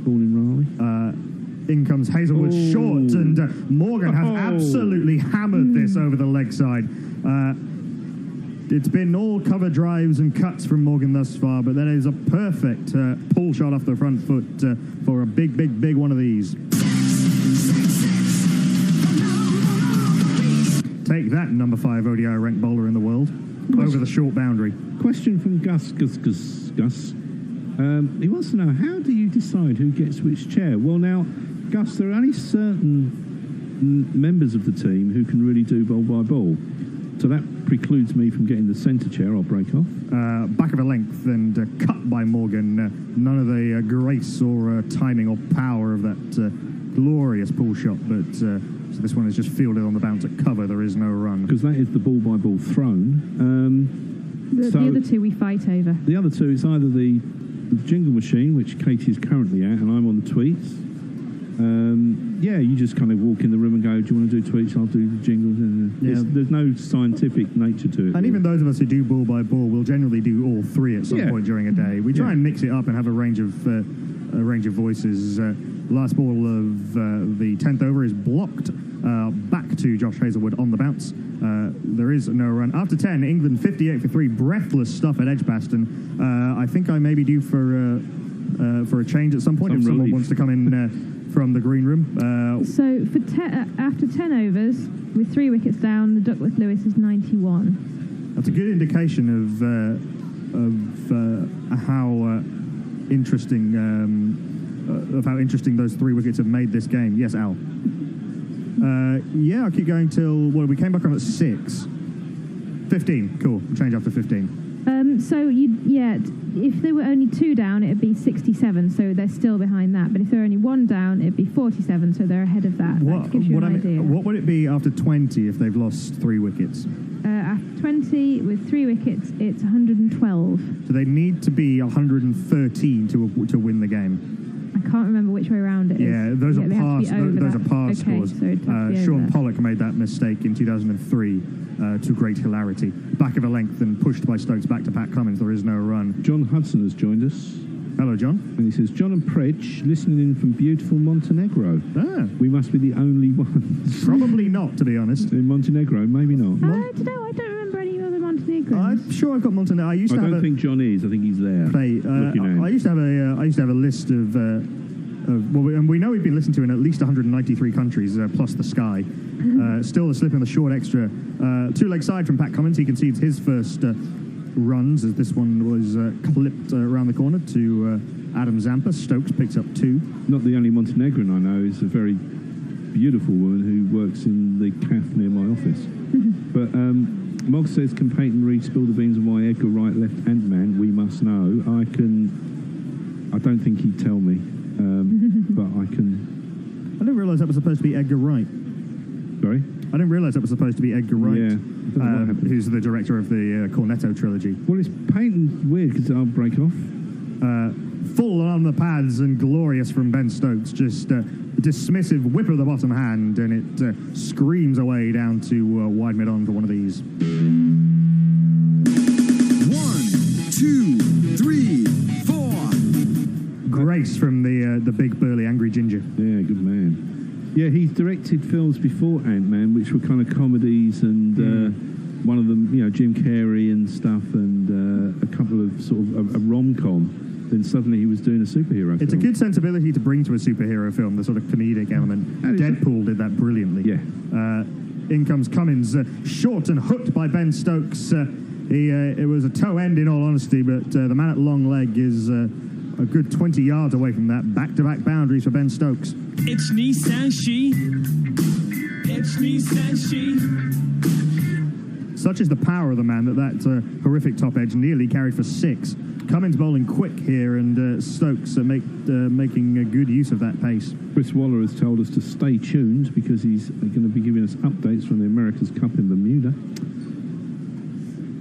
born in Raleigh. In comes Hazelwood short, and Morgan has absolutely hammered this over the leg side. It's been all cover drives and cuts from Morgan thus far, but that is a perfect pull shot off the front foot for a big one of these. Take that, number 5 ODI ranked bowler in the world, over the short boundary. Question from Gus. He wants to know, how do you decide who gets which chair? Well, now, Gus, there are only certain members of the team who can really do ball by ball. So that precludes me from getting the centre chair. I'll break off. Back of a length and cut by Morgan. None of the grace or timing or power of that glorious pull shot, but so this one is just fielded on the bounce at cover. There is no run. Because that is the ball by ball thrown. The other two we fight over. The other two, it's either the jingle machine, which Katie is currently at, and I'm on the tweets. You just kind of walk in the room and go, do you want to do tweets? I'll do the jingles. There's no scientific nature to it. And even those of us who do ball by ball will generally do all three at some point during a day. We try and mix it up and have a range of voices. Last ball of the 10th over is blocked back to Josh Hazelwood on the bounce. There is no run. After 10, England 58 for 3. Breathless stuff at Edgbaston. I think I may be due for a change at some point if someone wants to come in from the green room. So for after 10 overs, with 3 wickets down, the Duckworth Lewis is 91. That's a good indication of how interesting those 3 wickets have made this game. Yes, Al. I'll keep going till we came back on at 6. 15. Cool. We'll change after 15. If there were only 2 down, it'd be 67, so they're still behind that. But if there were only 1 down, it'd be 47, so they're ahead of that. That gives you an idea. What would it be after 20 if they've lost 3 wickets? After 20, with 3 wickets, it's 112. So they need to be 113 to win the game. I can't remember which way around it is. Yeah, those are par scores. So Sean Pollock made that mistake in 2003 to great hilarity. Back of a length and pushed by Stokes back to Pat Cummins. There is no run. John Hudson has joined us. Hello, John. And he says, John and Predge listening in from beautiful Montenegro. We must be the only ones. Probably not, to be honest. In Montenegro, maybe not. I don't know. I don't remember any other Montenegrins. I'm sure I've got Montenegro. I don't think John is. I think he's there. I used to have a list of and we know we've been listened to in at least 193 countries, plus the sky. Still a slip in the short extra. 2-leg side from Pat Cummins. He concedes his first runs as this one was clipped around the corner to Adam Zampa. Stokes picks up 2. Not the only Montenegrin I know is a very beautiful woman who works in the cafe near my office. But Mog says, can Peyton Reid spill the beans on why Edgar Wright left Ant-Man? We must know. I don't think he'd tell me. But I can... I didn't realise that was supposed to be Edgar Wright. Sorry? I didn't realise that was supposed to be Edgar Wright, who's the director of the Cornetto trilogy. Well, it's Peyton weird because I'll break off. Full on the pads and glorious from Ben Stokes. Just a dismissive whip of the bottom hand, and it screams away down to wide mid-on for one of these. 1, 2, 3, 4. Grace from the big burly angry ginger. Yeah, good man. Yeah, he's directed films before Ant-Man, which were kind of comedies, and one of them, Jim Carrey and stuff, and a couple of sort of a rom-com. Then suddenly he was doing a superhero film. It's a good sensibility to bring to a superhero film, the sort of comedic element. Deadpool did that brilliantly. Yeah. In comes Cummins, short and hooked by Ben Stokes. It was a toe end in all honesty, but the man at long leg is a good 20 yards away from that. Back-to-back boundaries for Ben Stokes. It's Nissan She. It's Nissan She. Such is the power of the man that horrific top edge nearly carried for 6. Cummins bowling quick here, and Stokes making a good use of that pace. Chris Waller has told us to stay tuned because he's going to be giving us updates from the America's Cup in Bermuda.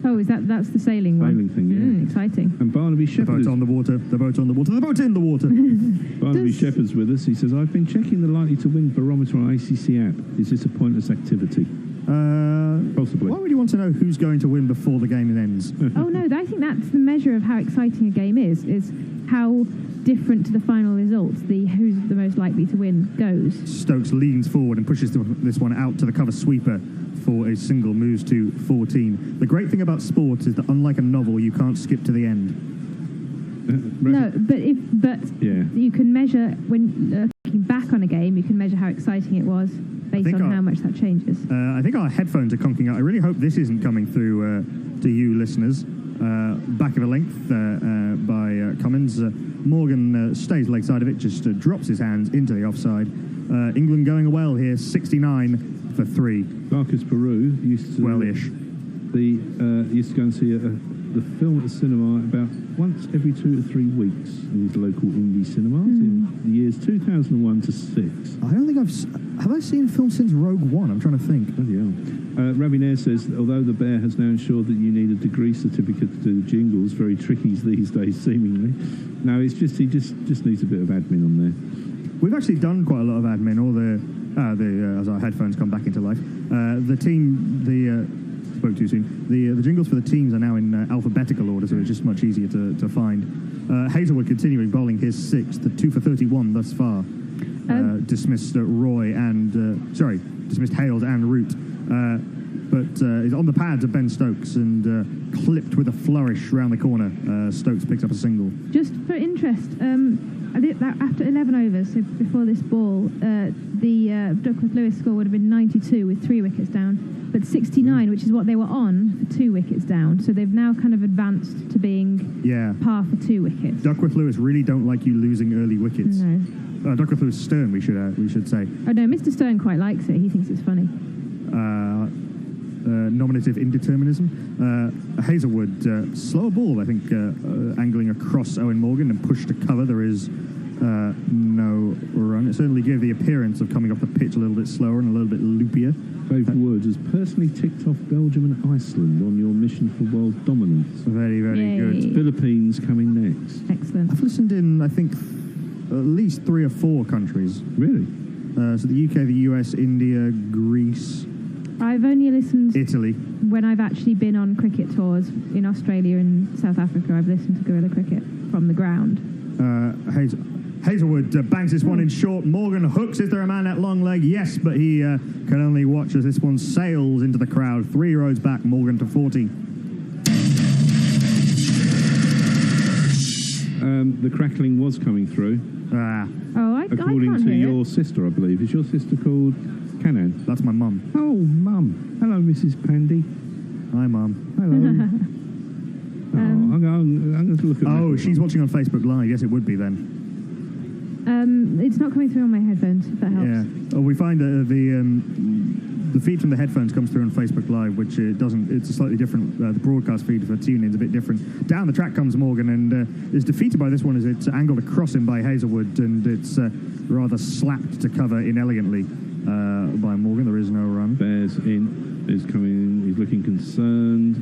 Oh, that's the sailing one? Sailing thing, yeah. Exciting. And Barnaby Shepherd. The boat on the water, the boat on the water, the boat in the water. Barnaby Shepherd's with us. He says, I've been checking the likely to win barometer on ACC app. Is this a pointless activity? Possibly. Why would you want to know who's going to win before the game ends? Oh, no, I think that's the measure of how exciting a game is how different to the final results, the who's the most likely to win goes. Stokes leans forward and pushes this one out to the cover sweeper for a single, moves to 14. The great thing about sports is that unlike a novel, you can't skip to the end. No, but you can measure, when looking back on a game, you can measure how exciting it was based on how much that changes. I think our headphones are conking out. I really hope this isn't coming through to you listeners. Back of a length by Cummins. Morgan stays leg side of it, just drops his hands into the offside. England going well here, 69 for 3. Marcus Peru used to well-ish. Used to go and see the film at the cinema about once every 2 to 3 weeks in his local indie cinemas in the years 2001 to 6. I don't think have I seen a film since Rogue One? I'm trying to think. Oh, yeah. Ravi Nair says that although the Bear has now ensured that you need a degree certificate to do jingles, very tricky these days, seemingly. No, it's just he just needs a bit of admin on there. We've actually done quite a lot of admin. As our headphones come back into life, spoke too soon. The jingles for the teams are now in alphabetical order, so it's just much easier to find. Hazelwood continuing bowling his 6th, the 2 for 31 thus far. Dismissed dismissed Hales and Root. But is on the pads of Ben Stokes and clipped with a flourish round the corner. Stokes picks up a single. Just for interest, I think that after 11 overs, so before this ball, the Duckworth Lewis score would have been 92 with 3 wickets down, but 69, which is what they were on, for 2 wickets down. So they've now kind of advanced to being par for 2 wickets. Duckworth Lewis really don't like you losing early wickets. No. Duckworth Lewis Stern, we should say. Oh no, Mr. Stern quite likes it. He thinks it's funny. Nominative indeterminism. Hazelwood, slower ball, I think, angling across Owen Morgan and pushed to cover. There is no run. It certainly gave the appearance of coming off the pitch a little bit slower and a little bit loopier. Dave Wood has personally ticked off Belgium and Iceland on your mission for world dominance. Very, very good. Philippines coming next. Excellent. I've listened in, I think, at least 3 or 4 countries. Really? So the UK, the US, India, Greece. I've only listened Italy. When I've actually been on cricket tours in Australia and South Africa. I've listened to guerrilla cricket from the ground. Hazelwood bangs this one in short. Morgan hooks. Is there a man at long leg? Yes, but he can only watch as this one sails into the crowd. 3 rows back, Morgan to 40. The crackling was coming through. According to your sister, I believe. Is your sister called Canan? That's my mum. Oh, Mum. Hello, Mrs. Pandy. Hi, Mum. Hello. I'm going to look at Oh, she's watching on Facebook Live. Yes, it would be then. It's not coming through on my headphones, if that helps. Yeah. We find that the feed from the headphones comes through on Facebook Live, which it doesn't. It's a slightly different. The broadcast feed for TuneIn is a bit different. Down the track comes Morgan and is defeated by this one as it's angled across him by Hazelwood and it's rather slapped to cover inelegantly by Morgan. There is no run. Bears in. Is coming in. He's looking concerned.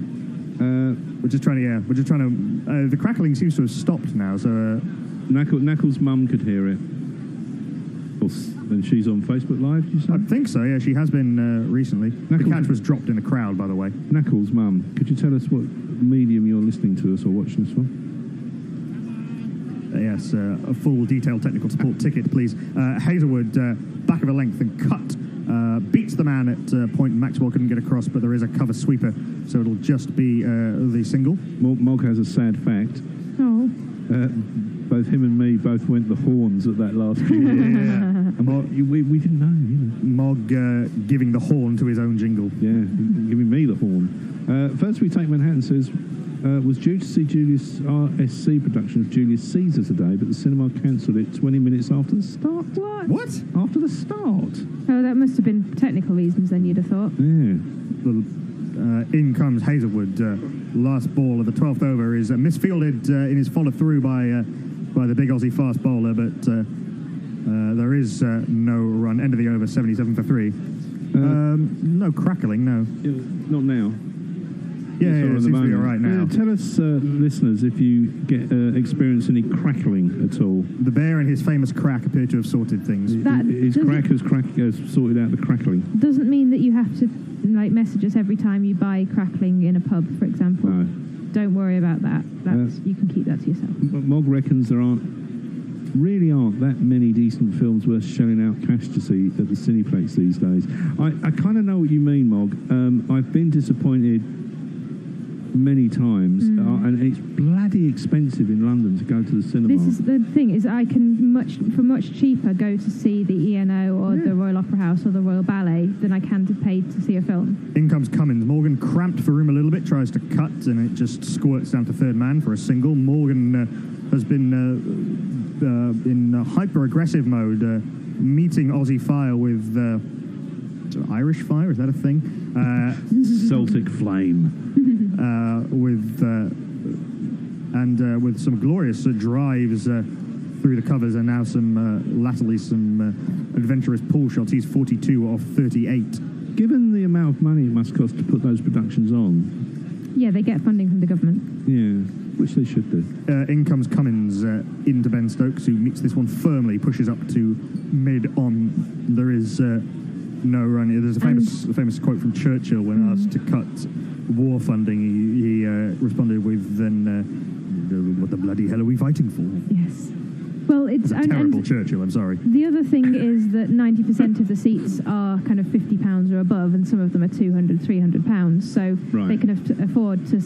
We're just trying to. The crackling seems to have stopped now. So Knuckles' mum could hear it. And she's on Facebook Live, did you say? I think so, yeah. She has been recently. The catch was dropped in the crowd, by the way. Knuckles' mum, could you tell us what medium you're listening to us or watching us from? Yes, a full detailed technical support ticket, please. Hazelwood, back of a length and cut. Beats the man at point. Maxwell couldn't get across, but there is a cover sweeper, so it'll just be the single. Mog has a sad fact. Oh. Both him and me both went the horns at that last jingle. And we didn't know, you know. Mog giving the horn to his own jingle. Yeah, giving me the horn. First We Take Manhattan says, was due to see Julius RSC production of Julius Caesar today, but the cinema cancelled it 20 minutes after the start. What? After the start. Oh, that must have been technical reasons then, you'd have thought. Yeah. In comes Hazelwood. Last ball of the 12th over is misfielded in his follow-through by the big Aussie fast bowler, but there is no run. End of the over, 77 for 3. No crackling, no. Not now. Yeah, it seems to be all right now. Tell us, listeners, if you experience any crackling at all. The Bear and his famous crack appear to have sorted things. His crack has sorted out the crackling. Doesn't mean that you have to message us every time you buy crackling in a pub, for example. No. Don't worry about that. You can keep that to yourself. Mog reckons there aren't really aren't that many decent films worth shelling out cash to see at the Cineplex these days. I kind of know what you mean, Mog. I've been disappointed many times, and it's bloody expensive in London to go to the cinema. This is the thing, is I can for much cheaper go to see the ENO or the Royal Opera House or the Royal Ballet than I can to pay to see a film. In comes Cummins. Morgan cramped for room a little bit, tries to cut, and it just squirts down to third man for a single. Morgan has been in hyper-aggressive mode, meeting Aussie Fire with Irish Fire, is that a thing? Celtic Flame. With some glorious drives through the covers, and now latterly some adventurous pull shots. He's 42 off 38. Given the amount of money it must cost to put those productions on. Yeah, they get funding from the government. Yeah, which they should do. In comes Cummins into Ben Stokes, who meets this one firmly, pushes up to mid-on. There is no run. There's a famous quote from Churchill when asked to cut war funding. He responded with, then, what the bloody hell are we fighting for? Yes. Well, it's terrible Churchill, I'm sorry. The other thing is that 90% of the seats are kind of £50 or above, and some of them are £200, £300. So they can afford to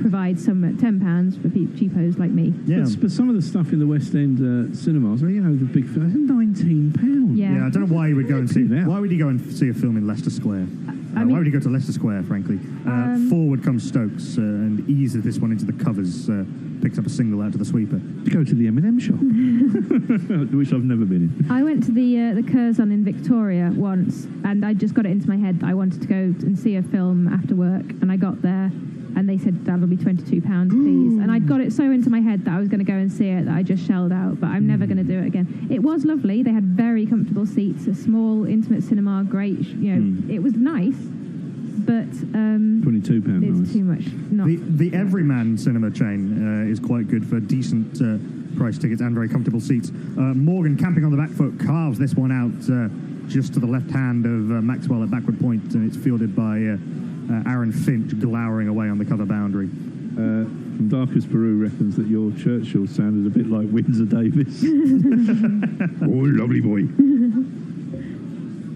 provide some at £10 for cheapos like me. Yeah, but some of the stuff in the West End cinemas, the big films, £19. Yeah, I don't know why you would go and see that. Why would you go and see a film in Leicester Square? Why would you go to Leicester Square, frankly? Forward comes Stokes and eases this one into the covers, picks up a single out to the sweeper. Go to the M&M shop, which I've never been in. I went to the Curzon in Victoria once, and I just got it into my head that I wanted to go and see a film after work, and I got there, and they said, that'll be £22, please. And I'd got it so into my head that I was going to go and see it that I just shelled out, but I'm never going to do it again. It was lovely. They had very comfortable seats, a small, intimate cinema, great, it was nice, but £22 it's too much. The Everyman cinema chain is quite good for decent price tickets and very comfortable seats. Morgan, camping on the back foot, carves this one out just to the left hand of Maxwell at backward point, and it's fielded by Aaron Finch glowering away on the cover boundary. From Darkest Peru reckons that your Churchill sounded a bit like Windsor Davis. Oh, lovely boy.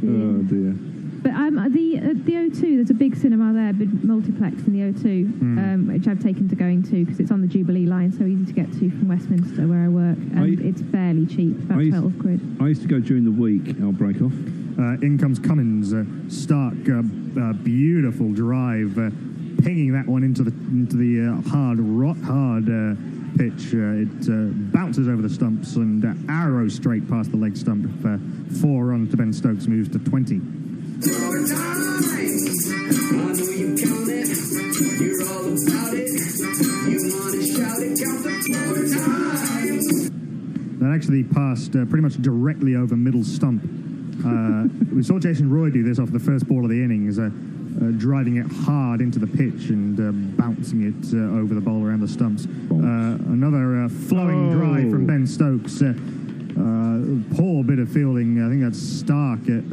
Oh, dear. But the O2, there's a big cinema there, big multiplex in the O2, which I've taken to going to because it's on the Jubilee line, so easy to get to from Westminster where I work, and it's fairly cheap, about 12 quid. I used to go during the week. I'll break off. In comes Cummins, stark, beautiful drive, pinging that one into the hard, rock-hard pitch. It bounces over the stumps and arrows straight past the leg stump. 4 runs to Ben Stokes, moves to 20. That actually passed pretty much directly over middle stump. We saw Jason Roy do this off the first ball of the innings, driving it hard into the pitch and bouncing it over the bowl around the stumps. Another flowing drive from Ben Stokes. Poor bit of fielding. I think that's Stark at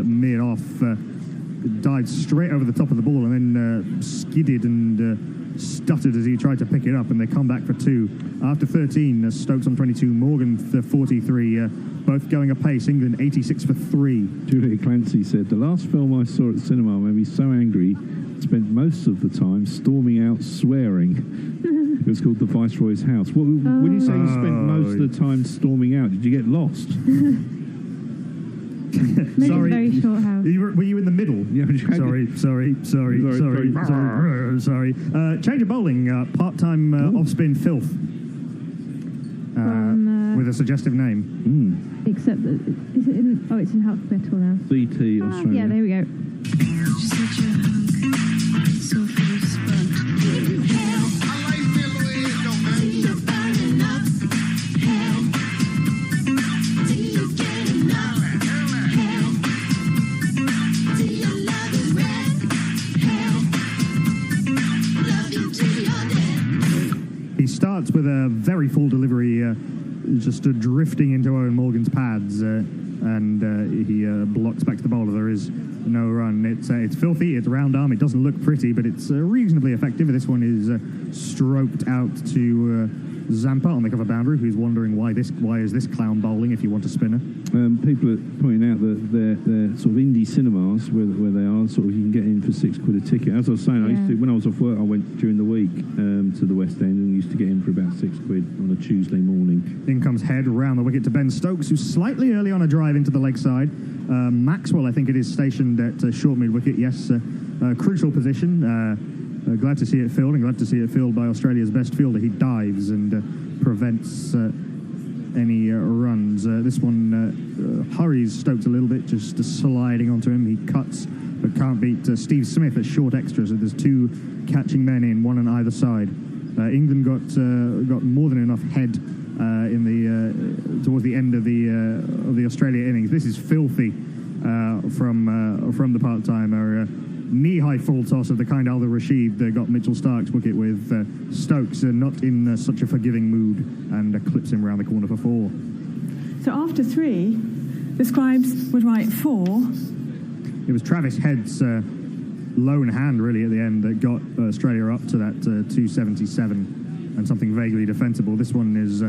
mid-off. Dived straight over the top of the ball and then skidded and stuttered as he tried to pick it up, and they come back for 2. After 13, Stokes on 22, Morgan 43, both going apace. England 86 for 3. Julia Clancy said, the last film I saw at the cinema made me so angry, spent most of the time storming out swearing. It was called The Viceroy's House. When you say you spent most of the time storming out, did you get lost? Sorry. Very short house. Were you in the middle? Yeah, sorry. Change of bowling, part-time off-spin filth. With a suggestive name. Except that, is it in, it's in alphabetical now. BT Australia. Yeah, there we go. He starts with a very full delivery, just drifting into Owen Morgan's pads, and he blocks back to the bowler. There is no run. It's filthy, it's round arm, it doesn't look pretty, but it's reasonably effective. This one is stroked out to Zampa on the cover boundary, who's wondering why is this clown bowling if you want a spinner. People are pointing out that they're sort of indie cinemas where they are. Sort of you can get in for £6 a ticket. As I was saying, I used to, when I was off work, I went during the week to the West End and used to get in for about £6 on a Tuesday morning. In comes Head round the wicket to Ben Stokes, who's slightly early on a drive into the leg side. Maxwell, I think it is, stationed at short mid wicket. Yes, crucial position. Glad to see it filled, and glad to see it filled by Australia's best fielder. He dives and prevents any runs. This one hurries Stokes a little bit, just sliding onto him. He cuts, but can't beat Steve Smith at short extra. So there's two catching men in, one on either side. England got more than enough head in the towards the end of the Australia innings. This is filthy from the part-timer. Knee-high full toss of the kind Alder Rashid that got Mitchell Stark's wicket with Stokes not in such a forgiving mood, and clips him round the corner for 4. So after 3, the scribes would write 4. It was Travis Head's lone hand, really, at the end that got Australia up to that 277 and something vaguely defensible. This one is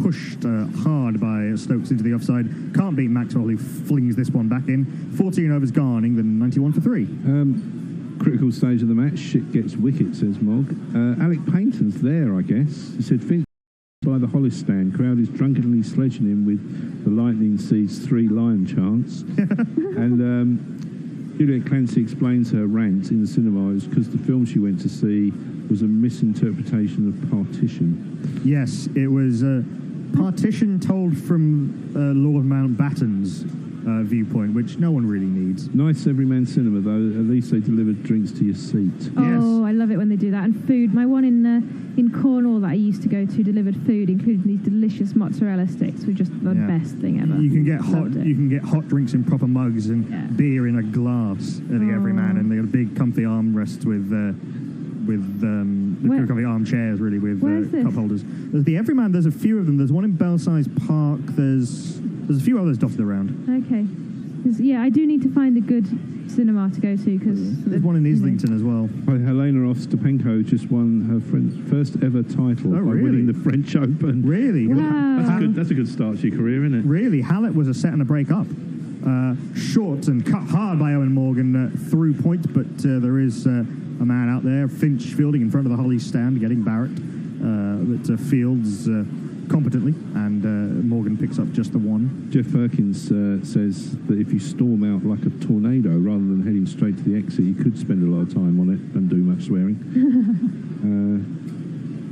pushed hard by Stokes into the offside. Can't beat Maxwell, who flings this one back in. 14 overs gone, England 91 for 3. Critical stage of the match, shit gets wicket, says Mog. Alec Painton's there, I guess. He said Finch by the Hollis stand. Crowd is drunkenly sledging him with the Lightning Seeds 3 Lion chants. And Juliet Clancy explains her rant in the cinema is because the film she went to see was a misinterpretation of Partition. Yes, it was Partition told from Lord Mountbatten's viewpoint, which no one really needs. Nice Everyman Cinema, though. At least they delivered drinks to your seat. Oh, Yes. I love it when they do that. And food. My one in Cornwall that I used to go to delivered food, including these delicious mozzarella sticks, were just the best thing ever. You can get Loved it. you can get hot drinks in proper mugs and beer in a glass at the Everyman, and they got big comfy armrests with comfy armchairs, really, with cup holders. There's the Everyman. There's a few of them. There's one in Belsize Park. There's a few others dotted around. Okay. I do need to find a good cinema to go to, because There's one in Islington as well. Helena Ostapenko just won her first ever title by winning the French Open. Really? Wow. That's a good start to your career, isn't it? Really? Hallett was a set and a break up. Short and cut hard by Owen Morgan through point, but there is a man out there, Finch fielding in front of the Holly stand, getting Barrett, that fields competently, and Morgan picks up just the one. Jeff Perkins says that if you storm out like a tornado rather than heading straight to the exit, you could spend a lot of time on it and do much swearing.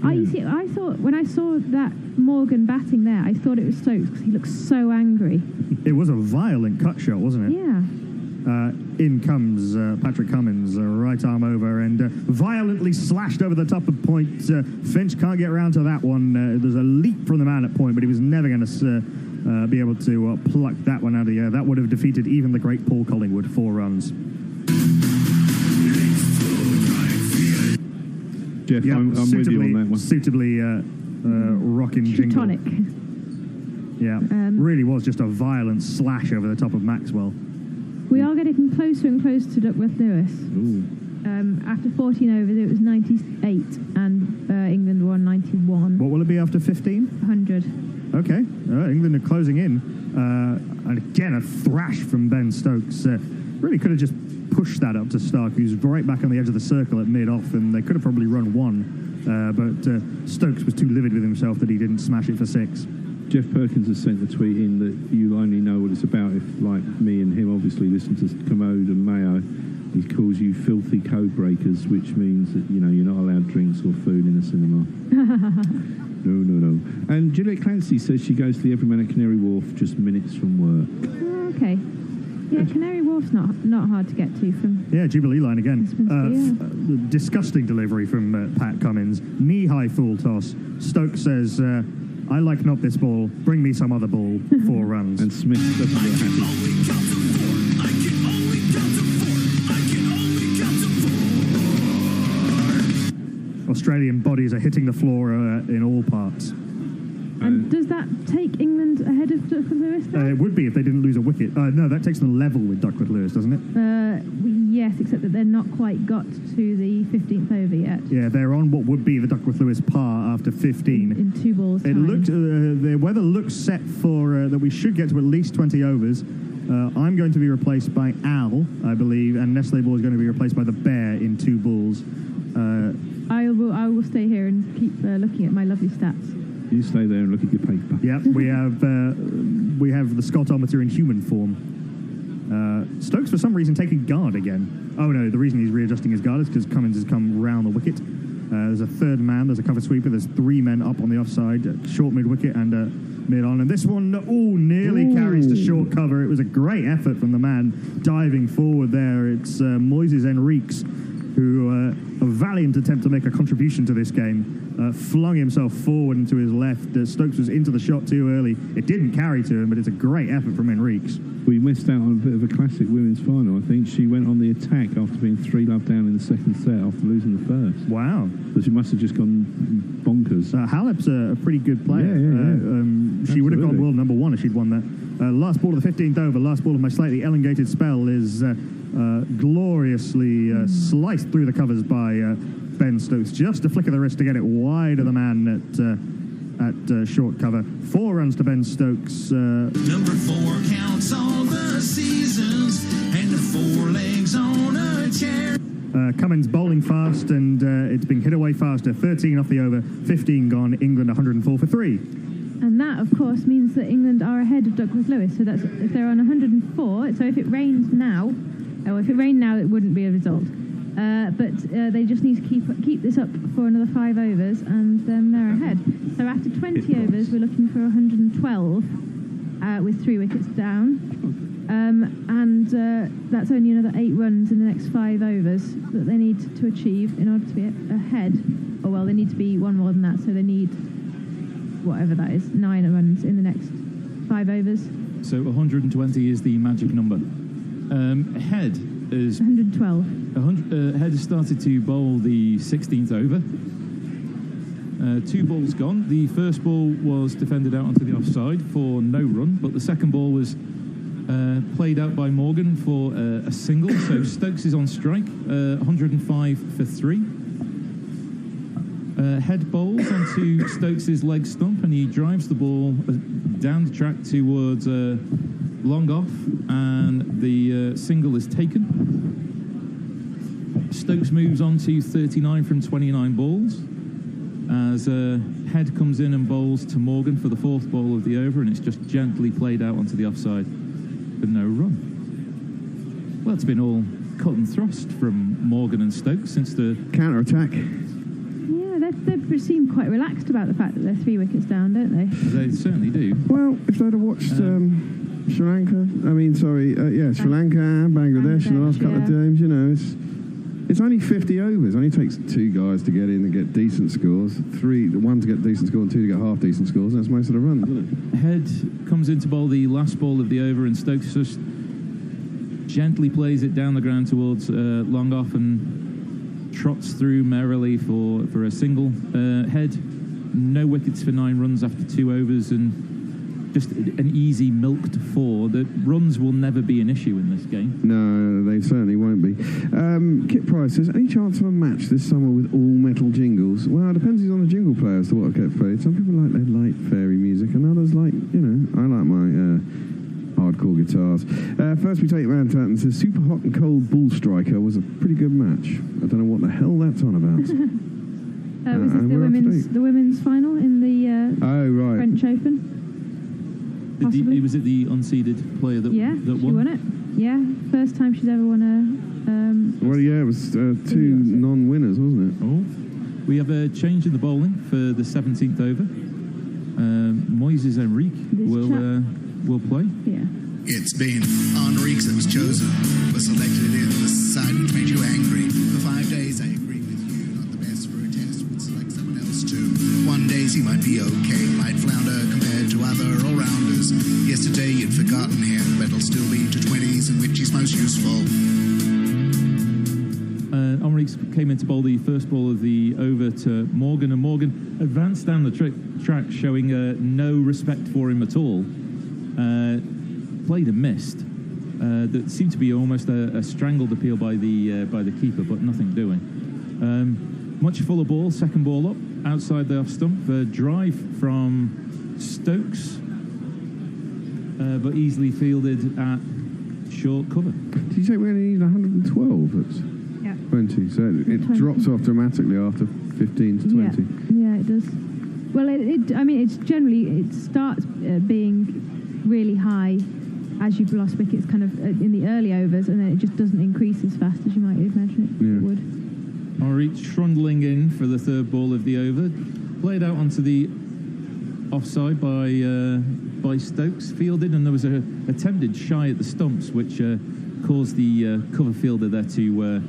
I thought when I saw that Morgan batting there, I thought it was Stokes because he looks so angry. It was a violent cut shot, wasn't it? Yeah. In comes Patrick Cummins, right arm over, and violently slashed over the top of point. Finch can't get around to that one. There's a leap from the man at point, but he was never going to be able to pluck that one out of the air. That would have defeated even the great Paul Collingwood, 4 runs. Jeff, I'm with you on that one. Suitably rocking jingle. Tonic. Yeah, really was just a violent slash over the top of Maxwell. We are getting closer and closer to Duckworth Lewis. After 14 overs, it was 98, and England won 91. What will it be after 15? 100. Okay, England are closing in. And again, a thrash from Ben Stokes. Really could have just pushed that up to Stark, who's right back on the edge of the circle at mid-off, and they could have probably run 1. But Stokes was too livid with himself that he didn't smash it for 6. Jeff Perkins has sent a tweet in that you only know what it's about if, like me and him, obviously listen to Commode and Mayo. He calls you filthy code breakers, which means that, you're not allowed drinks or food in the cinema. No. And Juliet Clancy says she goes to the Everyman at Canary Wharf just minutes from work. Oh, okay. Yeah, Canary Wharf's not hard to get to from... Yeah, Jubilee line again. Disgusting delivery from Pat Cummins. Knee-high full toss. Stokes says... I like not this ball. Bring me some other ball. 4 runs. And Smith doesn't get happy. Australian bodies are hitting the floor in all parts. And does that take England ahead of Duckworth Lewis? It would be if they didn't lose a wicket. No, that takes them level with Duckworth Lewis, doesn't it? Yes, except that they're not quite got to the 15th over yet. Yeah, they're on what would be the Duckworth Lewis par after 15. In 2 balls time. It looked, the weather looks set for that we should get to at least 20 overs. I'm going to be replaced by Al, I believe, and Nestle Ball is going to be replaced by the Bear in 2 balls. I will stay here and keep looking at my lovely stats. You stay there and look at your paper. Yep, we have the Scottometer in human form. Stokes, for some reason, taking guard again. Oh no, the reason he's readjusting his guard is because Cummins has come round the wicket. There's a third man, there's a cover sweeper, there's 3 men up on the offside, short mid-wicket and mid-on. And this one, nearly carries to short cover. It was a great effort from the man diving forward there. It's Moises Enriques, who, a valiant attempt to make a contribution to this game, flung himself forward and to his left. Stokes was into the shot too early. It didn't carry to him, but it's a great effort from Enriques. We missed out on a bit of a classic women's final, I think. She went on the attack after being 3-love down in the second set after losing the first. Wow. So she must have just gone bonkers. Halep's a pretty good player. She would have gone world number 1 if she'd won that. Last ball of the 15th over, last ball of my slightly elongated spell is gloriously sliced through the covers by Ben Stokes. Just a flick of the wrist to get it wide of the man at short cover. 4 runs to Ben Stokes. Number 4 counts all the seasons and the 4 legs on a chair. Cummins bowling fast and it's being hit away faster. 13 off the over, 15 gone. England 104 for 3. And that, of course, means that England are ahead of Duckworth Lewis. So that's if they're on 104. So if it rained now, it wouldn't be a result. But they just need to keep this up for another 5 overs, and then they're ahead. So after 20 overs, we're looking for 112 with 3 wickets down. And that's only another 8 runs in the next 5 overs that they need to achieve in order to be ahead. Or, well, they need to be 1 more than that, so they need whatever that is, 9 runs in the next 5 overs. So 120 is the magic number. Head is 112. Head has started to bowl the 16th over. 2 balls gone. The first ball was defended out onto the offside for no run, but the second ball was played out by Morgan for a single. So Stokes is on strike, 105 for 3. Head bowls onto Stokes' leg stump, and he drives the ball down the track towards long off, and the single is taken. Stokes moves on to 39 from 29 balls as Head comes in and bowls to Morgan for the 4th ball of the over, and it's just gently played out onto the offside for no run. Well, it's been all cut and thrust from Morgan and Stokes since the counter-attack. They seem quite relaxed about the fact that they're 3 wickets down, don't they? They certainly do. Well, if they'd have watched Sri Lanka, Sri Lanka and Bangladesh in the last couple of games, it's only 50 overs. It only takes 2 guys to get in and get decent scores. 1 to get decent score and 2 to get half decent scores. And that's most of the runs, isn't it? Head comes in to bowl the last ball of the over, and Stokes just gently plays it down the ground towards long off and trots through merrily for a single. Head, no wickets for 9 runs after 2 overs, and just an easy milked 4. The runs will never be an issue in this game. No, they certainly won't be. Kit Price says, any chance of a match this summer with all metal jingles? Well, it depends who's on the jingle player as to what gets played. Some people like their light fairy music, and others like, I like my hardcore guitars. First we take round to that and says, Super Hot and Cold Bull Striker was a pretty good match. I don't know what the hell that's on about. Was this the women's final in the French Open? It was it the unseeded player that won? She won it. Yeah, first time she's ever won a... it was 2 non-winners, wasn't it? Oh, we have a change in the bowling for the 17th over. Moises Enrique will play. Yeah. It's been Enriques that was chosen, was selected in the side which made you angry. For 5 days I agree with you, not the best for a test, would select someone else too. One days he might be okay, might flounder compared to other all-rounders. Yesterday you'd forgotten him, but he'll still be to 20s in which he's most useful. Enrique Reeks came in to bowl the first ball of the over to Morgan, and Morgan advanced down the track, showing no respect for him at all. Played and missed. That seemed to be almost a strangled appeal by the keeper, but nothing doing. Much fuller ball, second ball up, outside the off stump. The drive from Stokes, but easily fielded at short cover. Did you say we're going to need 112 at 20? So it drops off dramatically after 15 to 20. Yeah, it does. Well, it's generally, it starts being really high as you've lost wickets kind of in the early overs, and then it just doesn't increase as fast as you might imagine it would. Reeks trundling in for the third ball of the over. Played out onto the offside by Stokes, fielded, and there was a attempted shy at the stumps, which caused the cover fielder there to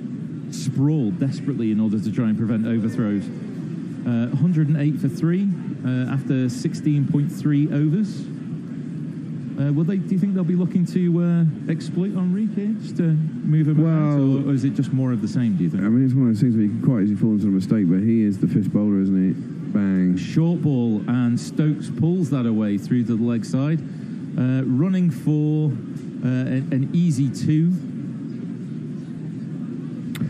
sprawl desperately in order to try and prevent overthrows. 108 for 3 after 16.3 overs. Do you think they'll be looking to exploit Henrique here, just to move him around, or is it just more of the same, do you think? I mean, it's one of those things where you can quite easily fall into a mistake, but he is the fifth bowler, isn't he? Bang. Short ball, and Stokes pulls that away through to the leg side, running for an easy 2.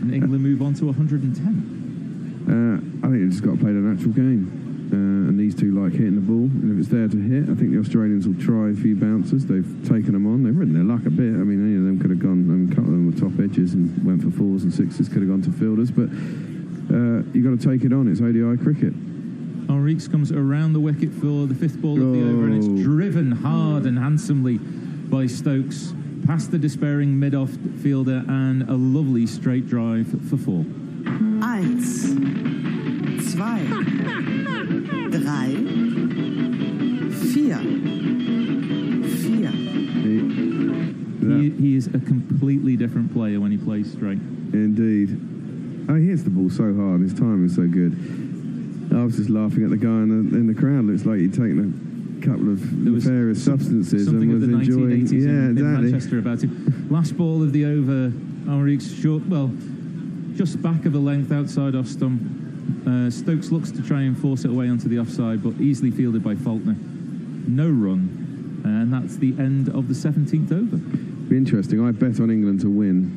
And England move on to 110. I think they've just got to play the natural game. And these two like hitting the ball, and if it's there to hit, I think the Australians will try a few bouncers. They've taken them on. They've ridden their luck a bit. I mean, any of them could have gone, a couple of them were top edges and went for 4s and 6s, could have gone to fielders, but you've got to take it on. It's ODI cricket. Henriques comes around the wicket for the fifth ball of the over, and it's driven hard and handsomely by Stokes past the despairing mid-off fielder, and a lovely straight drive for 4. 1, 2, 3, 4. He is a completely different player when he plays straight. Indeed. Oh, he hits the ball so hard. His timing is so good. I was just laughing at the guy in the crowd. Looks like he'd taken a couple of nefarious substances and was of the enjoying. 1980s in exactly. Manchester about it. Last ball of the over. Henriques short, just back of the length outside off stump. Stokes looks to try and force it away onto the offside, but easily fielded by Faulkner. No run, and that's the end of the 17th over. Be interesting. I bet on England to win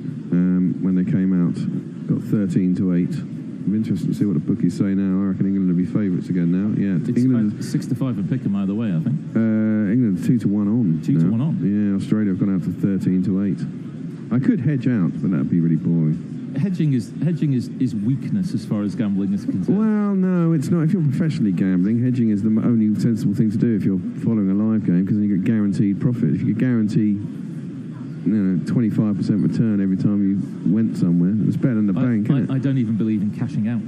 when they came out. Got 13 to 8. I'm interested to see what the bookies say now. I reckon England will be favourites again now. Yeah, it's England 6 to 5 and pick them either way, I think. England 2 to 1 on. 2 to 1 on. Yeah, Australia have gone out to 13 to 8. I could hedge out, but that'd be really boring. Hedging is weakness as far as gambling is concerned. Well, no, it's not. If you're professionally gambling, hedging is the only sensible thing to do if you're following a live game, because then you get guaranteed profit. If you could guarantee 25% return every time you went somewhere, it's better than the bank, isn't it? I don't even believe in cashing out.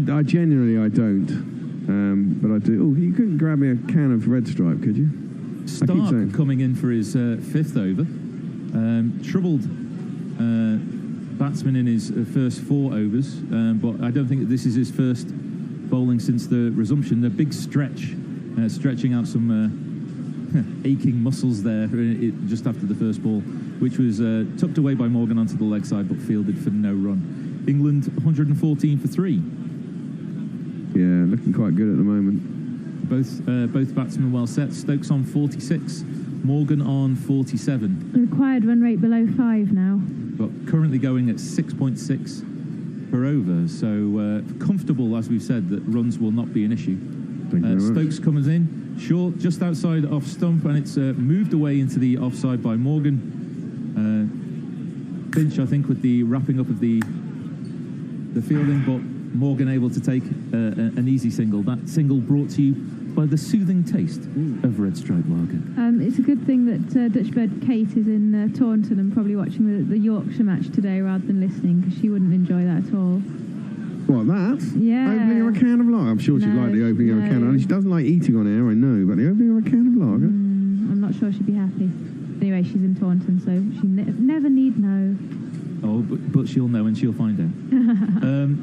I genuinely don't, but I do. Oh, you couldn't grab me a can of Red Stripe, could you? Stark coming in for his fifth over. Troubled batsman in his first 4 overs, but I don't think that this is his first bowling since the resumption. A big stretch, stretching out some aching muscles there just after the first ball, which was tucked away by Morgan onto the leg side, but fielded for no run. England 114 for 3. Yeah, looking quite good at the moment. Both batsmen well set. Stokes on 46, Morgan on 47. Required run rate below 5 now. But currently going at 6.6 per over, so comfortable, as we've said, that runs will not be an issue. Stokes comes in, short, just outside off stump, and it's moved away into the offside by Morgan. Finch, I think, with the wrapping up of the fielding, but Morgan able to take an easy single. That single brought to you by the soothing taste of Red Stripe Lager. It's a good thing that Dutch bird Kate is in Taunton and probably watching the Yorkshire match today rather than listening, because she wouldn't enjoy that at all. What, that? Yeah. Opening of a can of lager? I'm sure she'd like the opening of a can of lager. She doesn't like eating on air, I know, but the opening of a can of lager? I'm not sure she'd be happy. Anyway, she's in Taunton, so she never need know. Oh, but she'll know and she'll find out.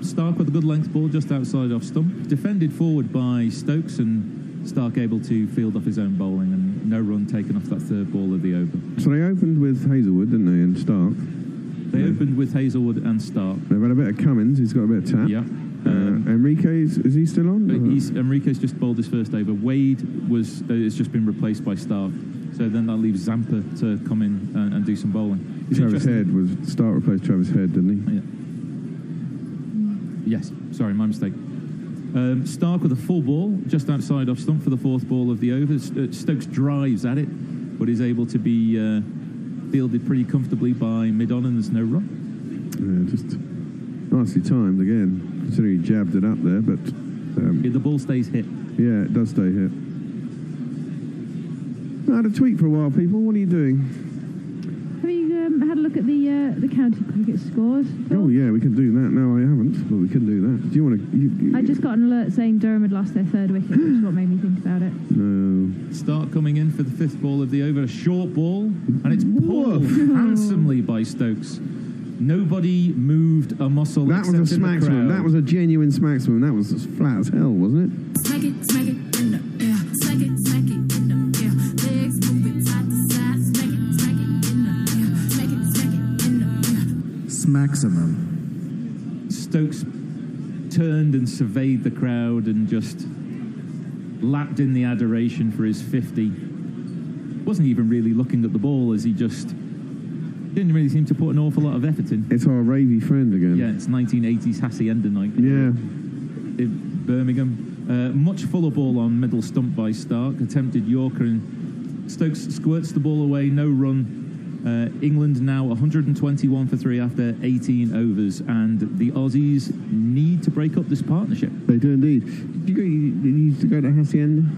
Stark with a good length ball just outside off stump. Defended forward by Stokes, and Stark able to field off his own bowling, and no run taken off that third ball of the over. So they opened with Hazelwood, didn't they, and Stark? They opened with Hazelwood and Stark. They've had a bit of Cummins. He's got a bit of tap. Yeah. Enrique's, is he still on? Enrique's just bowled his first over. Wade has just been replaced by Stark. So then that leaves Zampa to come in and do some bowling. Travis Head Stark replaced Travis Head, didn't he? Yeah. Yes. Sorry, my mistake. Stark with a full ball just outside off stump for the fourth ball of the over. Stokes drives at it, but is able to be fielded pretty comfortably by mid-on, and there's no run. Just nicely timed again, considering he jabbed it up there, but... the ball stays hit. Yeah, it does stay hit. I had a tweet for a while, people. What are you doing? Have you had a look at the county cricket scores? Oh, yeah, we can do that. No, I haven't, but we can do that. Do you want to... I just got an alert saying Durham had lost their third wicket, which is what made me think about it. No. Stark coming in for the fifth ball of the over. A short ball, and it's pulled handsomely by Stokes. Nobody moved a muscle. That was a smacksman. That was a genuine smacksman. That was as flat as hell, wasn't it? Smack it in the air. Smack it in the air. Legs moving side to side. Smack it in the air. Smack it in the air. Smaximum. Stokes turned and surveyed the crowd and just lapped in the adoration for his 50. Wasn't even really looking at the ball, as he just didn't really seem to put an awful lot of effort in. It's our ravey friend again. Yeah, it's 1980s Hacienda night. Yeah. In Birmingham. Much fuller ball on middle stump by Stark. Attempted Yorker, and Stokes squirts the ball away. No run. England now 121 for 3 after 18 overs, and the Aussies need to break up this partnership. They do indeed. Did you used to go to Hacienda?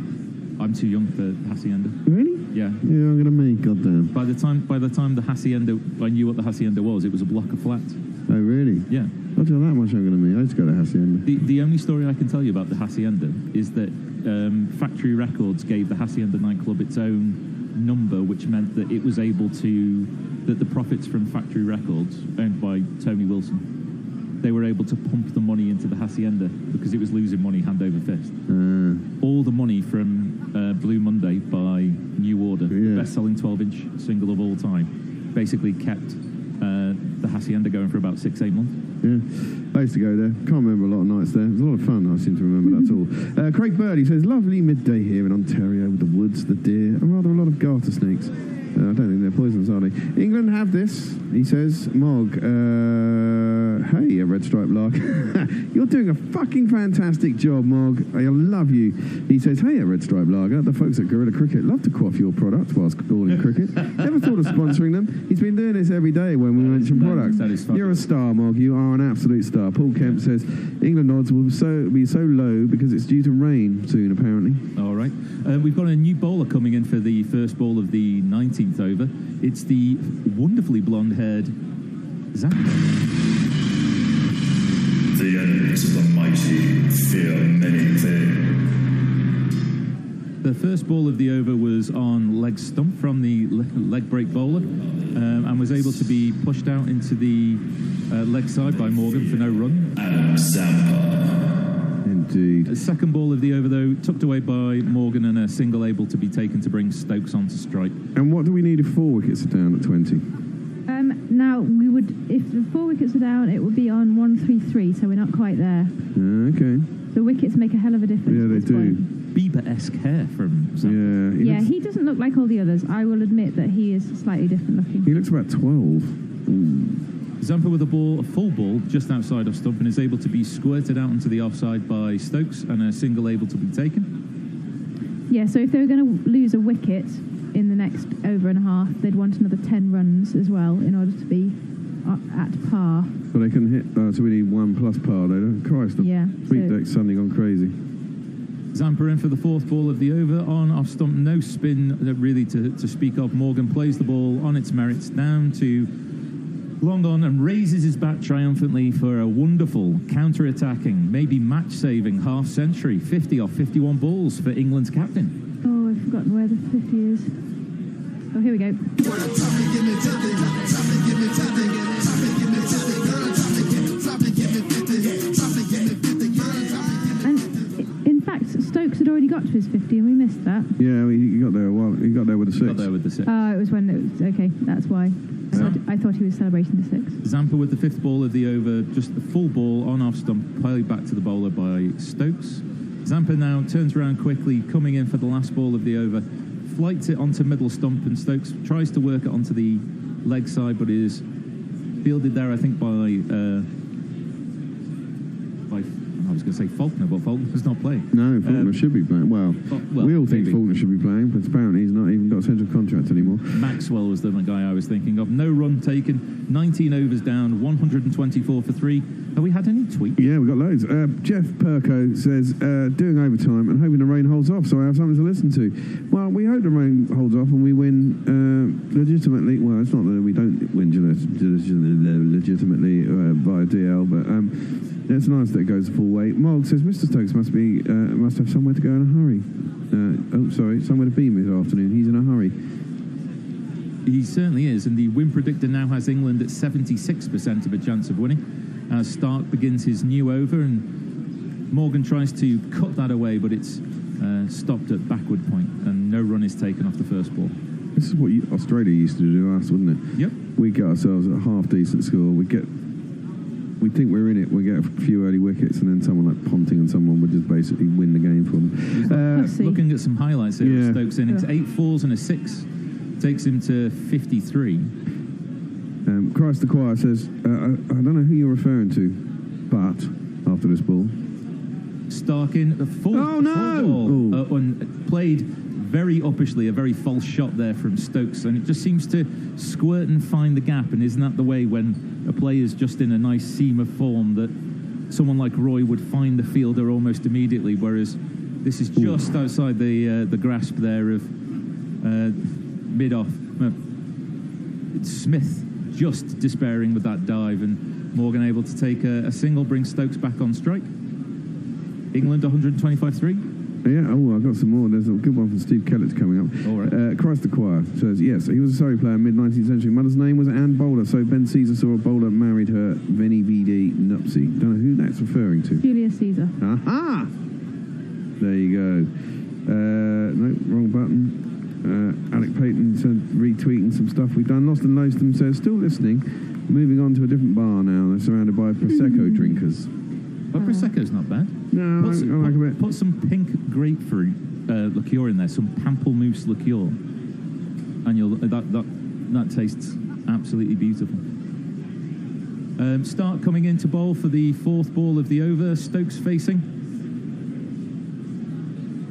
I'm too young for Hacienda. Really? Yeah. Yeah, I'm gonna make. Goddamn. By the time the Hacienda, I knew what the Hacienda was. It was a block of flats. Oh, really? Yeah. Not that much younger than me. I used to go to Hacienda. The only story I can tell you about the Hacienda is that Factory Records gave the Hacienda nightclub its own number, which meant that it was able to, that the profits from Factory Records, owned by Tony Wilson, they were able to pump the money into the Hacienda because it was losing money hand over fist. All the money from Blue Monday by New Order, the best-selling 12-inch single of all time, basically kept the Hacienda going for about 6-8 months. Yeah, I used to go there. Can't remember a lot of nights there. It was a lot of fun. I seem to remember that all. Craig Birdie says, lovely midday here in Ontario with the woods, the deer, and rather a lot of garter snakes. I don't think they're poisonous, are they? England have this, he says. Mog, hey, a red stripe lark. You're doing a fucking fantastic job, Mog. I love you. He says, hey, a red stripe lager. The folks at Gorilla Cricket love to quaff your product whilst calling cricket. Never thought of sponsoring them. He's been doing this every day when we mention products. You're a star, Mog. You are an absolute star. Paul Kemp says, England odds will be so low because it's due to rain soon, apparently. All right. We've got a new bowler coming in for the first ball of the 19th over. It's the wonderfully blonde-haired Zampa. The enemies of the mighty fear many things. The first ball of the over was on leg stump from the leg break bowler, and was able to be pushed out into the leg side by Morgan for no run. Adam Zampa. Indeed. The second ball of the over, though, tucked away by Morgan, and a single able to be taken to bring Stokes onto strike. And what do we need if 4 wickets are down at 20? Now, we would, if the 4 wickets are down, it would be on 133, so we're not quite there. Okay. The wickets make a hell of a difference. Yeah, they do. Bieber-esque hair from Zampa. Yeah, he doesn't look like all the others. I will admit that he is slightly different looking. He looks about 12. Zampa with a full ball, just outside of stump, and is able to be squirted out into the offside by Stokes, and a single able to be taken. Yeah, so if they were going to lose a wicket in the next over and a half, they'd want another 10 runs as well in order to be at par. So they can hit, so we need 1 plus par, though. Christ, the Sweet Deck's suddenly gone crazy. Zampa in for the fourth ball of the over, on off stump, no spin really to speak of. Morgan plays the ball on its merits down to long on and raises his bat triumphantly for a wonderful counter-attacking, maybe match-saving half-century, 50 off 51 balls for England's captain. Oh, I've forgotten where the 50 is. Oh, here we go. And in fact, Stokes had already got to his 50 and we missed that. Yeah, he got there a while. He got there with the 6. Got there with the 6. It was when it was... Okay, that's why. I thought he was celebrating the 6. Zampa with the 5th ball of the over, just the full ball on off stump, played back to the bowler by Stokes. Zampa now turns around quickly, coming in for the last ball of the over, flights it onto middle stump, and Stokes tries to work it onto the leg side, but is fielded there, I think, by I was going to say Faulkner, but Faulkner's not playing. No, Faulkner should be playing. Well, we all think Faulkner should be playing, but apparently he's not even got a central contract anymore. Maxwell was the guy I was thinking of. No run taken, 19 overs down, 124 for 3. Have we had any tweets? Yeah, we've got loads. Jeff Perko says, doing overtime and hoping the rain holds off so I have something to listen to. Well, we hope the rain holds off and we win legitimately. Well, it's not that we don't win legitimately via DL, but it's nice that it goes the full way. Mog says, Mr. Stokes must have somewhere to go in a hurry. Somewhere to be mid-afternoon. He's in a hurry. He certainly is, and the win predictor now has England at 76% of a chance of winning. As Stark begins his new over, and Morgan tries to cut that away, but it's stopped at backward point, and no run is taken off the first ball. This is what Australia used to do to us, wouldn't it? Yep. We get ourselves a half-decent score. We think we're in it. We get a few early wickets, and then someone like Ponting and someone would just basically win the game for them. Looking at some highlights here of Stokes' innings, 8 fours and a 6 takes him to 53. Christ the Choir says, I don't know who you're referring to, but after this ball, Starkin, a full ball, played very uppishly, a very false shot there from Stokes, and it just seems to squirt and find the gap. And isn't that the way when a player's just in a nice seam of form that someone like Roy would find the fielder almost immediately, whereas this is just outside the grasp there of mid-off. It's Smith just despairing with that dive, and Morgan able to take a single, bring Stokes back on strike. England 125-3. Yeah, I've got some more. There's a good one from Steve Kellett's coming up. All right. Christ the Choir says, yes, he was a Surrey player mid-19th century. Mother's name was Anne Bowler, so Ben Caesar saw a bowler married her Veni Vidi Nupsi. Don't know who that's referring to. Julius Caesar. Aha! There you go. No, wrong button. Alec Payton said, retweeting some stuff we've done. Lost and Lostham says, still listening. Moving on to a different bar now. They're surrounded by Prosecco drinkers. But Prosecco's not bad. No, I like a bit. Put some pink grapefruit liqueur in there, some pamplemousse liqueur, and that tastes absolutely beautiful. Stark coming in to bowl for the 4th ball of the over. Stokes facing.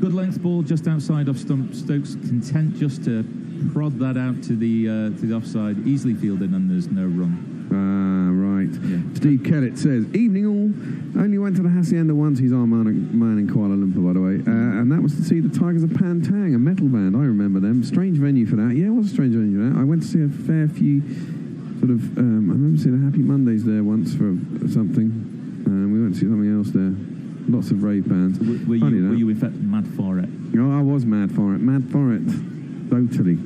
Good length ball just outside off stump. Stokes content just to prod that out to the offside. Easily fielded, and there's no run. Right. Yeah. Steve Kellett says, evening all. Only went to the Hacienda once. He's our man in Kuala Lumpur, by the way. And that was to see the Tigers of Pantang, a metal band. I remember them. Strange venue for that. Yeah, it was a strange venue for that. I went to see a fair few I remember seeing the Happy Mondays there once for something. We went to see something else there. Lots of rave bands. Were you in fact mad for it? Oh, I was mad for it. Mad for it. Totally.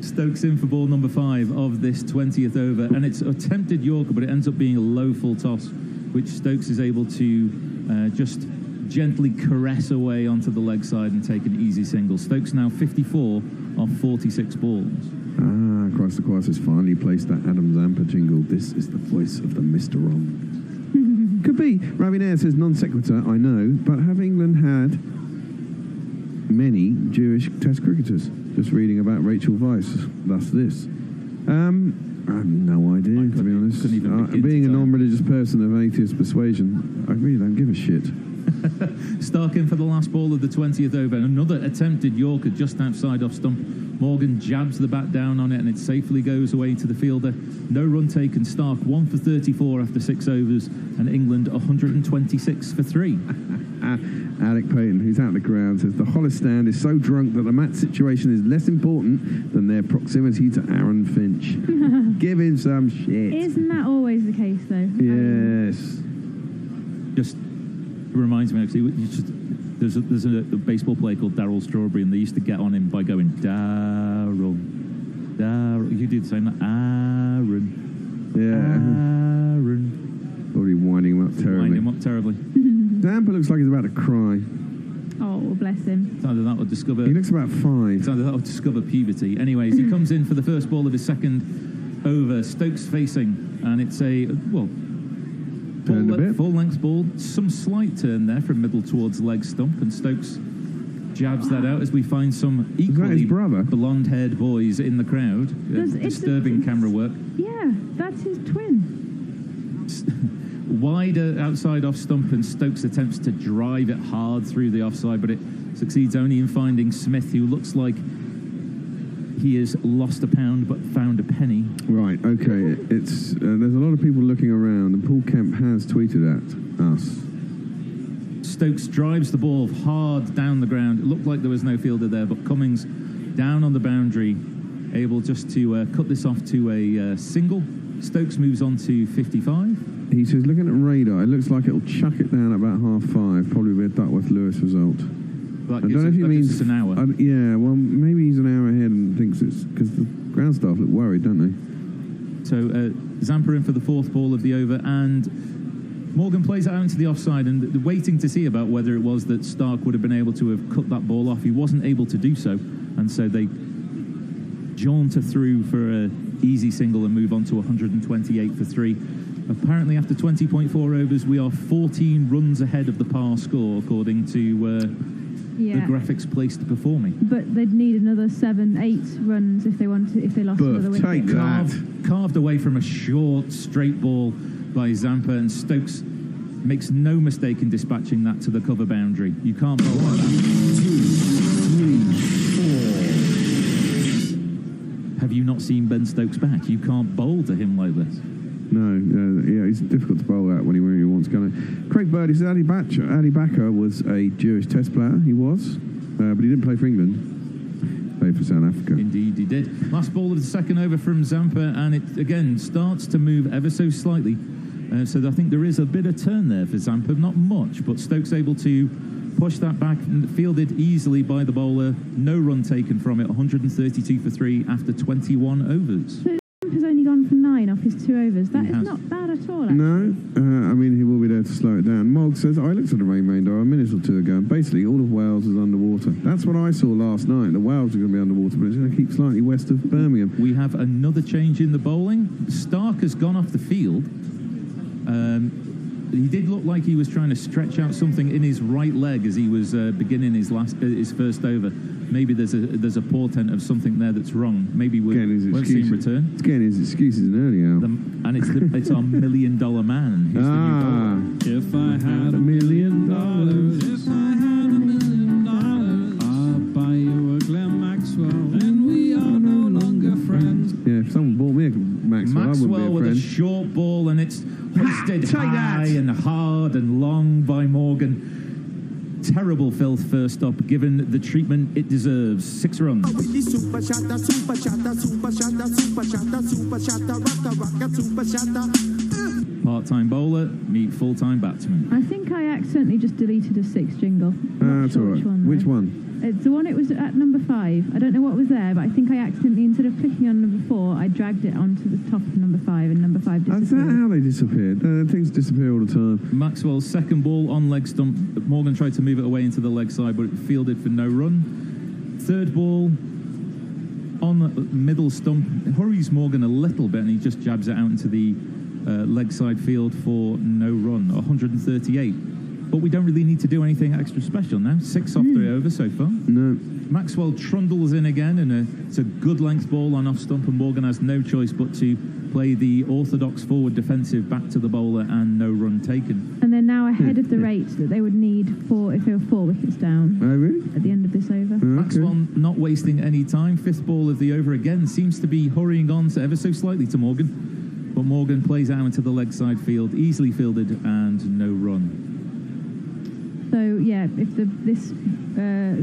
Stokes in for ball number 5 of this 20th over, and it's attempted Yorker, but it ends up being a low full toss, which Stokes is able to just gently caress away onto the leg side and take an easy single. Stokes now 54 off 46 balls. Christ the Choir has finally placed that Adam Zampa jingle. This is the voice of the Mr. Wrong. Could be. Ravi Nair says, non sequitur, I know, but have England had many Jewish test cricketers? Just reading about Rachel Weisz, thus this. I have no idea, to be honest. Being a non-religious person of atheist persuasion, I really don't give a shit. Stark in for the last ball of the 20th over, and another attempted Yorker just outside off stump. Morgan jabs the bat down on it, and it safely goes away to the fielder. No run taken. Stark 1 for 34 after 6 overs, and England 126 for 3. Alec Payton, who's out the ground, says the Hollis stand is so drunk that the match situation is less important than their proximity to Aaron Finch. Give him some shit. Isn't that always the case, though? Yes. Just reminds me, actually, there's a baseball player called Darryl Strawberry, and they used to get on him by going, Darryl. You do the same, like, Aaron. Yeah. Aaron. Already winding him up terribly. Zampa looks like he's about to cry. Oh, bless him. It's either that or discover... He looks about 5. It's either that or discover puberty. Anyways, he comes in for the first ball of his second over. Stokes facing, and it's a, full-length ball. Some slight turn there from middle towards leg stump, and Stokes jabs that out as we find some equally blonde-haired boys in the crowd. Disturbing camera work. Yeah, that's his twin. Wider outside off stump, and Stokes attempts to drive it hard through the offside, but it succeeds only in finding Smith, who looks like he has lost a pound but found a penny. Right, okay. It's there's a lot of people looking around, and Paul Kemp has tweeted at us. Stokes drives the ball hard down the ground. It looked like there was no fielder there, but Cummings down on the boundary, able just to cut this off to a single. Stokes moves on to 55. He says, looking at radar, it looks like it'll chuck it down at about 5:30. Probably be a Duckworth-Lewis result. I don't know if he means an hour. Yeah, well, maybe he's an hour ahead and thinks it's because the ground staff look worried, don't they? So Zampa in for the fourth ball of the over, and Morgan plays it out into the offside, and waiting to see about whether it was that Stark would have been able to have cut that ball off. He wasn't able to do so, and so they jaunter through for an easy single and move on to 128 for 3. Apparently, after 20.4 overs, we are 14 runs ahead of the par score, according to the graphics placed before me. But they'd need another 7-8 runs if they lost another wicket. Carved away from a short, straight ball by Zampa, and Stokes makes no mistake in dispatching that to the cover boundary. You can't bowl like that. 2, 3, 4. Have you not seen Ben Stokes bat? You can't bowl to him like this. No, yeah, it's difficult to bowl out when he really wants to. Craig Bird, he said Ali Bakker was a Jewish test player. He was, but he didn't play for England. Played for South Africa. Indeed, he did. Last ball of the second over from Zampa, and it again starts to move ever so slightly. So I think there is a bit of turn there for Zampa, not much, but Stokes able to push that back and fielded easily by the bowler. No run taken from it. 132 for 3 after 21 overs. Has only gone for 9 off his 2 overs. That is not bad at all, actually. No, I mean, he will be there to slow it down. Mogg says, I looked at the rain radar a minute or two ago, and basically all of Wales is underwater. That's what I saw last night. The Wales are going to be underwater, but it's going to keep slightly west of Birmingham. We have another change in the bowling. Stark has gone off the field. He did look like he was trying to stretch out something in his right leg as he was beginning his first over. Maybe there's a portent of something there that's wrong. Maybe we won't see him return. It's getting his excuses in early hour. And it's our $1 million man. Who's the new bowler. If I had $1 million, if I had $1 million, I'd buy you a Glenn Maxwell, and we are no longer friends. Yeah, if someone bought me a Maxwell, I wouldn't be a friend. With a short ball, and it's hoisted high and hard and long by Morgan. Terrible filth first up, given the treatment it deserves. 6 runs. Part-time bowler, meet full-time batsman. I think I accidentally just deleted a 6 jingle. That's all right. Which one? It's the one it was at number 5. I don't know what was there, but I think I accidentally, instead of clicking on number 4, I dragged it onto the top of number 5, and number 5 disappeared. Is that how they disappeared? Things disappear all the time. Maxwell's second ball on leg stump. Morgan tried to move it away into the leg side, but it fielded for no run. Third ball on middle stump. It hurries Morgan a little bit, and he just jabs it out into the leg side field for no run. 138. But we don't really need to do anything extra special now. 6 off 3 overs so far. No. Maxwell trundles in again, and it's a good length ball on off stump, and Morgan has no choice but to play the orthodox forward defensive back to the bowler, and no run taken. And they're now ahead of the rate that they would need if they were 4 wickets down. Oh, really? At the end of this over. Okay. Maxwell not wasting any time. 5th ball of the over again seems to be hurrying on ever so slightly to Morgan. But Morgan plays out into the leg side field, easily fielded, and no run. So yeah, if this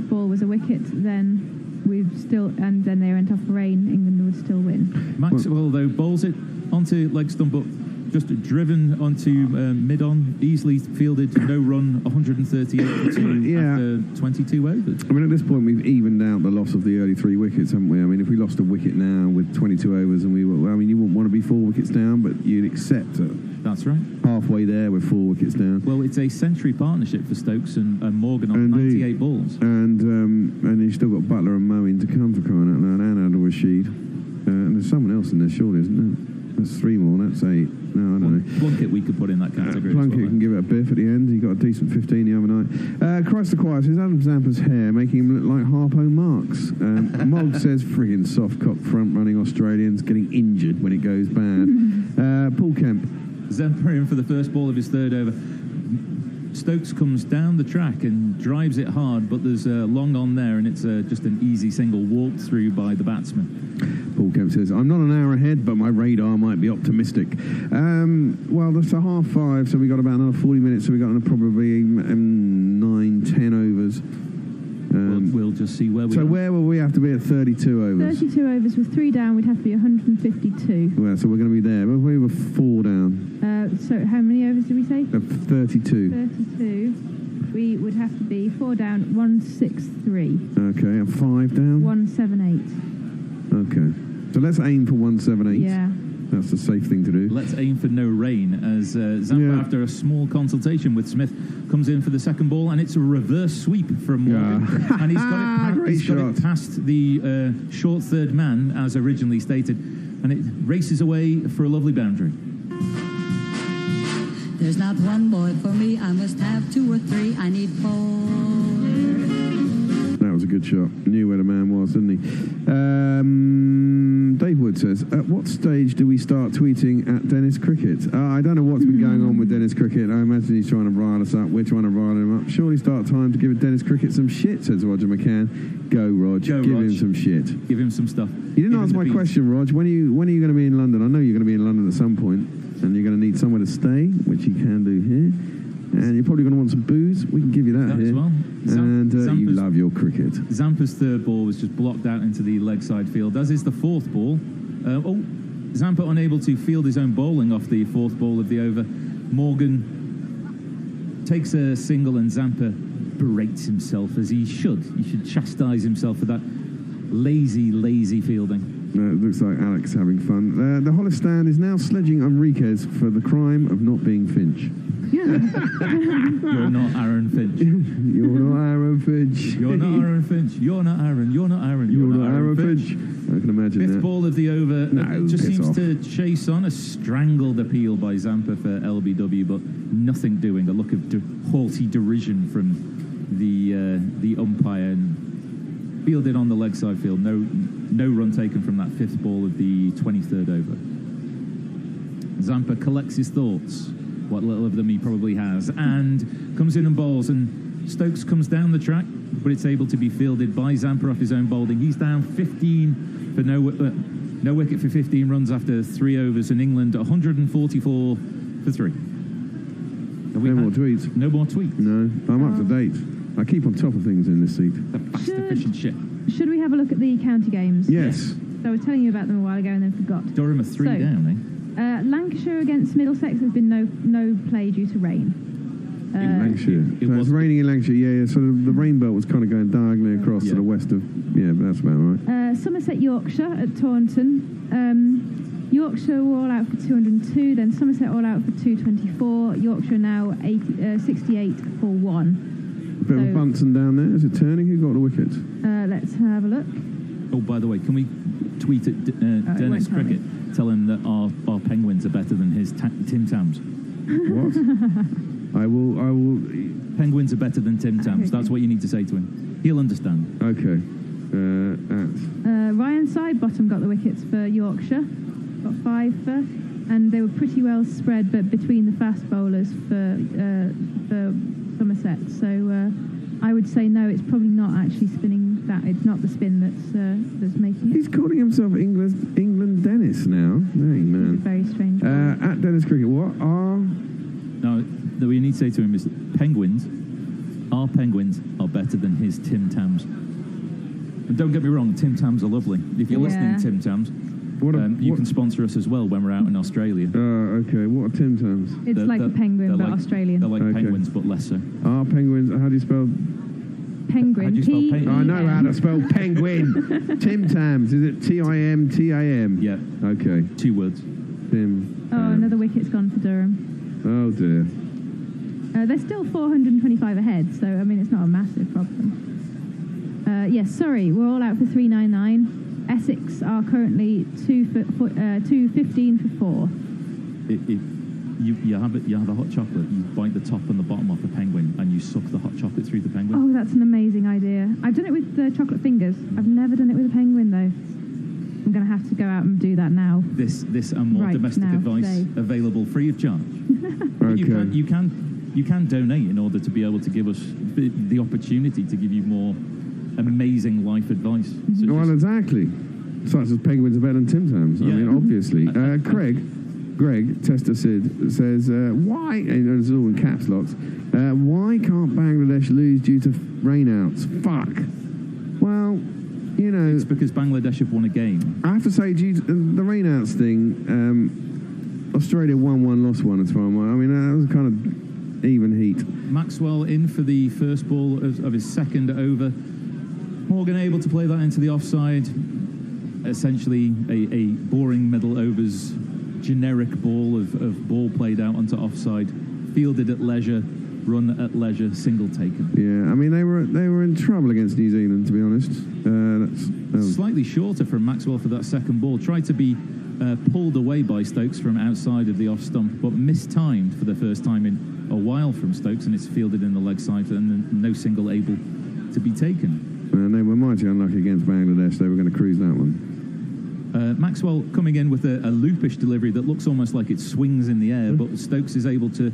ball was a wicket, then and then they went off rain, England would still win. Maxwell though bowls it onto leg stump, but just driven onto mid-on, easily fielded, no run, 138 for 2 after 22 overs. I mean, at this point, we've evened out the loss of the early 3 wickets, haven't we? I mean, if we lost a wicket now with 22 overs, and you wouldn't want to be 4 wickets down, but you'd accept it. That's right. Halfway there with 4 wickets down. Well, it's a century partnership for Stokes and Morgan on 98 balls. And you've still got Butler and Moeen to come, for crying out loud, and Adil Rashid. And there's someone else in there, surely, isn't there? That's 3 more, that's 8. No, I don't know. Plunkett we could put in that category. Plunkett can give it a biff at the end. He got a decent 15 the other night. Christ the Quiet says Adam Zampa's hair making him look like Harpo Marx. Mog says friggin' soft cock front running Australians getting injured when it goes bad. Paul Kemp. Zampa in for the first ball of his 3rd over. Stokes comes down the track and drives it hard, but there's a long on there, and it's just an easy single walked through by the batsman. Paul Kemp says, I'm not an hour ahead, but my radar might be optimistic. Well, that's a 5:30, so we got about another 40 minutes, so we got probably 9-10 overs. We'll just see where we are. So where will we have to be at 32 overs? 32 overs with 3 down, we'd have to be 152. Well, so we're going to be there. We were 4 down. So how many overs did we say? 32. 32. We would have to be 4 down, 163. Okay, and 5 down? 178. Okay. So let's aim for 178. Yeah. That's the safe thing to do. Let's aim for no rain as Zampa, after a small consultation with Smith, comes in for the second ball, and it's a reverse sweep from Morgan. Yeah. And he's got it past the short third man, as originally stated, and it races away for a lovely boundary. There's not one boy for me, I must have 2 or 3, I need 4. That was a good shot. Knew where the man was, didn't he? Dave Wood says, at what stage do we start tweeting at Dennis Cricket? I don't know what's been going on with Dennis Cricket. I imagine he's trying to rile us up. We're trying to rile him up. Surely start time to give Dennis Cricket some shit, says Roger McCann. Go, Rog. Give him some shit. Give him some stuff. You didn't answer my question, Rog. When are you going to be in London? I know you're going to be in London at some point, and you're going to need somewhere to stay, which you can do here. And you're probably going to want some booze. We can give you that here. As well. And you love your cricket. Zampa's 3rd ball was just blocked out into the leg side field, as is the 4th ball. Zampa unable to field his own bowling off the 4th ball of the over. Morgan takes a single, and Zampa berates himself, as he should. He should chastise himself for that lazy fielding. It looks like Alex having fun. The Hollistan is now sledging Enriquez for the crime of not being Finch. You're not Aaron Finch. You're not Aaron Finch. You're not Aaron Finch. You're not Aaron. You're not Aaron. You're not Aaron Finch. I can imagine 5th that. ball of the over. No, just seems off. to chase on. A strangled appeal by Zampa for LBW, but nothing doing. A look of haughty derision from the umpire. And fielded on the leg side field. No run taken from that 5th ball of the 23rd over. Zampa collects his thoughts, what little of them he probably has, and comes in and bowls, and Stokes comes down the track, but it's able to be fielded by Zampa off his own bowling. He's down 15 for no wicket for 15 runs after 3 overs, in England 144 for 3. No more tweets. No more tweets. No, I'm up to date. I keep on top of things in this seat. The fast, efficient shit. Should we have a look at the county games? Yes. So I was telling you about them a while ago and then forgot. Durham are 3 down, eh? Lancashire against Middlesex has been no play due to rain. In Lancashire. It's raining in Lancashire, yeah. So the rain belt was kind of going diagonally across to the west of... Yeah, but that's about right. Somerset, Yorkshire at Taunton. Yorkshire were all out for 202, then Somerset all out for 224. Yorkshire now 68 for 1. A bit of a Bunsen down there. Is it turning? Who got the wicket? Let's have a look. Oh, by the way, can we tweet at Dennis Cricket? Tell him that our Penguins are better than his Tim Tams. What? I will. Penguins are better than Tim Tams. That's what you need to say to him. He'll understand. Okay. Ryan Sidebottom got the wickets for Yorkshire. Got 5 for, and they were pretty well spread, but between the fast bowlers for Somerset. So I would say no. It's probably not actually spinning that. It's not the spin that's making it. He's calling himself England Dennis now. Hey, man. It's a very strange. At Dennis Cricket, what are... No, what you need to say to him is our Penguins are better than his Tim Tams. And don't get me wrong, Tim Tams are lovely. If you're listening, Tim Tams, You can sponsor us as well when we're out in Australia. Okay. What are Tim Tams? It's like a penguin, but Australian. They're like penguins, but lesser. Are penguins? How do you spell? Penguin. How do you spell penguin? I know how to spell penguin. Tim Tams. Is it Timtam? Yeah. Okay. 2 words. Tim. Oh, another wicket's gone for Durham. Oh dear. They're still 425 ahead, so I mean it's not a massive problem. Yes, sorry, we're all out for 399. Essex are currently 215 for 4. You have a hot chocolate. You bite the top and the bottom off the penguin, and you suck the hot chocolate through the penguin. Oh, that's an amazing idea. I've done it with chocolate fingers. I've never done it with a penguin though. I'm going to have to go out and do that now. This and more domestic advice available free of charge. Okay. You can donate in order to be able to give us the opportunity to give you more amazing life advice. So well, exactly. Such as penguins are better than Tim Tams. I mean, obviously. Greg Tester Sid says, why, and it's all in caps locks, why can't Bangladesh lose due to rainouts? Fuck. Well, you know... It's because Bangladesh have won a game. I have to say, due to the rainouts thing, Australia won 1, lost 1 as far as I mean, that was kind of even heat. Maxwell in for the first ball of his second over. Morgan able to play that into the offside. Essentially a boring middle overs generic ball of ball played out onto offside, fielded at leisure, run at leisure, single taken. Yeah, I mean they were in trouble against New Zealand, to be honest. That was slightly shorter from Maxwell for that second ball. Tried to be pulled away by Stokes from outside of the off stump, but mistimed for the first time in a while from Stokes, and it's fielded in the leg side, and no single able to be taken. And they were mighty unlucky against Bangladesh. They were going to cruise that one. Maxwell coming in with a loopish delivery that looks almost like it swings in the air, but Stokes is able to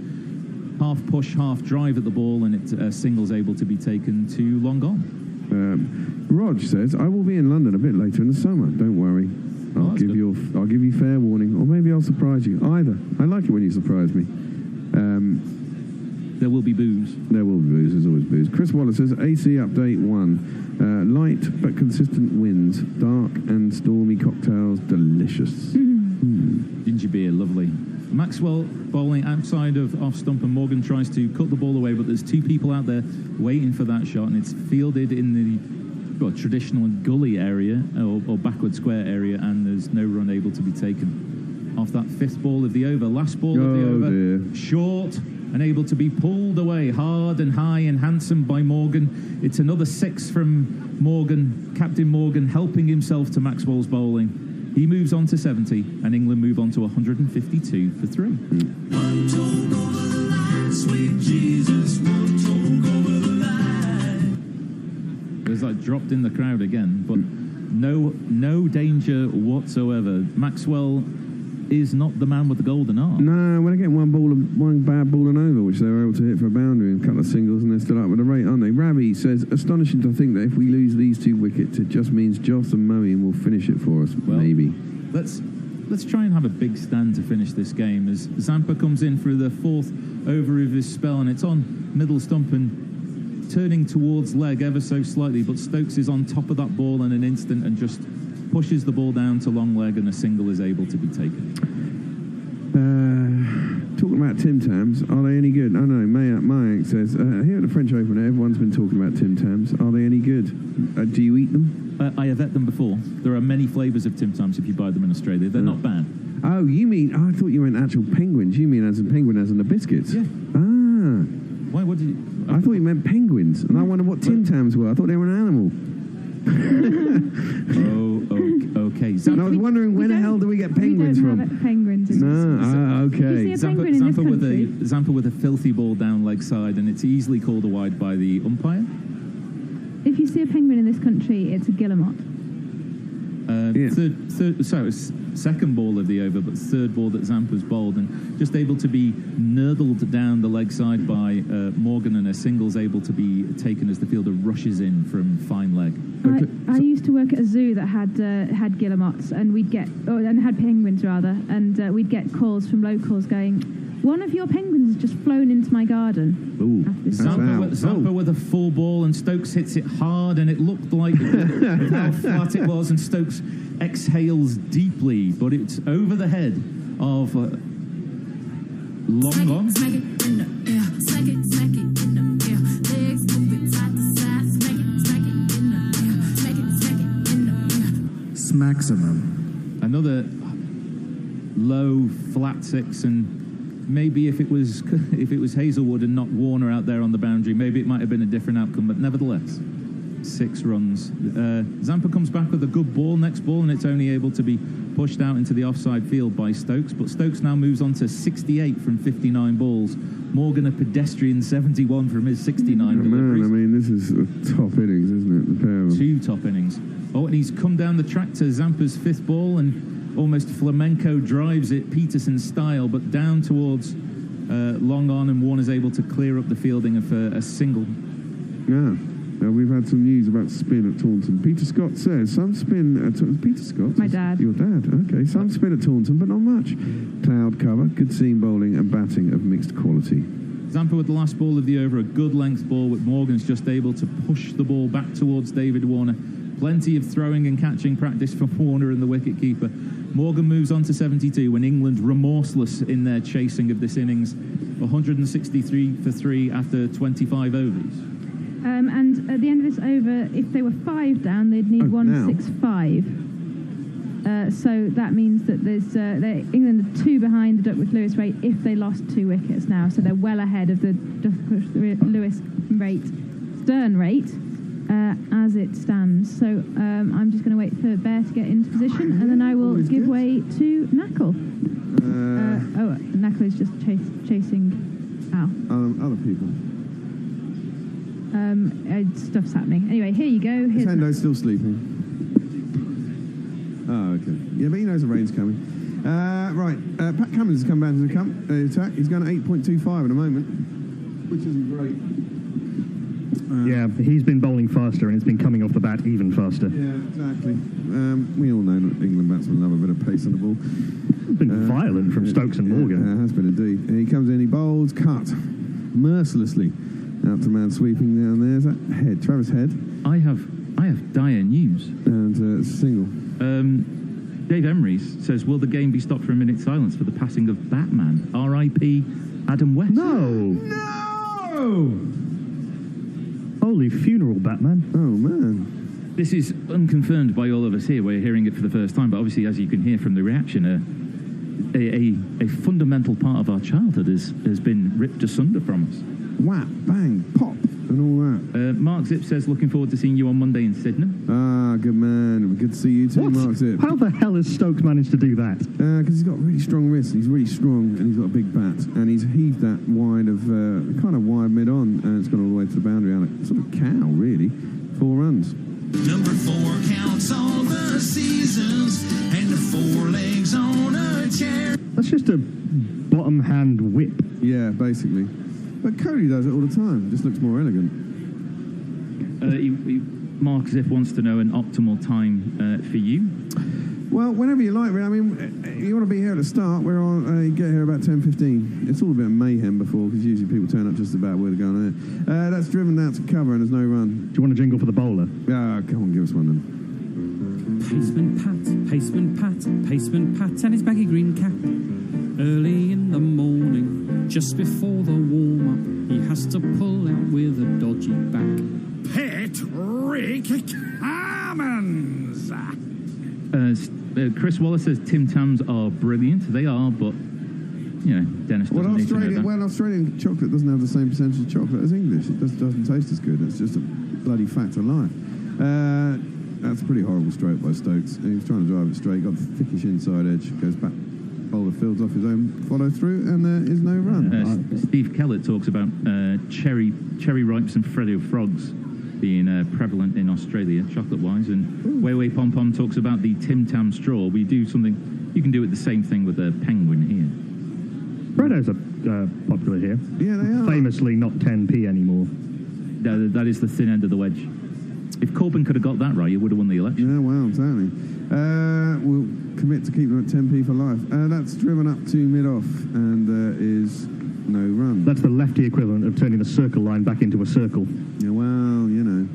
half push, half drive at the ball, and it single's able to be taken to long on. Rog says, I will be in London a bit later in the summer. Don't worry. I'll give you fair warning, or maybe I'll surprise you. Either. I like it when you surprise me. There will be booze. There will be booze. There's always booze. Chris Wallace says, AC update 1. Light but consistent winds, dark and stormy cocktails, delicious. Ginger beer, lovely. Maxwell bowling outside of off stump, and Morgan tries to cut the ball away, but there's 2 people out there waiting for that shot, and it's fielded in the traditional gully area or backward square area, and there's no run able to be taken off that 5th ball of the over. Last ball of the over, dear. Short and able to be pulled away hard and high and handsome by Morgan. It's another 6 from Morgan, Captain Morgan, helping himself to Maxwell's bowling. He moves on to 70, and England move on to 152 for 3. One talk over the line, sweet Jesus, one talk over the line. It was like dropped in the crowd again, but no danger whatsoever. Maxwell is not the man with the golden arm. No, when I get one bad ball and over, which they were able to hit for a boundary and a couple of singles, and they're still up with a rate, aren't they? Ravi says, astonishing to think that if we lose these 2 wickets, it just means Joss and Moeen will finish it for us. Well, maybe. Let's try and have a big stand to finish this game as Zampa comes in for the 4th over of his spell, and it's on middle stump and turning towards leg ever so slightly, but Stokes is on top of that ball in an instant and just pushes the ball down to long leg, and a single is able to be taken. Talking about Tim Tams, are they any good? Oh no, Mayank says, here at the French Open, everyone's been talking about Tim Tams. Are they any good? Do you eat them? I have ate them before. There are many flavours of Tim Tams if you buy them in Australia. They're not bad. Oh, you mean, I thought you meant actual penguins. You mean as in penguin as in the biscuits? Yeah. Ah. Why, what did you... I thought you meant penguins, and I wondered what Tim Tams were. I thought they were an animal. Okay. And I was wondering where the hell do we get penguins from? We don't have penguins in this. Okay. Do you see a penguin in this country? Zampa with a filthy ball down leg side, and it's easily called a wide by the umpire. If you see a penguin in this country, it's a guillemot. Second ball of the over, but 3rd ball that Zampa's bowled, and just able to be nurdled down the leg side by Morgan, and a single's able to be taken as the fielder rushes in from fine leg. I used to work at a zoo that had guillemots, and we'd get, and had penguins rather, and we'd get calls from locals going, One of your penguins has just flown into my garden. Ooh. Zampa with a full ball, and Stokes hits it hard, and it looked like how flat it was, and Stokes exhales deeply, but it's over the head of long on. Smack it in the air, smack it in the air. Legs moving side to side, smack it in the air, smack it in the air. Smaximum. Another low flat six, and maybe if it was Hazelwood and not Warner out there on the boundary, maybe it might have been a different outcome. But nevertheless, 6 runs. Zampa comes back with a good ball, next ball, and it's only able to be pushed out into the offside field by Stokes. But Stokes now moves on to 68 from 59 balls. Morgan a pedestrian 71 from his 69 deliveries. Man, I mean, this is a top innings, isn't it? The pair of them. 2 top innings. Oh, and he's come down the track to Zampa's 5th ball and almost flamenco drives it Peterson style, but down towards long on, and Warner's able to clear up the fielding of a single. Yeah. We've had some news about spin at Taunton. Peter Scott says some spin at Peter Scott? My dad. Your dad, okay. Some spin at Taunton, but not much. Cloud cover, good seam bowling and batting of mixed quality. Zampa with the last ball of the over, a good length ball, with Morgan's just able to push the ball back towards David Warner. Plenty of throwing and catching practice for Warner and the wicket-keeper. Morgan moves on to 72 when England remorseless in their chasing of this innings. 163 for 3 after 25 overs. And at the end of this over, if they were 5 down, they'd need 165. So that means that there's England are 2 behind the Duckworth-Lewis rate if they lost 2 wickets now. So they're well ahead of the Duckworth-Lewis rate, Stern rate, as it stands. So I'm just going to wait for Bear to get into position, and then I will give way to Knackle. Knackle is just chasing other people. Stuff's happening. Anyway, here you go. Here's Hendo's still sleeping. Oh, okay. Yeah, but he knows the rain's coming. Right, Pat Cummins has come back to the attack. He's going to 8.25 in a moment, which isn't great. Yeah, he's been bowling faster, and it's been coming off the bat even faster. Yeah, exactly. We all know that England batsmen love a bit of pace on the ball. It's been violent from Stokes and Morgan. Yeah, it has been indeed. And he comes in, he bowls, cut, mercilessly. Out to man sweeping down there. Is that Head? Travis Head? I have dire news. And single. Dave Emery's says, will the game be stopped for a minute's silence for the passing of Batman? R.I.P. Adam West. No! Holy funeral, Batman. Oh, man. This is unconfirmed by all of us here. We're hearing it for the first time, but obviously, as you can hear from the reaction, a fundamental part of our childhood has been ripped asunder from us. Whap, bang, pop, and all that. Mark Zip says, looking forward to seeing you on Monday in Sydenham. Ah, good man. Good to see you too, Mark Zip. How the hell has Stokes managed to do that? Because he's got really strong wrists. He's really strong, and he's got a big bat. And he's heaved that wide of, kind of wide mid-on, and it's gone all the way to the boundary. And sort of cow, really. 4 runs. Number 4 counts all the seasons, and the 4 legs on a chair. That's just a bottom hand whip. Yeah, basically. But Cody does it all the time. It just looks more elegant. Mark Ziff wants to know an optimal time for you. Well, whenever you like, really. I mean, you want to be here at the start. We're on. You get here about 10:15. It's all a bit of mayhem before, because usually people turn up just about where they're going there. That's driven out to cover, and there's no run. Do you want a jingle for the bowler? Come on, give us one then. Paceman Pat, and his baggy green cap. Early in the morning, just before the warm-up, he has to pull out with a dodgy back. Patrick Cummins! Chris Wallace says Tim Tams are brilliant. They are, but, you know, Dennis doesn't need to know that. Well, Australian chocolate doesn't have the same percentage of chocolate as English. It just doesn't taste as good. It's just a bloody fact of life. That's a pretty horrible stroke by Stokes. He was trying to drive it straight, got the thickish inside edge, goes back, bowler fields off his own follow through, and there is no run. Steve Kellett talks about cherry ripes and Freddo frogs being prevalent in Australia, chocolate-wise, and Wei Wei Pom Pom talks about the Tim Tam straw. We do something, you can do it the same thing with a penguin here. Freddos are popular here. Yeah, they are. Famously not 10p anymore. That is the thin end of the wedge. If Corbyn could have got that right, he would have won the election. Yeah, well, exactly. we'll commit to keep them at 10p for life. That's driven up to mid-off and is no run. That's the lefty equivalent of turning the circle line back into a circle. Yeah, well, you know.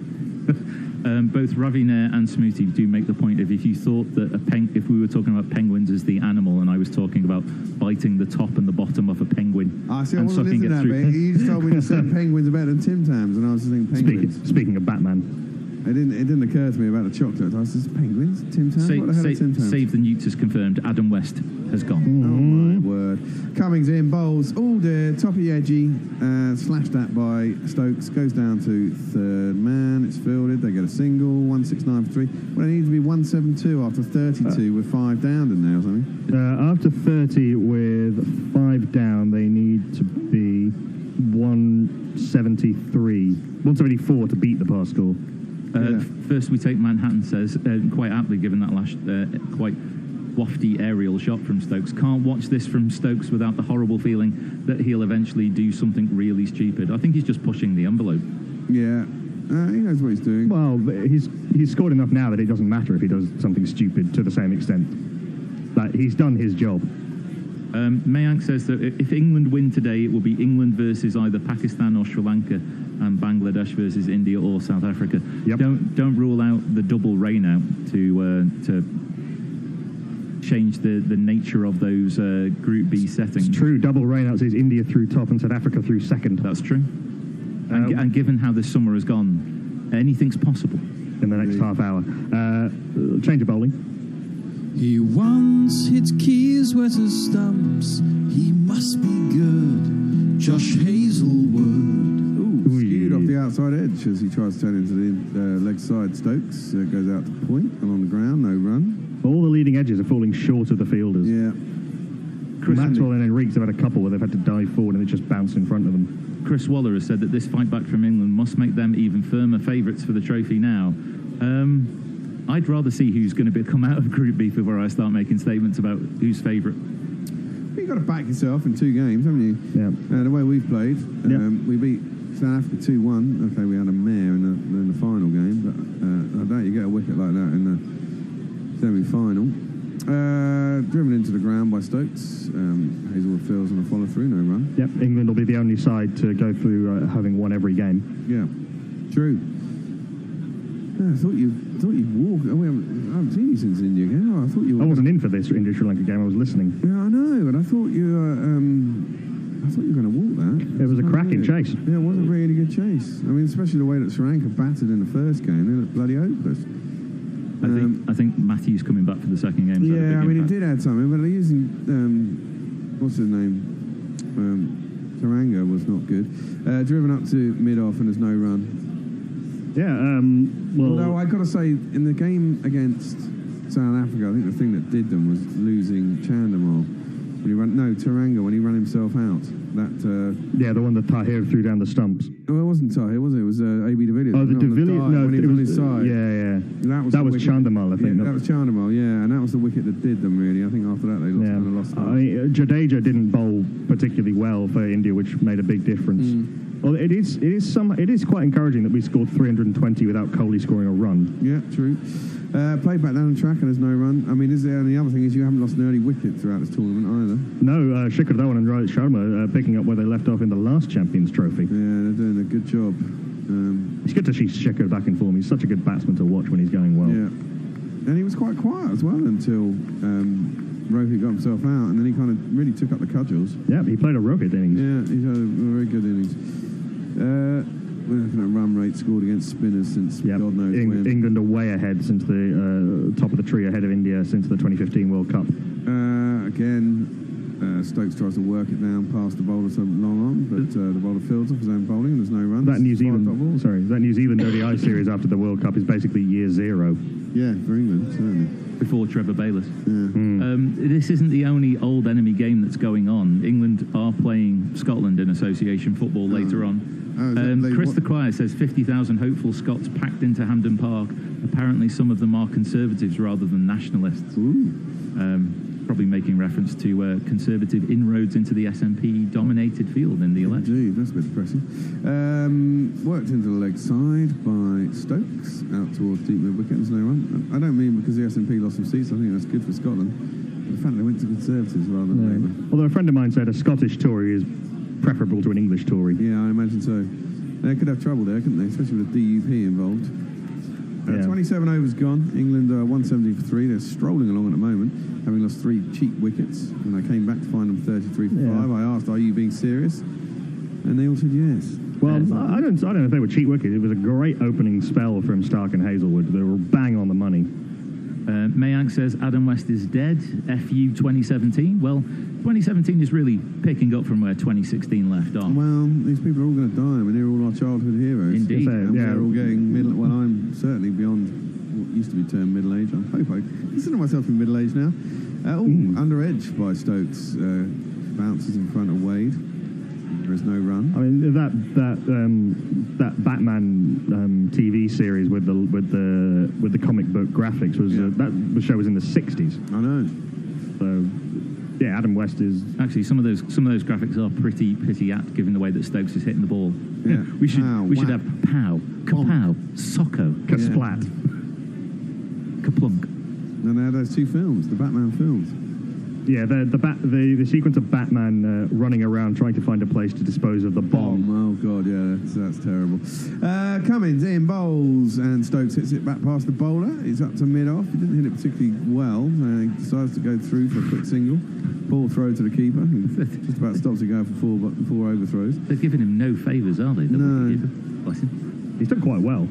Both Ravinair and Smoothie do make the point of if you thought that if we were talking about penguins as the animal and I was talking about biting the top and the bottom of a penguin I and sucking it through. You just told me to say penguins are better than Tim Tams, and I was just thinking penguins. Speaking of Batman. It didn't occur to me about the chocolate. I was just, penguins? Tim Tams? What the hell is Tim Tams? Save the Newts has confirmed Adam West has gone. Oh my word. Cummings in, bowls, all dear, toppy edgy, slashed at by Stokes, goes down to third man, it's fielded, they get a single, 169 for 3. Well, they need to be 172 after 32 with 5 down, didn't they, or something? After 30 with 5 down, they need to be 174 to beat the pass score. First we take Manhattan, says, quite aptly given that last quite wafty aerial shot from Stokes. Can't watch this from Stokes without the horrible feeling that he'll eventually do something really stupid. I think he's just pushing the envelope. Yeah, he knows what he's doing. Well, he's scored enough now that it doesn't matter if he does something stupid to the same extent. But he's done his job. Mayank says that if England win today, it will be England versus either Pakistan or Sri Lanka, and Bangladesh versus India or South Africa. Yep. Don't rule out the double rain out to change the nature of those Group B settings. It's true. Double rainouts is India through top and South Africa through second. That's true. And given how this summer has gone, anything's possible in the next half hour. Change of bowling. He once hit keys wet as stumps. He must be good. Josh Hazelwood. Skewed off the outside edge as he tries to turn into the leg side. Stokes goes out to point along the ground, no run. All the leading edges are falling short of the fielders. Yeah. Maxwell and Enriques have had a couple where they've had to dive forward and it just bounced in front of them. Chris Waller has said that this fight back from England must make them even firmer favourites for the trophy now. I'd rather see who's going to come out of Group B before I start making statements about who's favourite. You've got to back yourself in 2 games, haven't you? Yeah. The way we've played, we beat South Africa 2-1. Okay, we had a mare in the final game, but I doubt you get a wicket like that in the semi-final. Driven into the ground by Stokes. Hazelwood fields on a follow-through, no run. Yep, England will be the only side to go through having won every game. Yeah, true. I thought you'd walk. I haven't seen you since the India game. I thought you. I wasn't in for this India-Sri Lanka game. I was listening. Yeah, I know, but I thought you were going to walk that. It was a cracking chase. Yeah, it was a really good chase. I mean, especially the way that Sri Lanka battered in the first game. They looked bloody hopeless. I think Matthew's coming back for the second game. Yeah, I mean, it did add something, but they're using what's his name? Taranga was not good. Driven up to mid-off and there's no run. Yeah, well... Although I've got to say, in the game against South Africa, I think the thing that did them was losing Chandimal. Taranga, when he ran himself out. Yeah, the one that Tahir threw down the stumps. No, it wasn't Tahir, was it? It was A.B. de Villiers. Oh, de Villiers? No, when he was on his side. Yeah. That was Chandimal, I think. Yeah, that was Chandimal, yeah, and that was the wicket that did them, really. I think after that they lost. Jadeja didn't bowl particularly well for India, which made a big difference. Well, it is quite encouraging that we scored 320 without Kohli scoring a run. Yeah, true. Played back down the track and there's no run. I mean, the other thing is you haven't lost an early wicket throughout this tournament either. No, Shikhar Dhawan and Rohit Sharma picking up where they left off in the last Champions Trophy. Yeah, they're doing a good job. It's good to see Shikhar back in form. He's such a good batsman to watch when he's going well. Yeah, and he was quite quiet as well until Rohit got himself out, and then he kind of really took up the cudgels. Yeah, he played a rocket innings. Yeah, he's had a very good innings. We're looking at run rate scored against spinners since God knows when. England are way ahead since the top of the tree ahead of India since the 2015 World Cup. Stokes tries to work it down past the bowler so long on, but the bowler fields off his own bowling and there's no runs. That New Zealand ODI series after the World Cup is basically year 0. Yeah, for England, certainly. Before Trevor Bayliss. Yeah. This isn't the only old enemy game that's going on. England are playing Scotland in association football later on. Chris the Crier says 50,000 hopeful Scots packed into Hampden Park. Apparently some of them are Conservatives rather than Nationalists. probably making reference to Conservative inroads into the SNP-dominated field in the election. Indeed, that's a bit depressing. Worked into the leg side by Stokes, out towards deep mid-wicket, no run. I don't mean because the SNP lost some seats, I think that's good for Scotland. But the fact they went to Conservatives rather than Labour. Although a friend of mine said a Scottish Tory is preferable to an English Tory. Yeah, I imagine so. They could have trouble there, couldn't they? Especially with the DUP involved. 27 overs gone. England 170 for 3. They're strolling along at the moment, having lost 3 cheap wickets. And I came back to find them 33 for 5. I asked, "Are you being serious?" And they all said yes. Well, I don't know if they were cheap wickets. It was a great opening spell from Stark and Hazelwood. They were bang on the money. Mayank says Adam West is dead. FU 2017. Well, 2017 is really picking up from where 2016 left off. Well, these people are all going to die. I mean, they're all our childhood heroes. Indeed. And we're all getting middle. Well, I'm certainly beyond what used to be termed middle age. I hope I consider myself to be middle age now. Under edge by Stokes. Bounces in front of Wade. There is no run. I mean, that Batman TV series with the comic book graphics was that show was in the 60s. I know. So yeah, Adam West is actually some of those graphics are pretty apt given the way that Stokes is hitting the ball. Yeah, we should have pow, kapow, socko, kasplat, kaplunk. And they had those 2 films, the Batman films. Yeah, the sequence of Batman running around trying to find a place to dispose of the bomb. Oh god, yeah, that's terrible. Cummins in bowls, and Stokes hits it back past the bowler. He's up to mid-off. He didn't hit it particularly well. He decides to go through for a quick single. Poor throw to the keeper. Just about stops it going for 4 overthrows. They're giving him no favours, are they? No. Bless him. He's done quite well.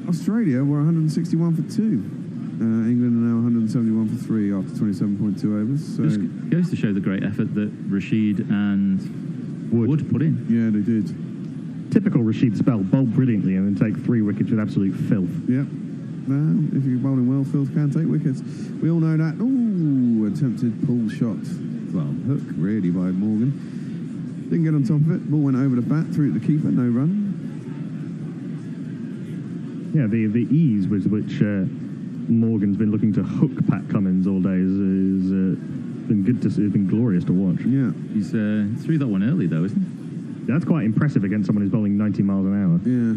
Australia were 161 for 2. England are now 171 for 3 after 27.2 overs. So just goes to show the great effort that Rashid and Wood put in. Yeah, they did. Typical Rashid spell, bowl brilliantly and then take 3 wickets with absolute filth. Yep. If you're bowling well, filth can take wickets. We all know that. Ooh, attempted pull shot. Well, hook really by Morgan. Didn't get on top of it. Ball went over the bat, through to the keeper, no run. Yeah, the ease with which Morgan's been looking to hook Pat Cummins all day has been good to see. It's been glorious to watch. Yeah, he's threw that one early though, isn't he? That's quite impressive against someone who's bowling 90 miles an hour. Yeah.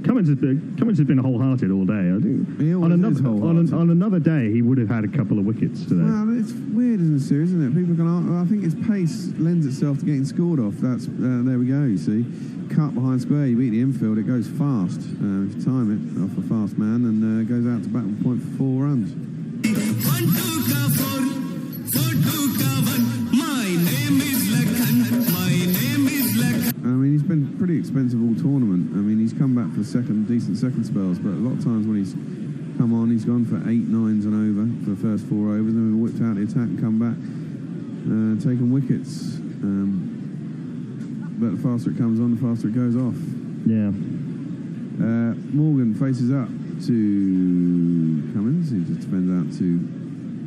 Cummins has been wholehearted all day. I think on another day he would have had a couple of wickets today. Well, it's weird in the series, isn't it? People are going. I think his pace lends itself to getting scored off. That's there we go. You see, cut behind square. You beat the infield. It goes fast. If you time it off a fast man, and goes out to bat with point for 4 runs. I mean, he's been pretty expensive all tournament. I mean, he's come back for decent second spells, but a lot of times when he's come on, he's gone for 8 9s and over for the first 4 overs, and then whipped out the attack and come back, taking wickets. But the faster it comes on, the faster it goes off. Yeah. Morgan faces up to Cummins. He just defends out to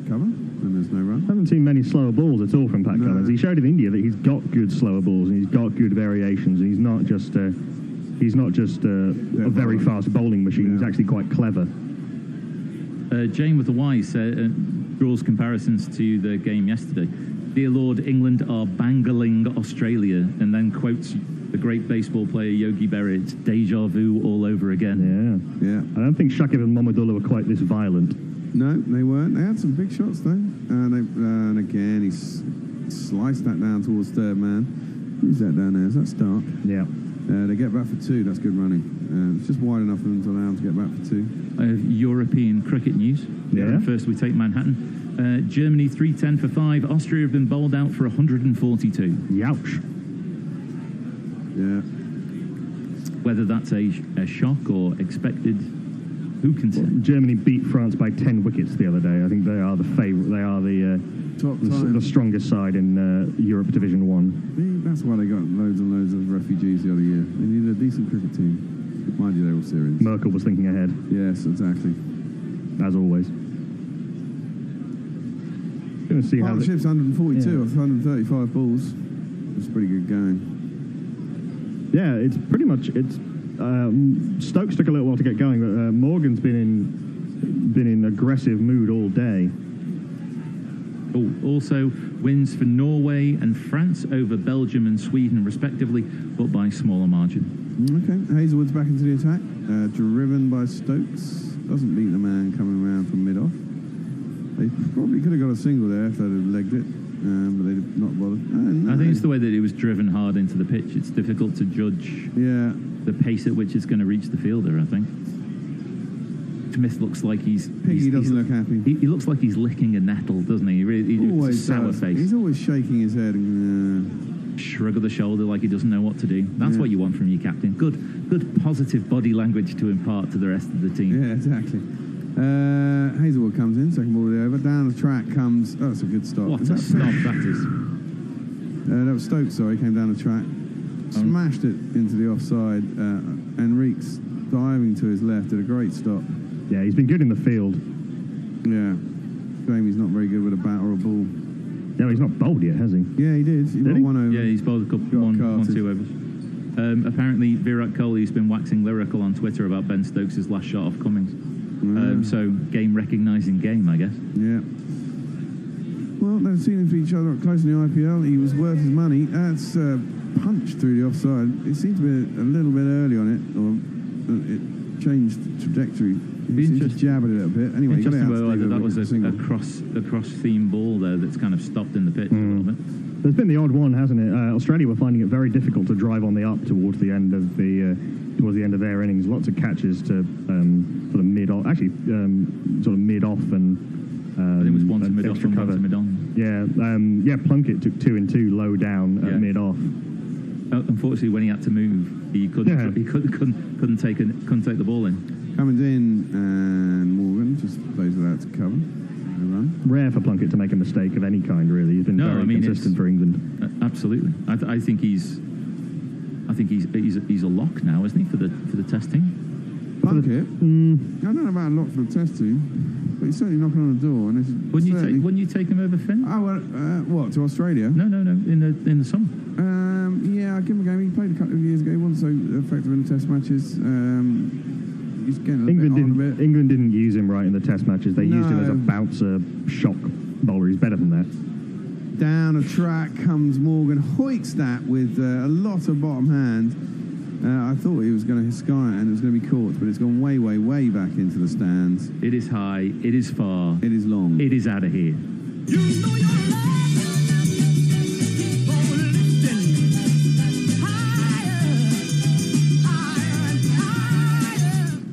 cover, and there's no run. I haven't seen many slower balls at all from Pat Cummins. He showed in India that he's got good slower balls and he's got good variations. And he's not just a very fast bowling machine. He's actually quite clever. Jane with the Y draws comparisons to the game yesterday. Dear Lord, England are bangling Australia, and then quotes the great baseball player Yogi Berra. It's deja vu all over again. Yeah. I don't think Shakib and Mohammadullah were quite this violent. No, they weren't. They had some big shots though, and again he sliced that down towards third man. Who's that down there? Is that Stark? Yeah. They get back for 2. That's good running. It's just wide enough for them to allow them to get back for 2. European cricket news. Yeah. First we take Manhattan. Germany 310 for 5. Austria have been bowled out for 142. Youch. Yeah. Whether that's a shock or expected, who can say? Germany beat France by 10 wickets the other day. I think they are the favourite. They are the strongest side in Europe Division 1. That's why they got loads and loads of refugees the other year. They needed a decent cricket team. Mind you, they're all Syrians. Merkel was thinking ahead. Yes, exactly. As always. Going to see Partnership's 142 of 135 balls. It's pretty good going. Yeah, it's pretty much. Stokes took a little while to get going, but Morgan's been in been in aggressive mood all day. Oh, also wins for Norway and France over Belgium and Sweden, respectively, but by smaller margin. Okay, Hazelwood's back into the attack, driven by Stokes. Doesn't beat the man coming around from mid-off. They probably could have got a single there if they'd have legged it, but they did not bother. No. I think it's the way that it was driven hard into the pitch. It's difficult to judge the pace at which it's going to reach the fielder, I think. Smith looks like Piggy doesn't look happy. He looks like he's licking a nettle, doesn't he? He always sour does. face. He's always shaking his head and shrug of the shoulder like he doesn't know what to do. That's what you want from your captain. Good positive body language to impart to the rest of the team. Yeah, exactly. Hazelwood comes in, second ball of the over. Down the track comes... Oh, that's a good stop. What a stop that is. That was Stokes, sorry, came down the track. Smashed it into the offside. Enrique's diving to his left, did a great stop. Yeah, he's been good in the field. Yeah. Shame he's not very good with a bat or a ball. No, he's not bowled yet, has he? Yeah, he did. He got one over. Yeah, he's bowled a couple, one, 2 overs. Apparently, Virat Kohli's been waxing lyrical on Twitter about Ben Stokes' last shot off Cummings. So, game recognising game, I guess. Yeah. Well, they've seen him for each other up close in the IPL. He was worth his money. That's punched through the offside. It seemed to be a little bit early on it, or it changed trajectory. He seemed to jab it a little bit. Anyway, interesting whether that was a cross-theme ball there that's kind of stopped in the pitch a little bit. There's been the odd one, hasn't it? Australia were finding it very difficult to drive on the up towards the end of their innings. Lots of catches to sort of mid-off, sort of mid-off and I think it was one to mid-off and one to mid-on. Yeah, Plunkett took 2 and 2 low down at mid-off. Unfortunately, when he had to move, he couldn't take the ball in. Coming in, and Morgan just plays without to cover. Rare for Plunkett to make a mistake of any kind, really. He's been very consistent for England. Absolutely. I think he's a lock now, isn't he, for the Test team? Plunkett? I don't know about a lock for the Test team, but he's certainly knocking on the door. And wouldn't you take him over Finn? Oh, well, what, to Australia? No, in the summer. Yeah, I'll give him a game. He played a couple of years ago. He wasn't so effective in the Test matches. He's getting England didn't use him right in the Test matches. They used him as a bouncer, shock bowler. He's better than that. Down a track comes Morgan, hoiks that with a lot of bottom hand. I thought he was going to sky it and it was going to be caught, but it's gone way, way, way back into the stands. It is high. It is far. It is long. It is out of here.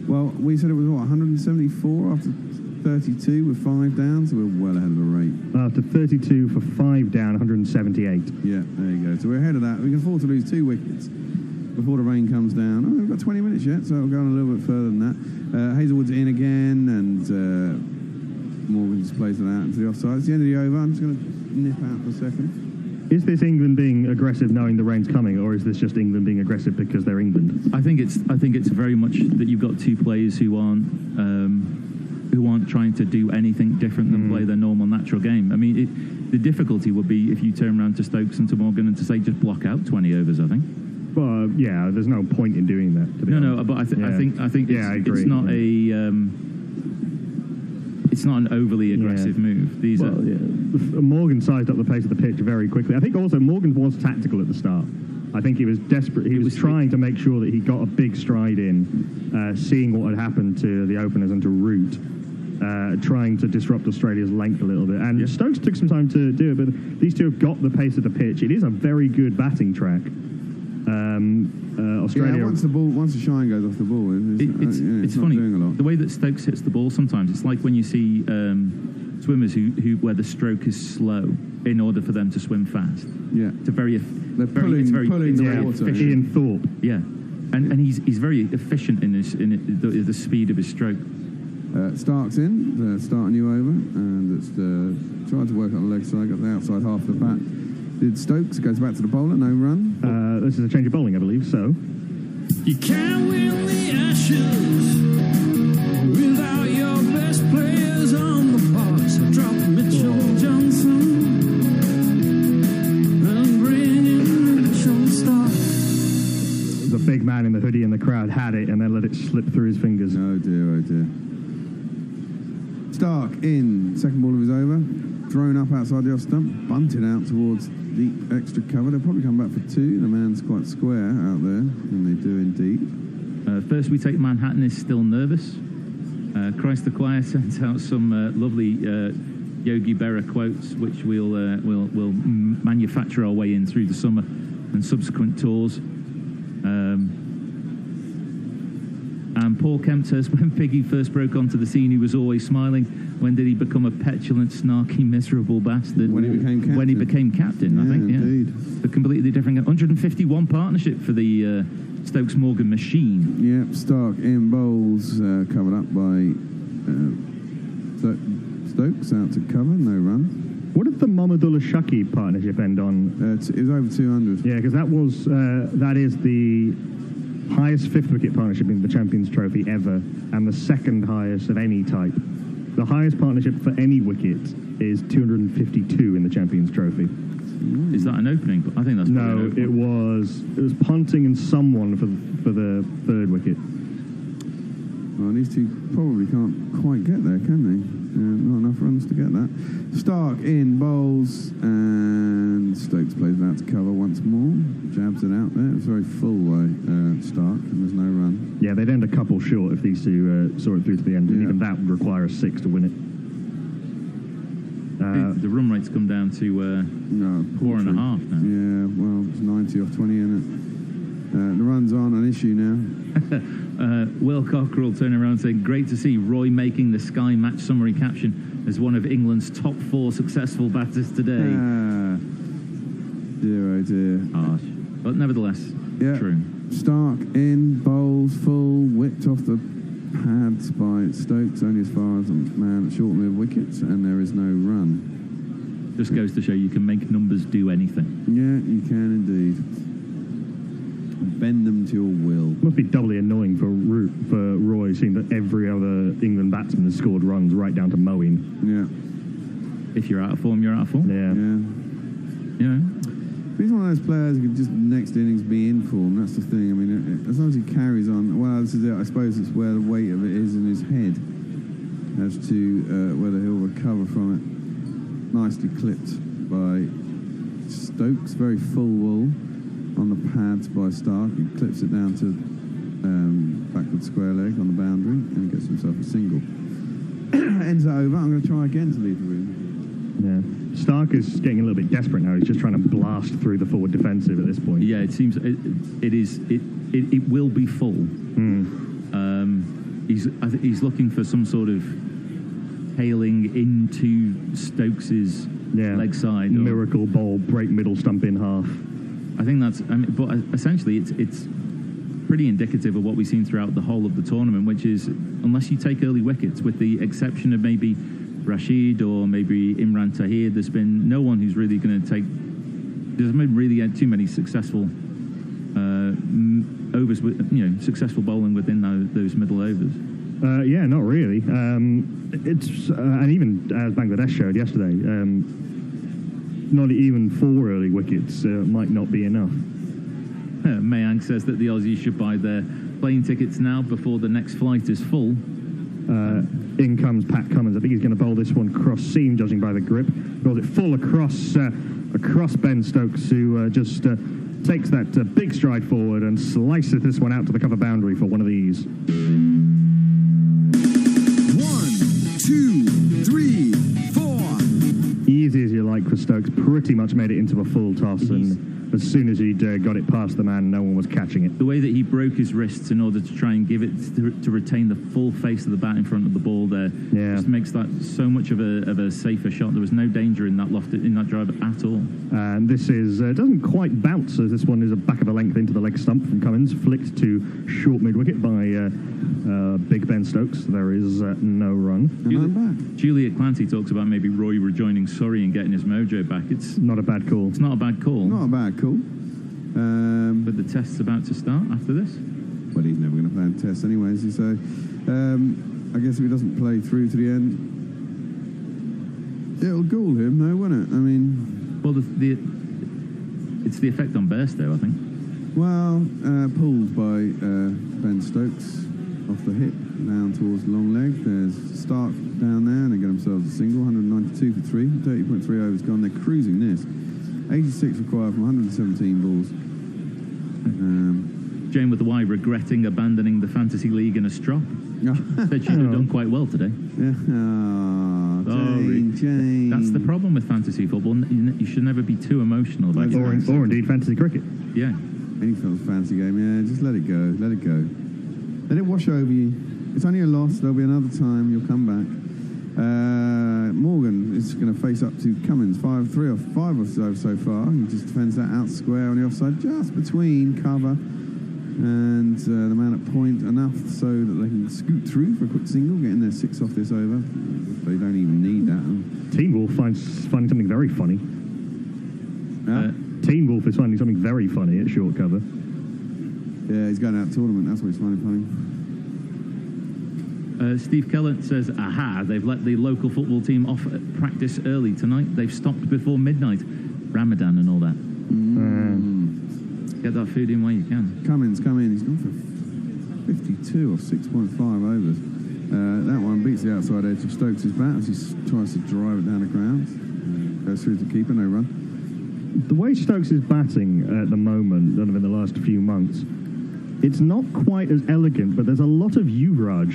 Well, we said it was, 174 after 32 with 5 down, so we're well ahead of the rate. After 32 for 5 down, 178. Yeah, there you go. So we're ahead of that. We can afford to lose 2 wickets before the rain comes down. Oh, we've got 20 minutes yet, so it'll go on a little bit further than that. Hazelwood's in again, and Morgan just plays it out into the offside. It's the end of the over. I'm just going to nip out for a second. Is this England being aggressive knowing the rain's coming, or is this just England being aggressive because they're England? I think it's very much that you've got 2 players who aren't trying to do anything different than play their normal natural game. I mean, the difficulty would be if you turn around to Stokes and to Morgan and to say just block out 20 overs. I think. Well, yeah, there's no point in doing that. To be honest. No, but I think it's not it's not an overly aggressive move. Morgan sized up the pace of the pitch very quickly. I think also Morgan was tactical at the start. I think he was desperate. He was trying to make sure that he got a big stride in, seeing what had happened to the openers and to Root, trying to disrupt Australia's length a little bit. And Stokes took some time to do it, but these two have got the pace of the pitch. It is a very good batting track. Australia. Yeah, once the shine goes off the ball, it's funny the way that Stokes hits the ball. Sometimes it's like when you see swimmers where the stroke is slow in order for them to swim fast. Yeah, it's very pulling the water. Ian Thorpe. Yeah, and he's very efficient in the speed of his stroke. Stark's in, start a new over, and it's trying to work on the leg side, got the outside half of the bat. Did Stokes, goes back to the bowler, no run. This is a change of bowling, I believe, so. You can't win the Ashes without your best players on the park. So drop Mitchell Johnson and bring in Mitchell Stark. The big man in the hoodie in the crowd had it and then let it slip through his fingers. Oh dear, oh dear. in. Second ball of his over. Drone up outside the off stump. Bunted out towards deep extra cover. They'll probably come back for two. The man's quite square out there, and they do indeed. First we take Manhattan is still nervous. Christ the Choir sends out some lovely Yogi Berra quotes, which we'll manufacture our way in through the summer and subsequent tours. And Paul Kemp says, when Piggy first broke onto the scene, he was always smiling. When did he become a petulant, snarky, miserable bastard? When he became captain. When he became captain, I think, indeed. A completely different... 151 partnership for the Stokes Morgan machine. Yep, Stark in bowls, covered up by Stokes, out to cover, no run. What did the Mamadullah Shaki partnership end on? It was over 200. Yeah, because that is the highest fifth wicket partnership in the Champions Trophy ever, and the second highest of any type. The highest partnership for any wicket is 252 in the Champions Trophy. Is that an opening? I think that's no. It was Ponting and someone for the third wicket. Well, these two probably can't quite get there, can they? Not enough runs to get that. Stark in bowls, and Stokes plays it out to cover once more. Jabs it out there. It's very full by Stark, and there's no run. Yeah, they'd end a couple short if these two saw it through to the end, and even that would require a 6 to win it. The run rate's come down to 4.5 now. Yeah, well, it's 90 off 20, isn't it? The run's on an issue now. Will Cockerell turning around saying, great to see Roy making the Sky match summary caption as one of England's top 4 successful batters today. Dear oh dear. Harsh. But nevertheless, true. Stark in, bowls full, whipped off the pads by Stokes, only as far as a man short mid wickets, and there is no run. Just goes to show you can make numbers do anything. Yeah, you can indeed. Bend them to your will. It must be doubly annoying for Roy, seeing that every other England batsman has scored runs right down to mowing. Yeah. If you're out of form, you're out of form. Yeah. You know. He's one of those players who could just next innings be in form. That's the thing. I mean, as long as he carries on. Well, this is it. I suppose it's where the weight of it is in his head as to whether he'll recover from it. Nicely clipped by Stokes. Very full wool on the pads by Stark. He clips it down to backward square leg on the boundary and gets himself a single. Ends it over. I'm going to try again to leave the room. Yeah. Stark is getting a little bit desperate now. He's just trying to blast through the forward defensive at this point. Yeah, it seems it will be full. He's looking for some sort of tailing into Stokes's leg side. Miracle ball, break middle stump in half. I think that's. But essentially, it's pretty indicative of what we've seen throughout the whole of the tournament, which is unless you take early wickets, with the exception of maybe Rashid or maybe Imran Tahir, there's been no one who's really going to take. There's been really too many successful overs with successful bowling within those middle overs. Yeah, not really. It's and even as Bangladesh showed yesterday, not even 4 early wickets might not be enough. Mayank says that the Aussies should buy their plane tickets now before the next flight is full. In comes Pat Cummins. I think he's going to bowl this one cross seam, judging by the grip. Bowls it full across Ben Stokes, who just takes that big stride forward and slices this one out to the cover boundary for one of these. 1, 2, 3, 4. Easy as you like for Stokes. Pretty much made it into a full toss, and as soon as he'd got it past the man, no one was catching it. The way that he broke his wrists in order to try and give it to retain the full face of the bat in front of the ball there, just makes that so much of a safer shot. There was no danger in that drive at all. And this is doesn't quite bounce, as this one is a back of a length into the leg stump from Cummins, flicked to short mid wicket by Big Ben Stokes. There is no run. Juliet Clancy talks about maybe Roy rejoining Surrey and getting his mojo back. It's not a bad call. It's not a bad call. Not a bad call. But the test's about to start after this. Well, he's never going to play a test anyways, so I guess if he doesn't play through to the end, it'll ghoul him, though, won't it? I mean... Well, it's the effect on Bairstow, I think. Well, pulled by Ben Stokes off the hip, down towards the long leg. There's Stark down there, and they get themselves 2 for 3. 30.3 overs gone. They're cruising this. 86 required from 117 balls. Jane with the Y regretting abandoning the fantasy league in a strop. Said she'd have done quite well today. Jane. That's the problem with fantasy football. You should never be too emotional about it. Or indeed fantasy cricket. Yeah. Any fantasy game, yeah, just let it go. Let it go. Let it wash over you. It's only a loss. There'll be another time. You'll come back. Morgan is going to face up to Cummins. 5 or so far. He just defends that out square on the offside, just between cover and the man at point, enough so that they can scoot through for a quick single, getting their 6 off this over. They don't even need that. Team Wolf finding something very funny. Team Wolf is finding something very funny at short cover. Yeah, he's going out tournament. That's what he's finding funny. Steve Kellett says, aha, they've let the local football team off at practice early tonight. They've stopped before midnight. Ramadan and all that. Get that food in while you can. Cummins come in. He's gone for 52 off 6.5 overs. That one beats the outside edge of Stokes' bat as he tries to drive it down the ground. Goes through to keeper, no run. The way Stokes is batting at the moment, in the last few months, it's not quite as elegant, but there's a lot of Yuvraj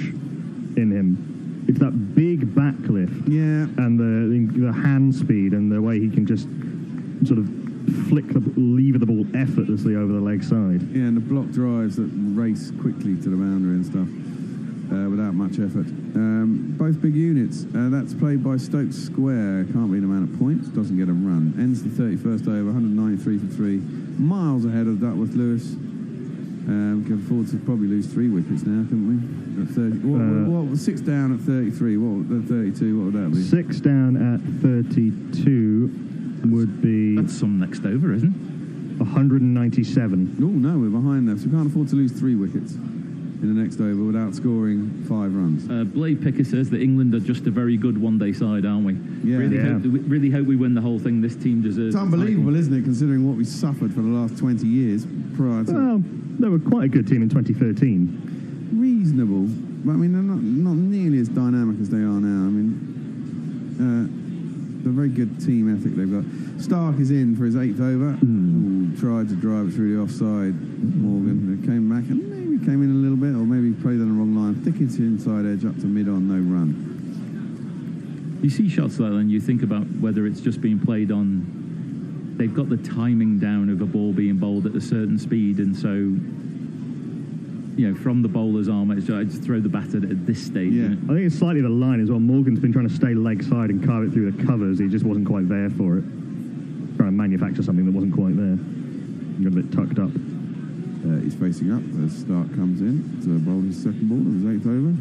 in him. It's that big back lift, and the hand speed, and the way he can just sort of lever the ball effortlessly over the leg side. Yeah, and the block drives that race quickly to the boundary and stuff without much effort. Both big units. That's played by Stokes Square. Can't beat a man at points. Doesn't get a run. Ends the 31st over. 193 for 3. Miles ahead of Duckworth Lewis. Can afford to probably lose 3 wickets now, couldn't we? At 30. What 6 down at 33? What at 32? What would that be? 6 down at 32 would be. That's some next over, isn't it? 197. Oh no, we're behind there, so we can't afford to lose 3 wickets in the next over without scoring 5 runs. Blade Picker says that England are just a very good one-day side, aren't we? Yeah. Really hope we win the whole thing. This team deserves. It's unbelievable, isn't it, considering what we suffered for the last 20 years prior to. Well, they were quite a good team in 2013. Reasonable, but I mean they're not nearly as dynamic as they are now. I mean, a very good team ethic they've got. Stark is in for his 8th over. Tried to drive it through the offside. Morgan came back and maybe came in a little bit, or maybe played on the wrong line. Thick into inside edge up to mid-on, no run. You see shots like that and you think about whether it's just being played on. They've got the timing down of a ball being bowled at a certain speed, and so from the bowler's arm, I just throw the bat at this stage. Yeah, I think it's slightly the line as well. Morgan's been trying to stay leg side and carve it through the covers. He just wasn't quite there for it. Trying to manufacture something that wasn't quite there. Got a bit tucked up. He's facing up as Stark comes in to bowl his second ball of his 8th over.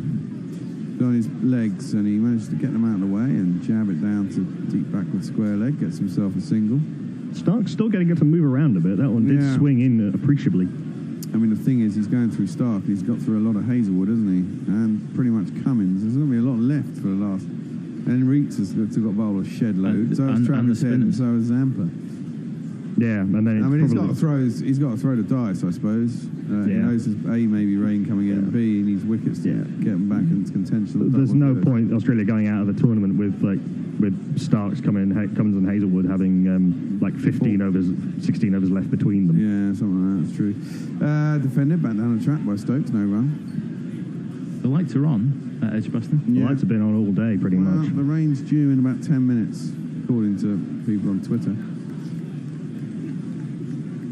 On his legs, and he managed to get them out of the way and jab it down to deep backward square leg. Gets himself a single. Stark's still getting it to move around a bit. That one did swing in appreciably. I mean, the thing is, he's going through Stark. He's got through a lot of Hazelwood, hasn't he? And pretty much Cummins. There's going to be a lot left for the last. And Reitz has got bowled a shed load. So has Travis Head, and so has Zampa. Yeah, and then he's got to throw the dice, I suppose. He knows there's A, maybe rain coming in, and B, he needs wickets to get them back into contention. There's no point Australia going out of the tournament with Starks Cummins and Hazelwood having 15 overs, 16 overs left between them. Yeah, something like that's true. Defended back down the track by Stokes, no run. The lights are on at Edgbaston. The lights have been on all day, pretty much. The rain's due in about 10 minutes, according to people on Twitter.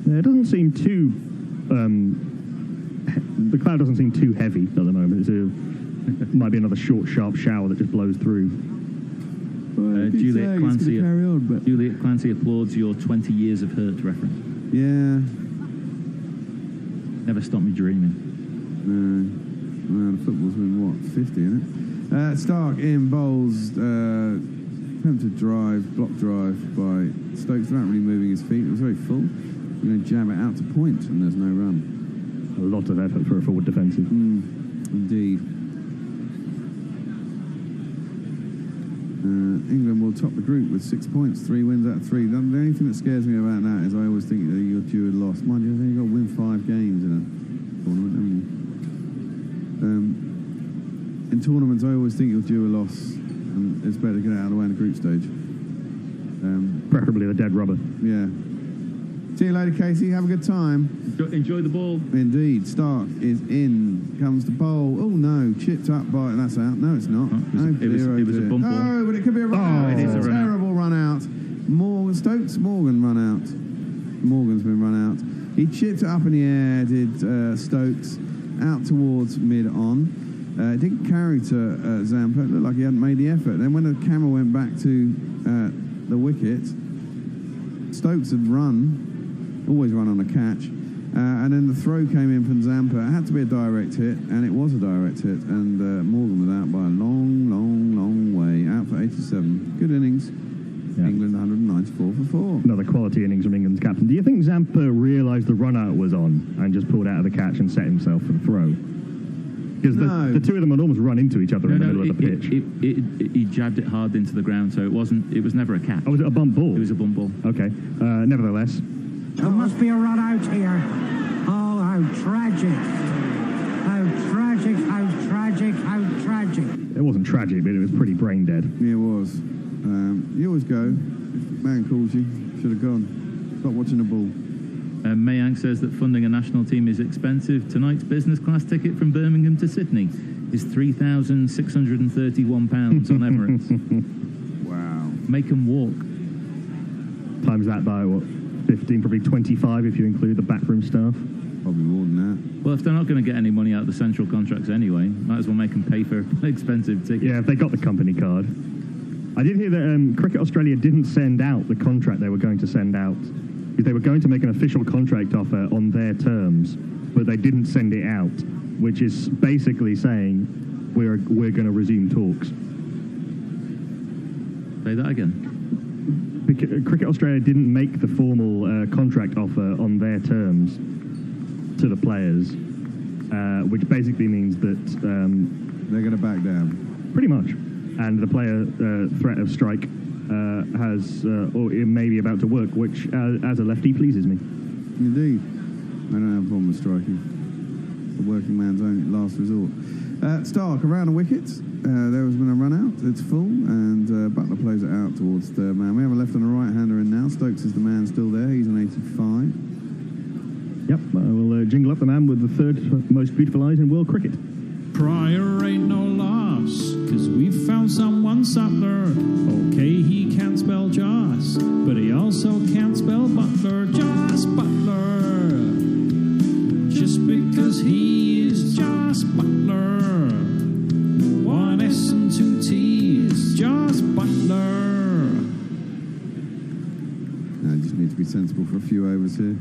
Yeah, it doesn't seem too. The cloud doesn't seem too heavy at the moment. It might be another short, sharp shower that just blows through. Juliet Clancy applauds your 20 years of hurt reference. Yeah. Never stopped me dreaming. Well, the football's been, 50, isn't it? Stark in bowls. Attempted block drive by Stokes without really moving his feet. It was very full. Going to jab it out to point, and there's no run. A lot of effort for a forward defensive. Indeed. England will top the group with 6 points, 3 wins out of 3. The only thing that scares me about that is I always think that you're due a loss. Mind you, you've got to win 5 games in a tournament, haven't you? In tournaments, I always think you're due a loss and it's better to get out of the way in the group stage. Preferably the dead rubber. Yeah. See you later, Casey. Have a good time. Enjoy the ball. Indeed. Stark is in. Comes the bowl. Oh, no. Chipped up by... That's out. No, it's not. It was a bump ball. No, but it could be a run out. It is a run out. Terrible run out. Morgan run out. Morgan's been run out. He chipped it up in the air, did Stokes, out towards mid-on. It didn't carry to Zampa. It looked like he hadn't made the effort. Then when the camera went back to the wicket, Stokes had always run on a catch. And then the throw came in from Zampa. It had to be a direct hit, and it was a direct hit. And Morgan was out by a long, long, long way. Out for 87. Good innings. Yeah. England 194 for 4. Another quality innings from England's captain. Do you think Zampa realised the run-out was on and just pulled out of the catch and set himself for the throw? Because the two of them had almost run into each other in the middle of the pitch. He jabbed it hard into the ground, so it was never a catch. Oh, was it a bump ball? It was a bump ball. Okay. Nevertheless. There must be a run out here. Oh, how tragic. How tragic, how tragic, how tragic. It wasn't tragic, but it was pretty brain dead. Yeah, it was. You always go. If man calls you, should have gone. Stop watching the ball. Mayank says that funding a national team is expensive. Tonight's business class ticket from Birmingham to Sydney is £3,631 on Emirates. Wow. Make them walk. Times that by, what, 15, probably 25 if you include the backroom staff. Probably more than that. Well, if they're not going to get any money out of the central contracts anyway, might as well make them pay for expensive tickets. Yeah, if they got the company card. I did hear that Cricket Australia didn't send out the contract they were going to send out. They were going to make an official contract offer on their terms, but they didn't send it out, which is basically saying we're going to resume talks. Say that again. Cricket Australia didn't make the formal contract offer on their terms to the players, which basically means that they're going to back down. Pretty much. And the player threat of strike has, or it may be about to work, which, as a lefty, pleases me. Indeed. I don't have a problem with striking. The working man's only last resort. Stark, around the wickets. There has been a run out. It's full, and Butler plays it out towards third man. We have a left and a right-hander in now. Stokes is the man still there. He's on 85. Yep, I will jingle up the man with the third most beautiful eyes in world cricket. Pryor ain't no loss, 'cause we found someone Sattler. Okay, he can't spell Joss, but he also can't spell Butler. Joss Butler. Just because he is Joss Butler. One S and two T's, Joss Butler. I just need to be sensible for a few overs here.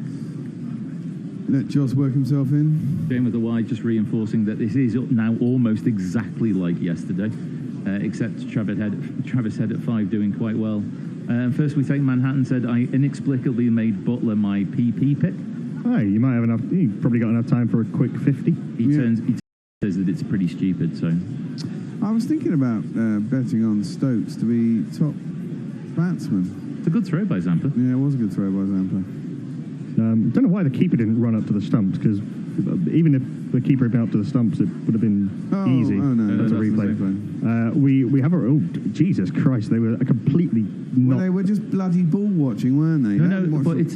Let Joss work himself in. Game with the wide, just reinforcing that this is now almost exactly like yesterday, except Travis Head at 5 doing quite well. First we take Manhattan, said, I inexplicably made Butler my PP pick. Hey, you might have enough, you probably got enough time for a quick 50. He says that it's pretty stupid, so... I was thinking about betting on Stokes to be top batsman. It's a good throw by Zampa. Yeah, it was a good throw by Zampa. Don't know why the keeper didn't run up to the stumps, because even if the keeper had been up to the stumps, it would have been easy. Oh, no, that's a replay. We have a... Oh, Jesus Christ, they were completely not... Well, they were just bloody ball watching, weren't they? No, but it's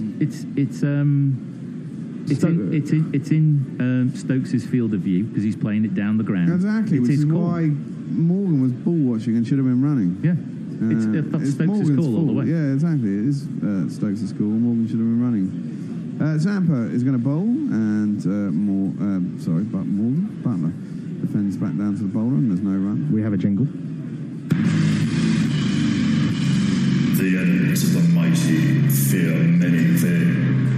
in Stokes' field of view, because he's playing it down the ground. Exactly, which is why Morgan was ball watching and should have been running. Yeah. That's Stokes' call all the way. Yeah, exactly. It is Stokes' call. Morgan should have been running. Zampa is going to bowl, and Butler defends back down to the bowler, and there's no run. We have a jingle. The enemies of the mighty fear many things.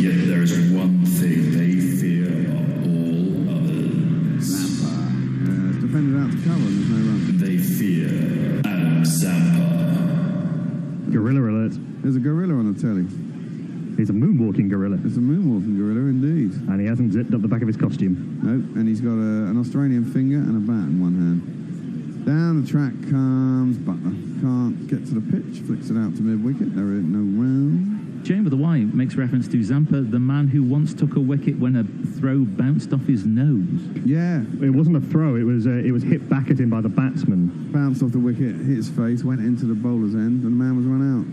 Yet there is one thing they fear of all others. Zampa is defended out to cover, and there's no run. They fear Adam Zampa. Gorilla alert. There's a gorilla on the telly. He's a moonwalking gorilla. It's a moonwalking gorilla, indeed. And he hasn't zipped up the back of his costume. Nope, and he's got an Australian finger and a bat in one hand. Down the track comes Butler. Can't get to the pitch. Flicks it out to mid-wicket. There is no round. Jane with a Y makes reference to Zampa, the man who once took a wicket when a throw bounced off his nose. Yeah, it wasn't a throw. It was hit back at him by the batsman. Bounced off the wicket, hit his face, went into the bowler's end, and the man was run out.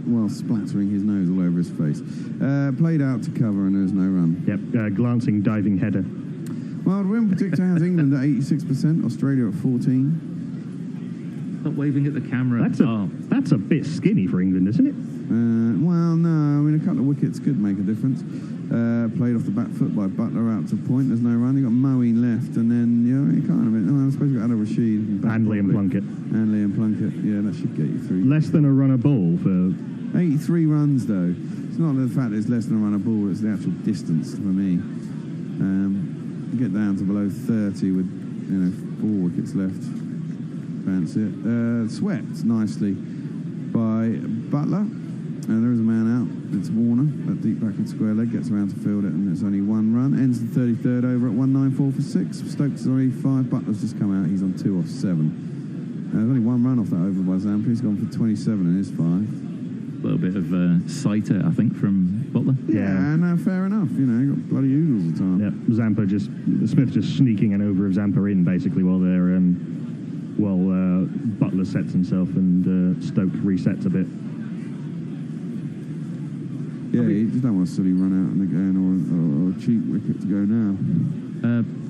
While splattering his nose all over his face. Played out to cover, and there's no run. Yep, glancing diving header. Well, the win predictor has England at 86%, Australia at 14%. Stop waving at the camera. That's a bit skinny for England, isn't it? Well, no. I mean, a couple of wickets could make a difference. Played off the back foot by Butler out to point. There's no run. You got Moeen left, and then I suppose you got Adil Rashid and Liam Plunkett. And Liam Plunkett. Yeah, that should get you through. Less than a run a ball for 83 runs, though. It's not the fact that it's less than a run a ball; it's the actual distance for me. Get down to below 30 with 4 wickets left. Fancy it. Swept nicely by Butler. There is a man out. It's Warner at deep back and square leg. Gets around to field it, and it's only 1 run. Ends the 33rd over at 194 for 6. Stokes is already 5. Butler's just come out. He's on 2 off 7. There's only 1 run off that over by Zampa. He's gone for 27 in his 5. A little bit of sighter, I think, from Butler. Yeah, no, fair enough. You got bloody oodles all the time. Yep, Smith just sneaking an over of Zampa in basically while they're Butler sets himself and Stokes resets a bit. Yeah, you just don't want a silly run out and again or a cheap wicket to go now.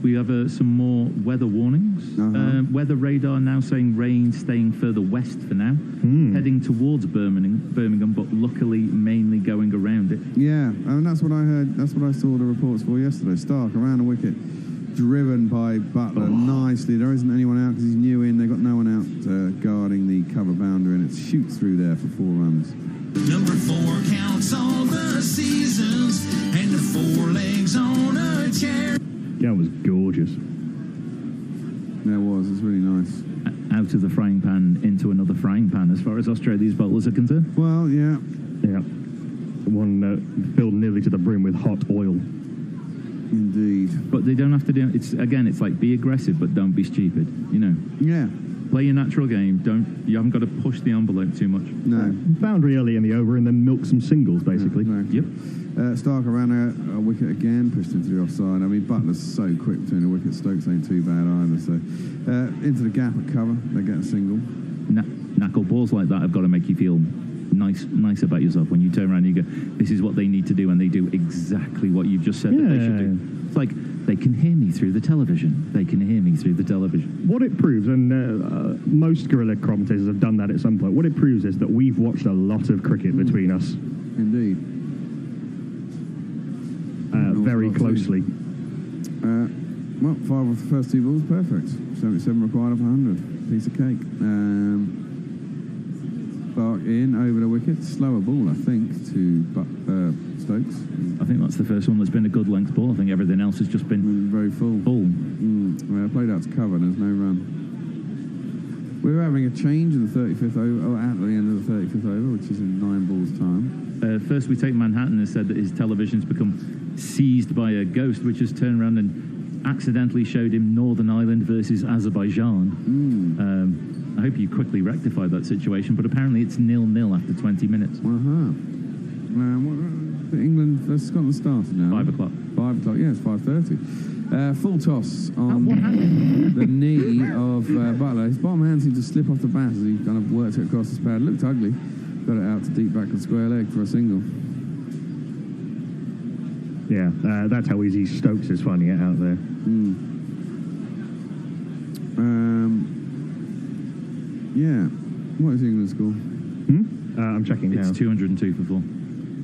We have some more weather warnings. Weather radar now saying rain staying further west for now, heading towards Birmingham, but luckily mainly going around it. Yeah, that's what I heard. That's what I saw the reports for yesterday. Stark around the wicket, driven by Butler nicely. There isn't anyone out because he's new in. They've got no one out guarding the cover boundary, and it shoots through there for 4 runs. Number 4 counts all the seasons and the 4 legs on a chair. That was gorgeous. Yeah, it was. It's really nice. Out of the frying pan into another frying pan as far as Australia's bowlers are concerned. Well, yeah. Yeah. One filled nearly to the brim with hot oil. Indeed. But they don't have to do... It's like be aggressive, but don't be stupid, Yeah. Play your natural game. You haven't got to push the envelope too much. No. Boundary early in the over and then milk some singles, basically. No. Yep. Stark around a wicket again, pushed into the offside. I mean, Butler's so quick between the wickets. Stokes ain't too bad either. So into the gap at cover, they get a single. Knuckle balls like that have got to make you feel nice about yourself when you turn around and you go, this is what they need to do, and they do exactly what you've just said that they should do. It's like, they can hear me through the television. They can hear me through the television. What it proves, and most guerrilla commentators have done that at some point, what it proves is that we've watched a lot of cricket between us. Indeed. Very closely. Well, 5 of the first 2 balls, perfect. 77 required of 100. Piece of cake. Stark in, over the wicket. Slower ball, I think, to Stokes. I think that's the first one that's been a good length ball. I think everything else has just been very full. Played out to cover, and there's no run. We're having a change in the 35th over, or at the end of the 35th over, which is in 9 balls' time. First, we take Manhattan and said that his television's become seized by a ghost, which has turned around and accidentally showed him Northern Ireland versus Azerbaijan. I hope you quickly rectify that situation, but apparently it's 0-0 after 20 minutes. England versus Scotland started now. 5 o'clock. 5 o'clock, yeah, it's 5:30. Full toss on the knee of Butler. His bottom hand seemed to slip off the bat as he kind of worked it across his pad. It looked ugly. Got it out to deep back and square leg for a single. Yeah, that's how easy Stokes is finding it out there. Yeah. What is England's score? I'm checking now. It's 202 for 4.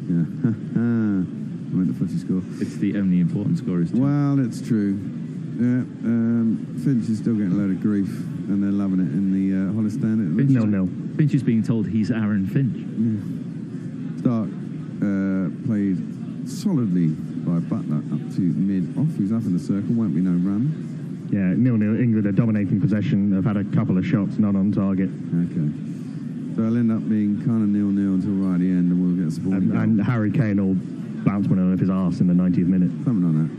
Yeah. I meant the footy score. It's the only important score, is 2. Well, it's true. Yeah. Finch is still getting a load of grief, and they're loving it in the Hollistan. Finch 0-0. Finch is being told he's Aaron Finch. Yeah. Stark played solidly by Butler up to mid-off. He's up in the circle, won't be no run. Yeah, 0-0. England are dominating possession. Have had a couple of shots, not on target. Okay. So it'll end up being kind of 0-0 until right at the end, and we'll get a sporting goal. And Harry Kane will bounce one out of his arse in the 90th minute. Something like that.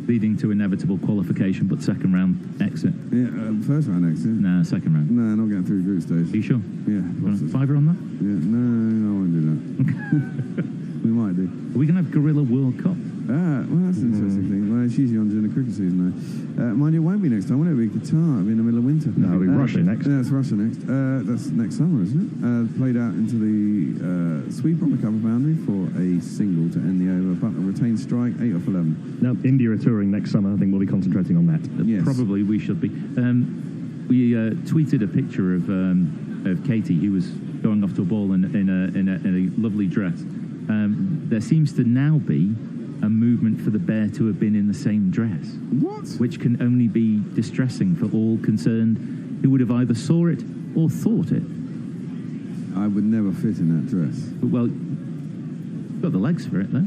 leading to inevitable qualification, but second round exit. Yeah, first round exit. Nah, second round. No, not getting through the group stage. Are you sure? Yeah. Fiver on that? Yeah, no, I won't do that. We might do. Are we going to have Gorilla World Cup? Well, that's an interesting thing. Well, it's usually on during the cricket season now. Mind you, it won't be next time. Won't it be Qatar? It'll be in the middle of winter. No, it'll be Russia next. Yeah, it's Russia next. That's next summer, isn't it? Played out into the sweep on the cover boundary for a single to end the over. Butler retained strike, 8 off 11. No, India are touring next summer. I think we'll be concentrating on that. Yes. Probably we should be. We tweeted a picture of Katie, who was going off to a ball in a lovely dress. There seems to now be a movement for the bear to have been in the same dress. What? Which can only be distressing for all concerned who would have either saw it or thought it. I would never fit in that dress. Well, you've got the legs for it, though.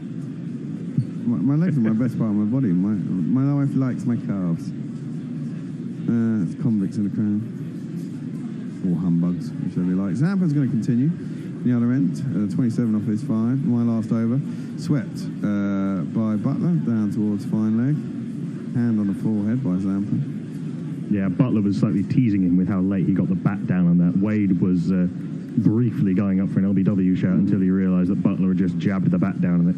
My legs are my best part of my body. My wife likes my calves. It's convicts in the crowd. Or humbugs, whichever you like. Zampa's going to continue. The other end, 27 off his 5. My last over. Swept by Butler down towards fine leg. Hand on the forehead by Zampa. Yeah, Butler was slightly teasing him with how late he got the bat down on that. Wade was briefly going up for an LBW shout until he realised that Butler had just jabbed the bat down on it.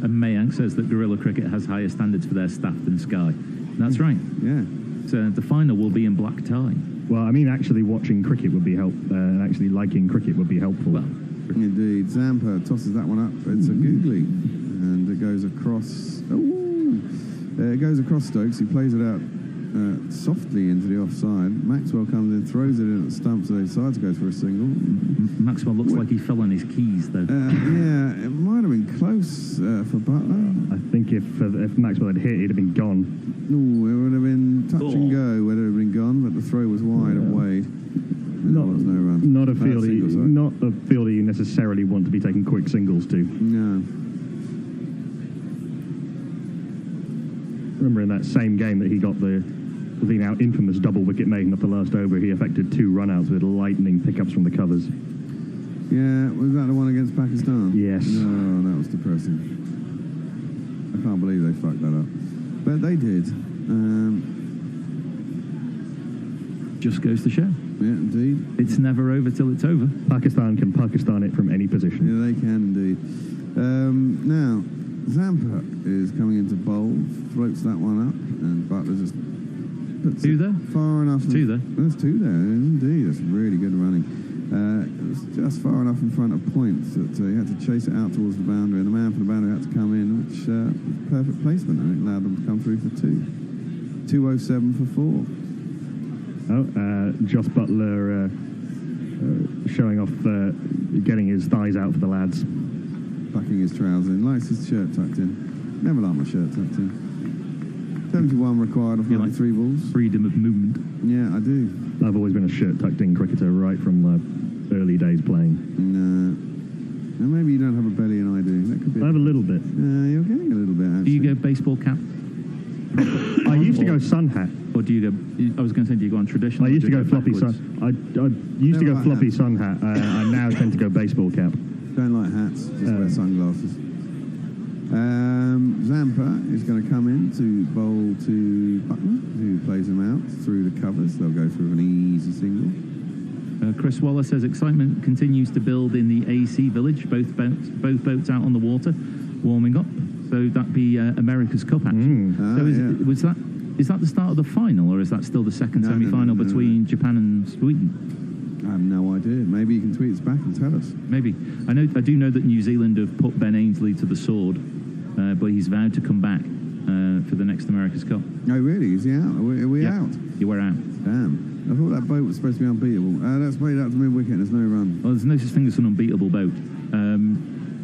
And Mayank says that Gorilla Cricket has higher standards for their staff than Sky. That's right. Yeah. So the final will be in black tie. Well, I mean, actually watching cricket would be and actually liking cricket would be helpful. Well, indeed. Zampa tosses that one up. It's a googly. And it goes across... it goes across Stokes. He plays it out softly into the offside. Maxwell comes in, throws it in at the stump, so they decide to go for a single. Maxwell looks like he fell on his keys, though. Yeah, it might have been close for Butler. I think if Maxwell had hit, he'd have been gone. No, it would have been touch and go, whether it would have been gone, but the throw was wide of Wade. There was no run. Not a fielder you necessarily want to be taking quick singles to. No. Remember in that same game that he got the now infamous double wicket maiden off the last over, he effected 2 run-outs with lightning pickups from the covers. Yeah, was that the one against Pakistan? Yes. No, that was depressing. I can't believe they fucked that up. But they did. Just goes to show. Yeah, indeed. It's never over till it's over. Pakistan can Pakistan it from any position. Yeah, they can indeed. Now, Zampa is coming into bowl, floats that one up, and Butler just puts 2 it there? far enough. 2 there? There's 2 there, indeed. That's really good running. It was just far enough in front of points that he had to chase it out towards the boundary, and the man from the boundary had to come in, which was perfect placement, and it allowed them to come through for 2. 207 for 4. Joss Butler showing off, getting his thighs out for the lads. Bucking his trousers in, likes his shirt tucked in. Never like my shirt tucked in. 71 required off 93 balls. Freedom of movement. Yeah, I do. I've always been a shirt tucked in cricketer right from early days playing. No. And maybe you don't have a belly and I do. That could be. I have a little bit. You're getting a little bit, actually. Do you go baseball cap? I used to go sun hat. Or do you go... I was going to say, do you go on traditional? I used to go floppy sun. I used to go floppy sun hat. I now tend to go baseball cap. Don't like hats, just wear sunglasses. Zampa is going to come in to bowl to Butler, who plays him out through the covers. They'll go through an easy single. Chris Waller says excitement continues to build in the AC village. Both boats out on the water, warming up. So that'd be America's Cup action. Is that the start of the final, or is that still the second semi-final between Japan and Sweden? I have no idea. Maybe you can tweet us back and tell us. Maybe. I do know that New Zealand have put Ben Ainslie to the sword, but he's vowed to come back for the next America's Cup. Oh, really? Is he out? Are we out? Yeah, we're out. Damn. I thought that boat was supposed to be unbeatable. That's played out to mid-wicket and there's no run. Well, there's no such thing as an unbeatable boat.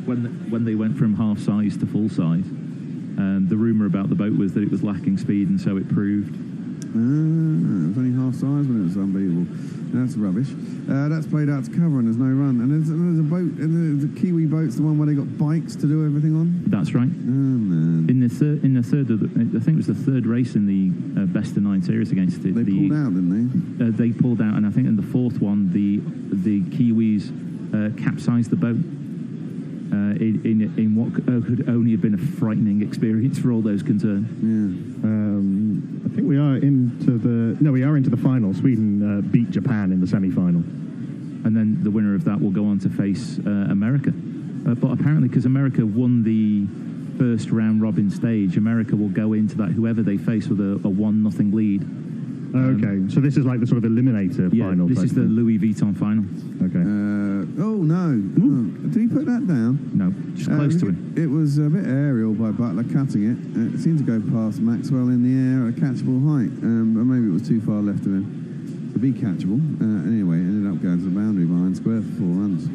When they went from half size to full size, the rumour about the boat was that it was lacking speed, and so it proved. It was only half size when it was unbeatable. That's rubbish. That's played out to cover and there's no run. And there's a boat, and the Kiwi boat's the one where they got bikes to do everything on. That's right. Oh man! In the third, I think it was the third race in the best of 9 series against it. They pulled out, didn't they? They pulled out, and I think in the fourth one, the Kiwis capsized the boat in what could only have been a frightening experience for all those concerned. I think we are into the final. Sweden beat Japan in the semi-final. And then the winner of that will go on to face America. But apparently, because America won the first round robin stage, America will go into that, whoever they face, with a 1-0 lead. Okay, so this is like the sort of eliminator final. This is the Louis Vuitton final. Okay. Oh, no. Did he put that down? No, just close to him. It was a bit aerial by Butler cutting it. It seemed to go past Maxwell in the air at a catchable height, but maybe it was too far left of him to be catchable. Anyway, it ended up going to the boundary behind square for 4 runs.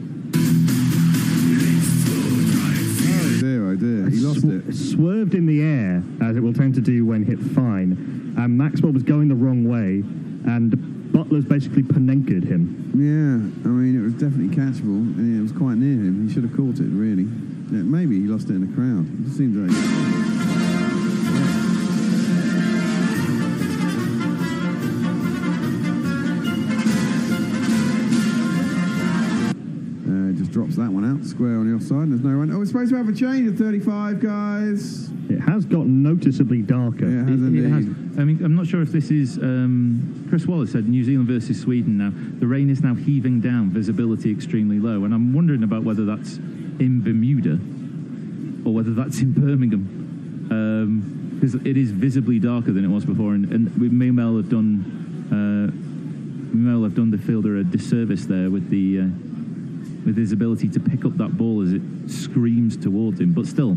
Oh dear, he lost it. Swerved in the air, as it will tend to do when hit fine, and Maxwell was going the wrong way, and Butler's basically Panenka'd him. Yeah, I mean, it was definitely catchable, and it was quite near him. He should have caught it, really. Yeah, maybe he lost it in the crowd. It just seemed like... Just drops that one out, square on the offside, and there's no run. Oh, we're supposed to have a change at 35, guys. It has got noticeably darker. Yeah, it has indeed. It has. I mean, I'm not sure if this is... Chris Wallace said New Zealand versus Sweden now. The rain is now heaving down, visibility extremely low. And I'm wondering about whether that's in Bermuda or whether that's in Birmingham. Because it is visibly darker than it was before. And we may well have done the fielder a disservice there with his ability to pick up that ball as it screams towards him. But still,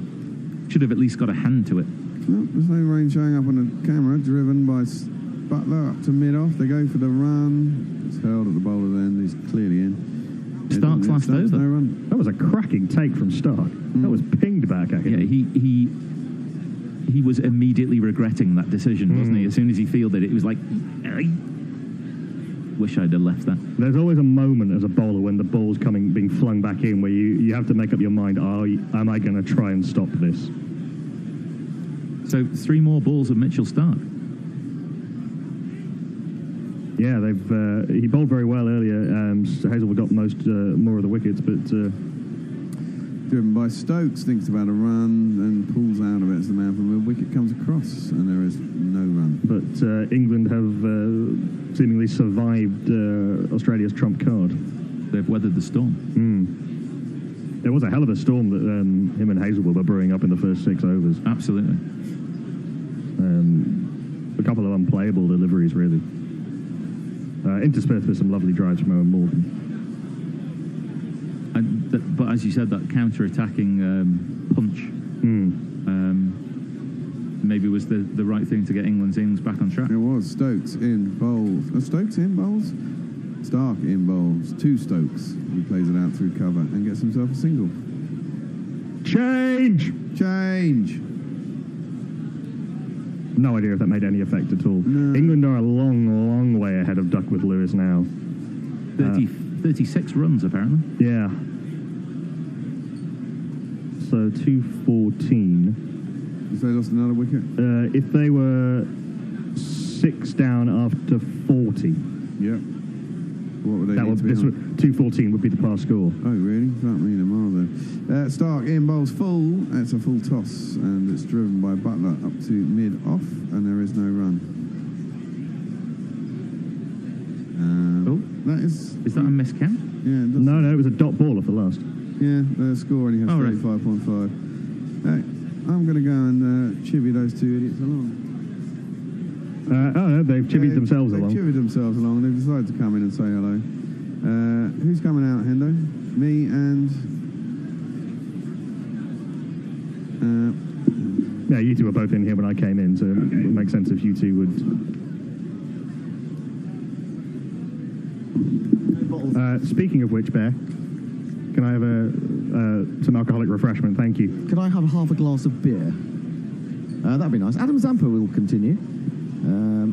should have at least got a hand to it. No, there's no rain showing up on the camera. Driven by Butler up to mid-off. They go for the run. It's held at the bowler's end. He's clearly in. Stark's last over. No run. That was a cracking take from Stark. That was pinged back at him. Yeah, he was immediately regretting that decision, wasn't he? As soon as he fielded it, it was like... Wish I'd have left that. There's always a moment as a bowler when the ball's being flung back in where you have to make up your mind, am I going to try and stop this? So 3 more balls of Mitchell Stark. Yeah, he bowled very well earlier. Hazelwood got more of the wickets, but... Driven by Stokes, thinks about a run and pulls out of it as the man from the wicket comes across, and there is no run. But England have seemingly survived Australia's trump card. They've weathered the storm. There was a hell of a storm that him and Hazelwood were brewing up in the first 6 overs. Absolutely. A couple of unplayable deliveries, really. Interspersed with some lovely drives from Owen Morgan. But as you said, that counter-attacking punch maybe was the right thing to get England's innings back on track. It was. Stokes in bowls. Stokes in bowls? Stark in bowls. 2 Stokes. He plays it out through cover and gets himself a single. Change! No idea if that made any effect at all. No. England are a long, long way ahead of Duckworth Lewis now. 36 runs, apparently. Yeah. So 214. If they lost another wicket? If they were 6 down after 40. Yeah. What would they need to be 214 would be the par score. Oh, really? That mean a mile then. Stark in bowls full. It's a full toss, and it's driven by Butler up to mid-off, and there is no run. That is that a miscount? Yeah. No, it was a dot ball off the last. Yeah, the score only has 35.5. I'm going to go and chivvy those 2 idiots along. They've chivied themselves along. They've chivied themselves along. They've decided to come in and say hello. Who's coming out, Hendo? Me and... yeah, you two were both in here when I came in, so it would make sense if you two would... speaking of which, Bear, can I have some alcoholic refreshment? Thank you. Could I have half a glass of beer? That'd be nice. Adam Zampa will continue.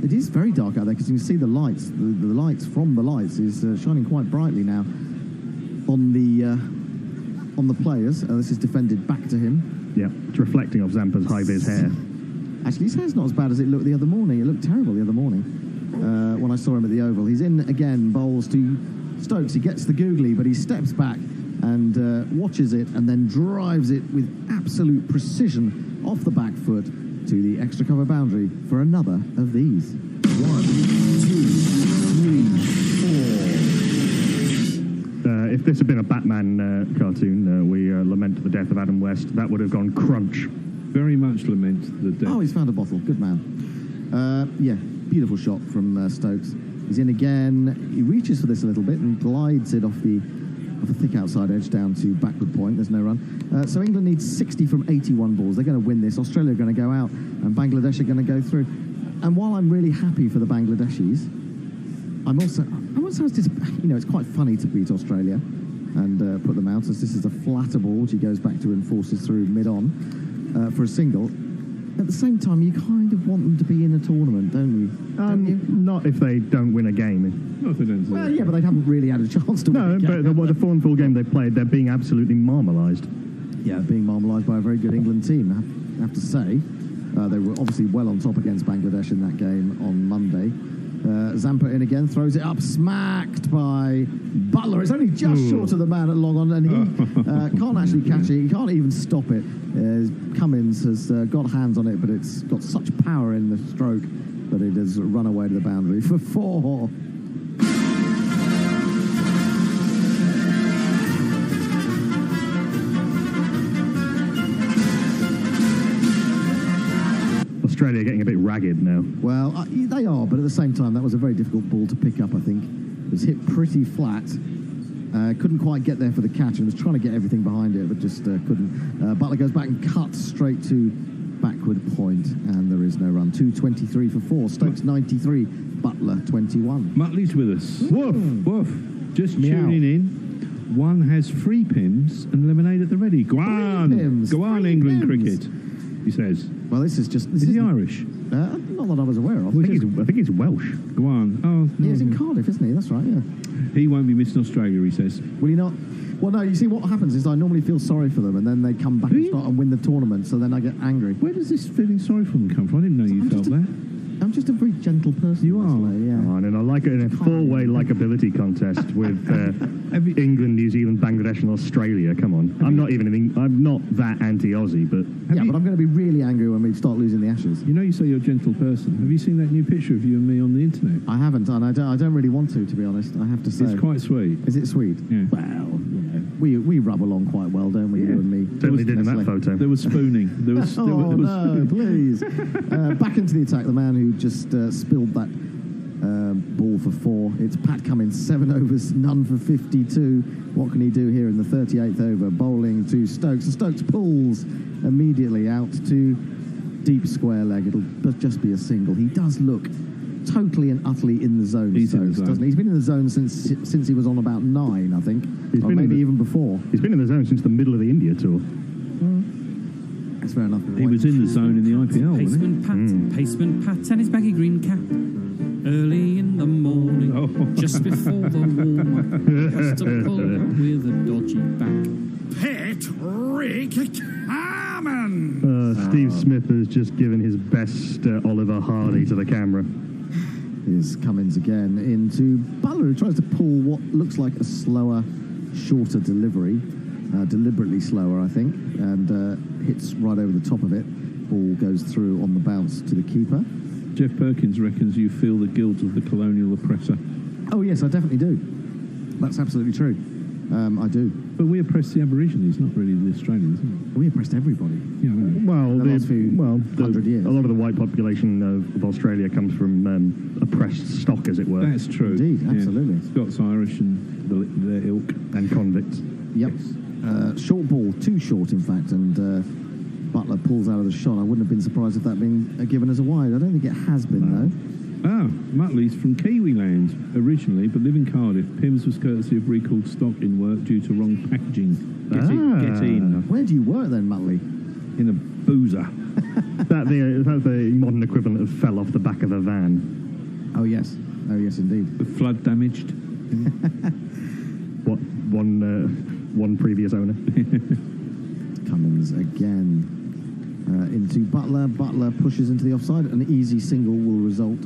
It is very dark out there because you can see the lights. The lights from the lights is shining quite brightly now on the players. This is defended back to him. Yeah, it's reflecting off Zampa's high-vis hair. Actually, his hair's not as bad as it looked the other morning. It looked terrible the other morning when I saw him at the Oval. He's in again, bowls to Stokes. He gets the googly, but he steps back and watches it, and then drives it with absolute precision off the back foot to the extra cover boundary for another of these. 1, 2, 3, 4. If this had been a Batman cartoon, we lament the death of Adam West, that would have gone crunch. Very much lament the death. Oh, he's found a bottle. Good man. Yeah, beautiful shot from Stokes. He's in again. He reaches for this a little bit and glides it off the thick outside edge down to backward point. There's no run. So England needs 60 from 81 balls. They're going to win this. Australia are going to go out, and Bangladesh are going to go through. And while I'm really happy for the Bangladeshis, I'm also it's quite funny to beat Australia and put them out, as this is a flatter ball which he goes back to and forces through mid-on for a single. At the same time, you kind of want them to be in a tournament, don't you? Not if they don't win a game. Not if they don't. Well, yeah, but they haven't really had a chance to win a game. No, but the 4 and 4 game they played, they're being absolutely marmalised. Yeah, being marmalised by a very good England team, I have to say. They were obviously well on top against Bangladesh in that game on Monday. Zampa in again, throws it up, smacked by Butler. It's only just short of the man at long on, and he can't actually catch it. He can't even stop it. Cummins has got hands on it, but it's got such power in the stroke that it has run away to the boundary for 4. Australia getting a bit ragged now. Well, they are, but at the same time, that was a very difficult ball to pick up, I think. It was hit pretty flat. Couldn't quite get there for the catch, and was trying to get everything behind it, but just couldn't. Butler goes back and cuts straight to backward point, and there is no run. 223 for 4. Stokes 93, Butler 21. Muttley's with us. Woof, woof. Just tuning in. One has 3 pims and lemonade at the ready. Go on, go on, England cricket. He says. Well, this is just... Is he Irish? Not that I was aware of. I think he's Welsh. Go on. Oh, yeah, he's in Cardiff, isn't he? That's right, yeah. He won't be missing Australia, he says. Will he not? Well, no, you see, what happens is I normally feel sorry for them, and then they come back and start and win the tournament, so then I get angry. Where does this feeling sorry for them come from? I didn't know you felt that. I'm just a very gentle person. You are? Yeah. Oh, and I like it in a 4-way likability contest with England, New Zealand, Bangladesh and Australia. Come on. I'm not that anti-Aussie, but... But I'm going to be really angry when we start losing the Ashes. You know you say you're a gentle person. Have you seen that new picture of you and me on the internet? I haven't, and I don't really want to be honest, I have to say. It's quite sweet. Is it sweet? Yeah. Well, we rub along quite well, don't we, you and me? Certainly did in that photo. There was spooning. There was no, please. Back into the attack, the man who just spilled that ball for 4. It's Pat Cummins, 7 overs, none for 52. What can he do here in the 38th over? Bowling to Stokes. And Stokes pulls immediately out to deep square leg. It'll just be a single. He does look totally and utterly in the zone, Stokes, doesn't he? He's been in the zone since he was on about 9, I think. Or maybe even before. He's been in the zone since the middle of the India tour. That's fair enough. He was in the zone in the IPL, wasn't he? Pacement Pat and his baggy green cap. Early in the morning, just before the warm-up, has to pull up with a dodgy back. Patrick Hammond! Steve Smith has just given his best Oliver Hardy to the camera. Here's Cummins again into Butler, who tries to pull what looks like a slower, shorter delivery. Deliberately slower, I think, and hits right over the top of it. Ball goes through on the bounce to the keeper. Jeff Perkins reckons you feel the guilt of the colonial oppressor. Oh, yes, I definitely do. That's absolutely true. I do. But we oppressed the Aborigines, not really the Australians, isn't it? We oppressed everybody. Yeah, well, the last few 100 years. A lot of the white population of Australia comes from oppressed stock, as it were. That's true. Indeed, absolutely. Yeah. Scots, Irish, and their ilk. And convicts. Yep. Yes. Short ball, too short, in fact, and Butler pulls out of the shot. I wouldn't have been surprised if that had been given as a wide. I don't think it has been, though. Muttley's from Kiwiland originally, but live in Cardiff. Pims was courtesy of recalled stock in work due to wrong packaging. Get in. Where do you work then, Muttley? In a boozer. That's the modern equivalent of fell off the back of a van. Oh, yes. Oh, yes, indeed. The flood damaged. What? One previous owner. Cummins again. Into Butler. Butler pushes into the offside. An easy single will result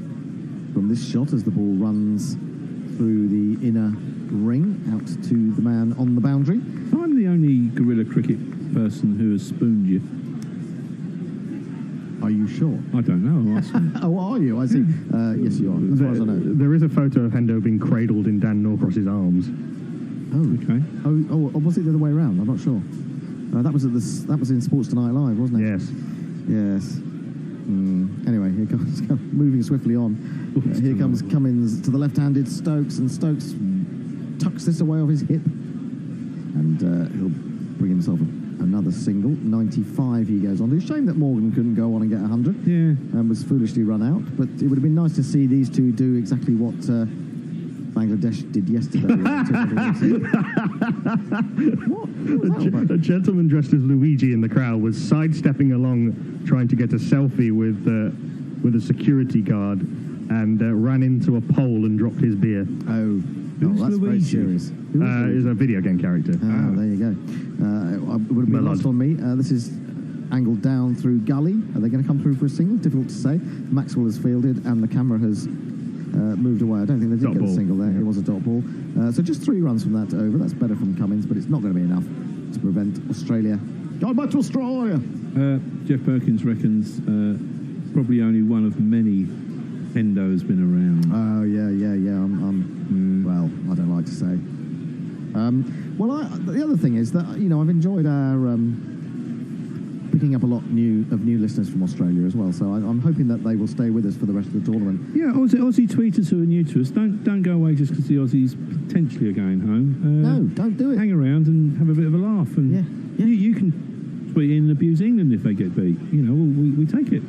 from this shot as the ball runs through the inner ring out to the man on the boundary. I'm the only guerrilla cricket person who has spooned you. Are you sure? I don't know. I'm asking. Oh, are you? I see. Yes, you are. As far as I know. There is a photo of Hendo being cradled in Dan Norcross's arms. Oh, okay. Oh, was it the other way around? I'm not sure. That was in Sports Tonight Live, wasn't it? Yes. Anyway, here comes moving swiftly on. Here comes Cummins to the left-handed Stokes, and Stokes tucks this away off his hip, and he'll bring himself another single. 95 he goes on to. Shame that Morgan couldn't go on and get 100. Yeah. And was foolishly run out. But it would have been nice to see these two do exactly what Bangladesh did yesterday. A gentleman dressed as Luigi in the crowd was sidestepping along, trying to get a selfie with a security guard, and ran into a pole and dropped his beer. Oh, that's very serious. Is a video game character. There you go. It would have been lost on me. This is angled down through gully. Are they going to come through for a single? Difficult to say. Maxwell has fielded, and the camera has moved away. I don't think they did get a single there. It was a dot ball. So just 3 runs from that over. That's better from Cummins, but it's not going to be enough to prevent Australia. Going back to Australia. Jeff Perkins reckons probably only one of many Hendo has been around. Oh, yeah. Well, I don't like to say. The other thing is that, I've enjoyed our picking up a lot of new listeners from Australia as well, so I'm hoping that they will stay with us for the rest of the tournament. Yeah, Aussie tweeters who are new to us, don't go away just because the Aussies potentially are going home. No, don't do it. Hang around and have a bit of a laugh, and you can tweet in and abuse England if they get beat. We take it.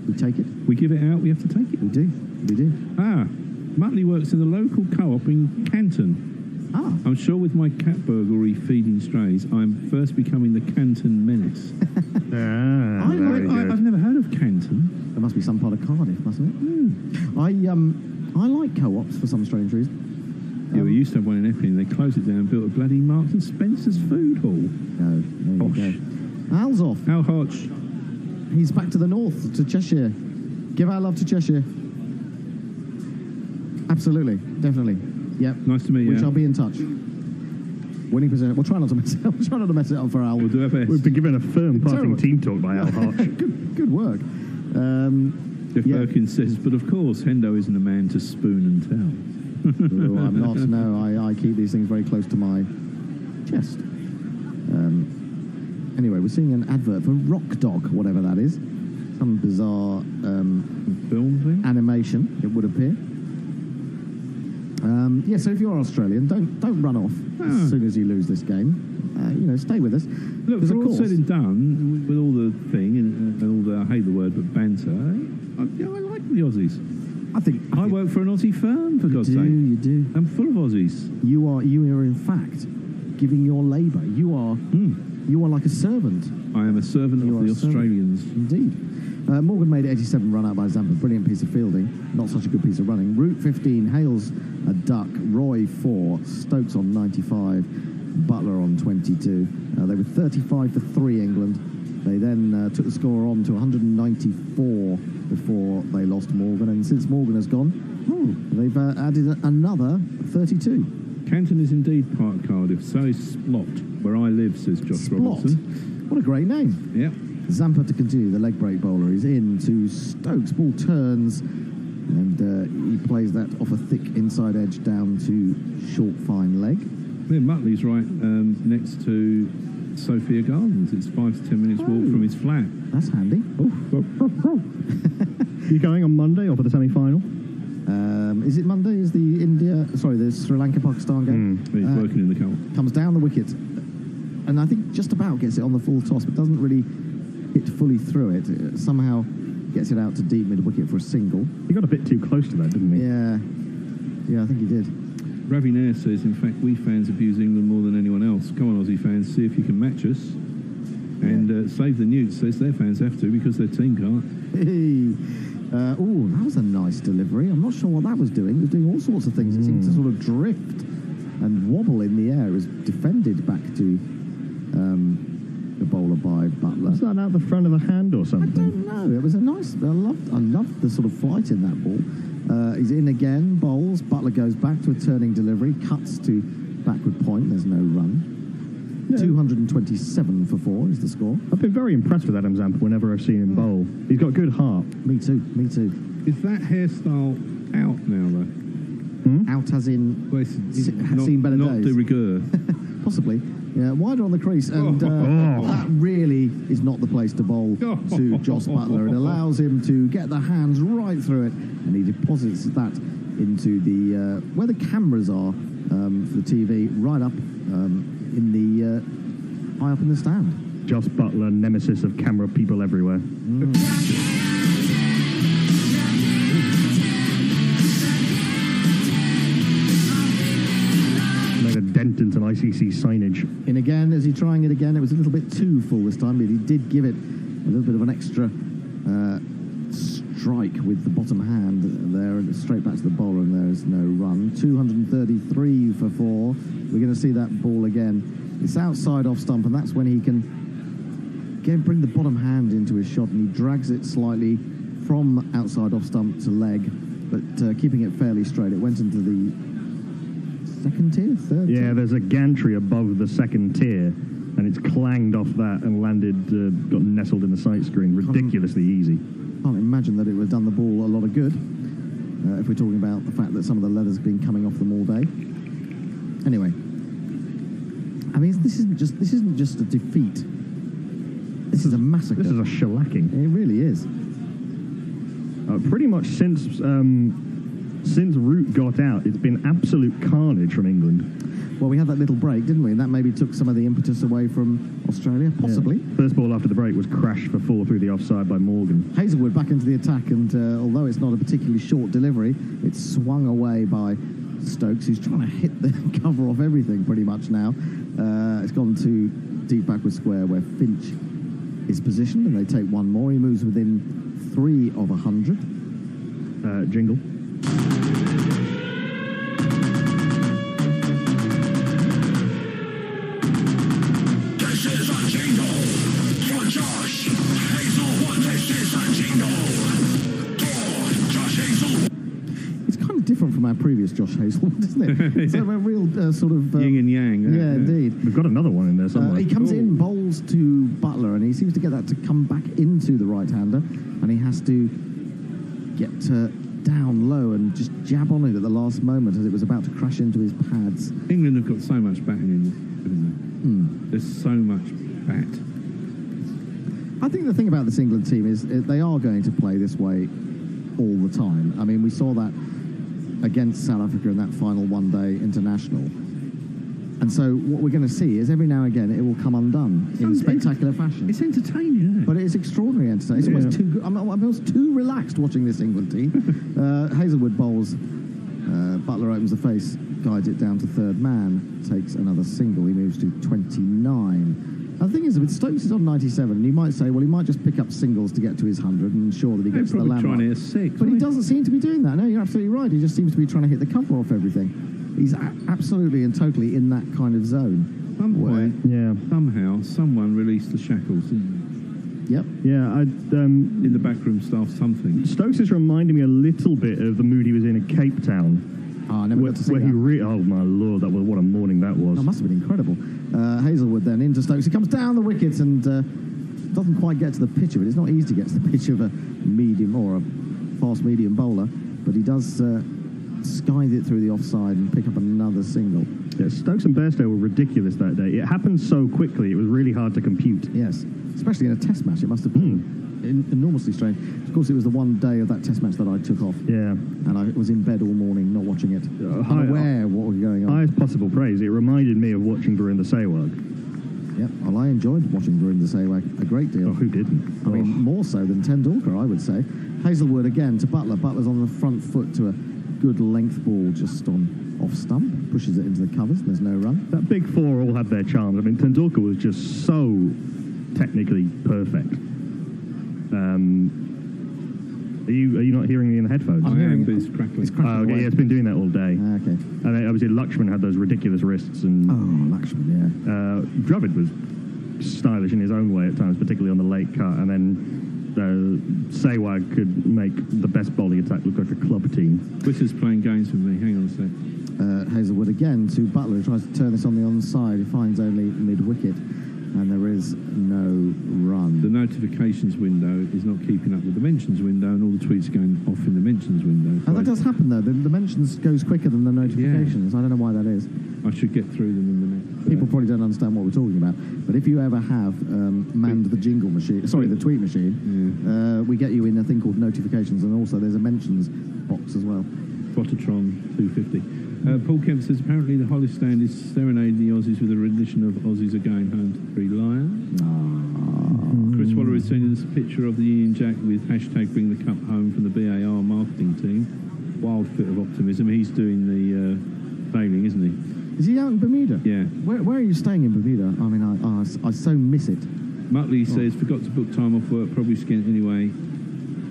We take it. We give it out. We have to take it. We do. Muttley works in the local co-op in Canton. I'm sure with my cat burglary feeding strays, I'm first becoming the Canton menace. I've never heard of Canton. There must be some part of Cardiff, mustn't it? I like co-ops for some strange reason. Yeah, we used to have one in Epping. They closed it down and built a bloody Marks and Spencer's food hall. No, there you go. Al's off. Al Hodge. He's back to the north, to Cheshire. Give our love to Cheshire. Absolutely, definitely. Yep. Nice to meet you. We shall be in touch. Winning position. We'll try not to mess it up. We'll try not to mess it up for Al. We'll do our best. We've been given a firm passing team talk by Al Hodge. Good work. Jeff Perkins says, but of course, Hendo isn't a man to spoon and tell. No, I'm not. No, I keep these things very close to my chest. Anyway, we're seeing an advert for Rock Dog, whatever that is. Some bizarre film thing? Animation, it would appear. So if you're Australian, don't run off as soon as you lose this game. Stay with us. Look, for all said and done, with all the thing and all the, I hate the word, but banter, I like the Aussies. I work for an Aussie firm, for God's sake. You do. I'm full of Aussies. You are in fact giving your labour. You are like a servant. I am a servant of the Australians. Indeed. Morgan made 87 run out by Zampa. Brilliant piece of fielding. Not such a good piece of running. Route 15, Hales a duck. Roy 4. Stokes on 95. Butler on 22. They were 35-3 England. They then took the score on to 194 before they lost Morgan. And since Morgan has gone, they've added another 32. Canton is indeed part of Cardiff. So is Splot, where I live, says Josh Robertson. What a great name. Yep. Zampa to continue. The leg break bowler is in to Stokes. Ball turns, and he plays that off a thick inside edge down to short, fine leg. Yeah, Muttley's right next to Sophia Gardens. It's 5 to 10 minutes walk from his flat. That's handy. You going on Monday or for the semi-final? Is it Monday? Is the Sri Lanka-Pakistan game? He's working in the car. Comes down the wicket, and I think just about gets it on the full toss, but doesn't really hit fully through it. It somehow gets it out to deep mid-wicket for a single. He got a bit too close to that, didn't he? Yeah, I think he did. Ravi Nair says, in fact, we fans abuse England more than anyone else. Come on, Aussie fans, see if you can match us. And Save the Newt says their fans have to because their team can't. That was a nice delivery. I'm not sure what that was doing. It was doing all sorts of things. It seemed to sort of drift and wobble in the air. It was defended back to the bowler by Butler. Was that out the front of the hand or something? I don't know. It was a nice. I loved the sort of flight in that ball. He's in again, bowls. Butler goes back to a turning delivery, cuts to backward point. There's no run. Yeah. 227 for 4 is the score. I've been very impressed with Adam Zampa whenever I've seen him bowl. He's got good heart. Me too. Is that hairstyle out now, though? Out as in seen better not days? de rigueur. Possibly. Yeah, wider on the crease, and that really is not the place to bowl to Joss Butler. It allows him to get the hands right through it, and he deposits that into the where the cameras are for the TV, right up in the high up in the stand. Joss Butler, nemesis of camera people everywhere. Made a dent into ICC signage. And again, is he trying it again? It was a little bit too full this time, but he did give it a little bit of an extra strike with the bottom hand there, and straight back to the bowler, and there is no run. 233 for 4. We're going to see that ball again. It's outside off stump, and that's when he can bring the bottom hand into his shot, and he drags it slightly from outside off stump to leg, but keeping it fairly straight. It went into the second tier, third tier? Yeah, there's a gantry above the second tier, and it's clanged off that and landed, got nestled in the sight screen. Ridiculously easy. Can't imagine that it would have done the ball a lot of good, if we're talking about the fact that some of the leather's been coming off them all day. Anyway, I mean, this isn't just a defeat. This is a massacre. This is a shellacking. It really is. Pretty much since Root got out, it's been absolute carnage from England. Well, we had that little break, didn't we? And that maybe took some of the impetus away from Australia, possibly. Yeah. First ball after the break was crashed for 4 through the offside by Morgan. Hazelwood back into the attack, and although it's not a particularly short delivery, it's swung away by Stokes, who's trying to hit the cover off everything pretty much now. It's gone to deep backward square where Finch is positioned, and they take one more. He moves within 3 of 100. Jingle. This is a jingle for Josh Hazelwood. This is a jingle for Josh Hazelwood. It's kind of different from our previous Josh Hazelwood, isn't it? It's a real sort of... yin and yang. Yeah, indeed. We've got another one in there somewhere. He comes in, bowls to Butler, and he seems to get that to come back into the right-hander, and he has to get down low and just jab on it at the last moment as it was about to crash into his pads. England have got so much batting in this. There's so much bat. I think the thing about this England team is they are going to play this way all the time. I mean, we saw that against South Africa in that final one-day international. And so what we're going to see is every now and again it will come undone in spectacular fashion. It's entertaining, isn't it? But it's extraordinary entertaining. It's almost too good. I'm almost too relaxed watching this England team. Hazelwood bowls. Butler opens the face, guides it down to third man, takes another single. He moves to 29. Now, the thing is, with Stokes, he's on 97, and you might say, well, he might just pick up singles to get to his 100 and ensure that he gets to the landmark. Trying to hit 6. But he doesn't seem to be doing that. No, you're absolutely right. He just seems to be trying to hit the cover off everything. He's absolutely and totally in that kind of zone. Somehow, someone released the shackles, didn't they? Yep. Yeah, in the backroom staff, something. Stokes is reminding me a little bit of the mood he was in Cape Town. Oh, I never got to see that. Oh, my Lord, what a morning that was. That must have been incredible. Hazelwood then into Stokes. He comes down the wicket and doesn't quite get to the pitch of it. It's not easy to get to the pitch of a medium or a fast-medium bowler, but he does scythe it through the offside and pick up another single. Yeah, Stokes and Bairstow were ridiculous that day. It happened so quickly, it was really hard to compute. Yes, especially in a test match. It must have been enormously strange. Of course, it was the one day of that test match that I took off. Yeah. And I was in bed all morning, not watching it, unaware of what was going on. Highest possible praise. It reminded me of watching Virinder Sehwag. Yep, well, I enjoyed watching Virinder Sehwag a great deal. Oh, who didn't? I mean, more so than Tendulkar, I would say. Hazelwood again to Butler. Butler's on the front foot to a good length ball just on off stump. Pushes it into the covers, and there's no run. That big four all had their charms. I mean, Tendulkar was just so technically perfect. Are you not hearing me in the headphones? I am, but it's crackling. It's crackling okay, yeah, it's been doing that all day. Okay. And obviously Lakshman had those ridiculous wrists, and Lakshman, yeah. Dravid was stylish in his own way at times, particularly on the late cut, and then Sewag could make the best bowling attack look like a club team. Whittaker's playing games with me. Hang on a sec. Hazelwood again to Butler, who tries to turn this on the onside. He finds only mid-wicket, and there is no run. The notifications window is not keeping up with the mentions window, and all the tweets are going off in the mentions window. And that does happen, though. The mentions goes quicker than the notifications. I don't know why that is. I should get through them in the next... People probably don't understand what we're talking about. But if you ever have manned the jingle machine, sorry, the tweet machine, we get you in a thing called notifications, and also there's a mentions box as well. Bottatron 250. Paul Kemp says apparently the Hollis stand is serenading the Aussies with a rendition of Aussies are going home to Three Lions. Chris Waller is sending us a picture of the Ian Jack with hashtag bring the cup home from the BAR marketing team. Wild fit of optimism. He's doing the sailing, isn't he? Is he out in Bermuda? Yeah. Where are you staying in Bermuda? I mean, I so miss it. Muttley says, forgot to book time off work, probably skint anyway.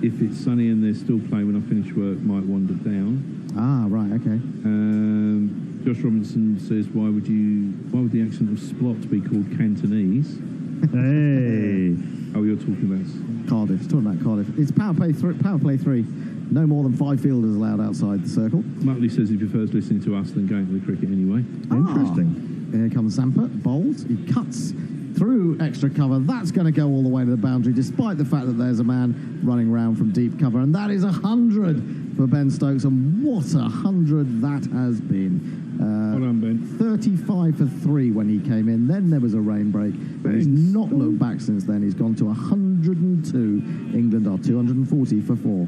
If it's sunny and they're still playing when I finish work, might wander down. Ah, right, okay. Josh Robinson says, why would the accent of Splot be called Cantonese? Hey. Oh, you're talking about Cardiff. Talking about Cardiff. It's power play 3. No more than 5 fielders allowed outside the circle. Muttley says he prefers listening to us than going to the cricket anyway. Interesting. Here comes Zampa, bowls. He cuts through extra cover. That's going to go all the way to the boundary, despite the fact that there's a man running round from deep cover. And that is 100 for Ben Stokes. And what 100 that has been. Well done, Ben. 35 for 3 when he came in. Then there was a rain break. He's not looked back since then. He's gone to 102. England are 240 for 4.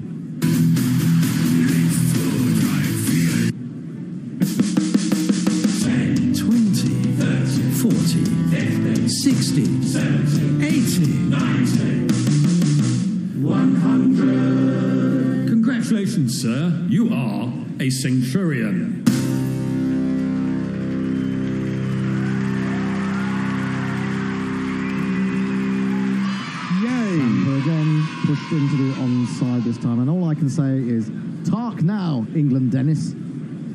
60, 70, 80, 90, 100. Congratulations, sir. You are a centurion. Yay! Again, pushed into the onside this time. And all I can say is, talk now, England Dennis,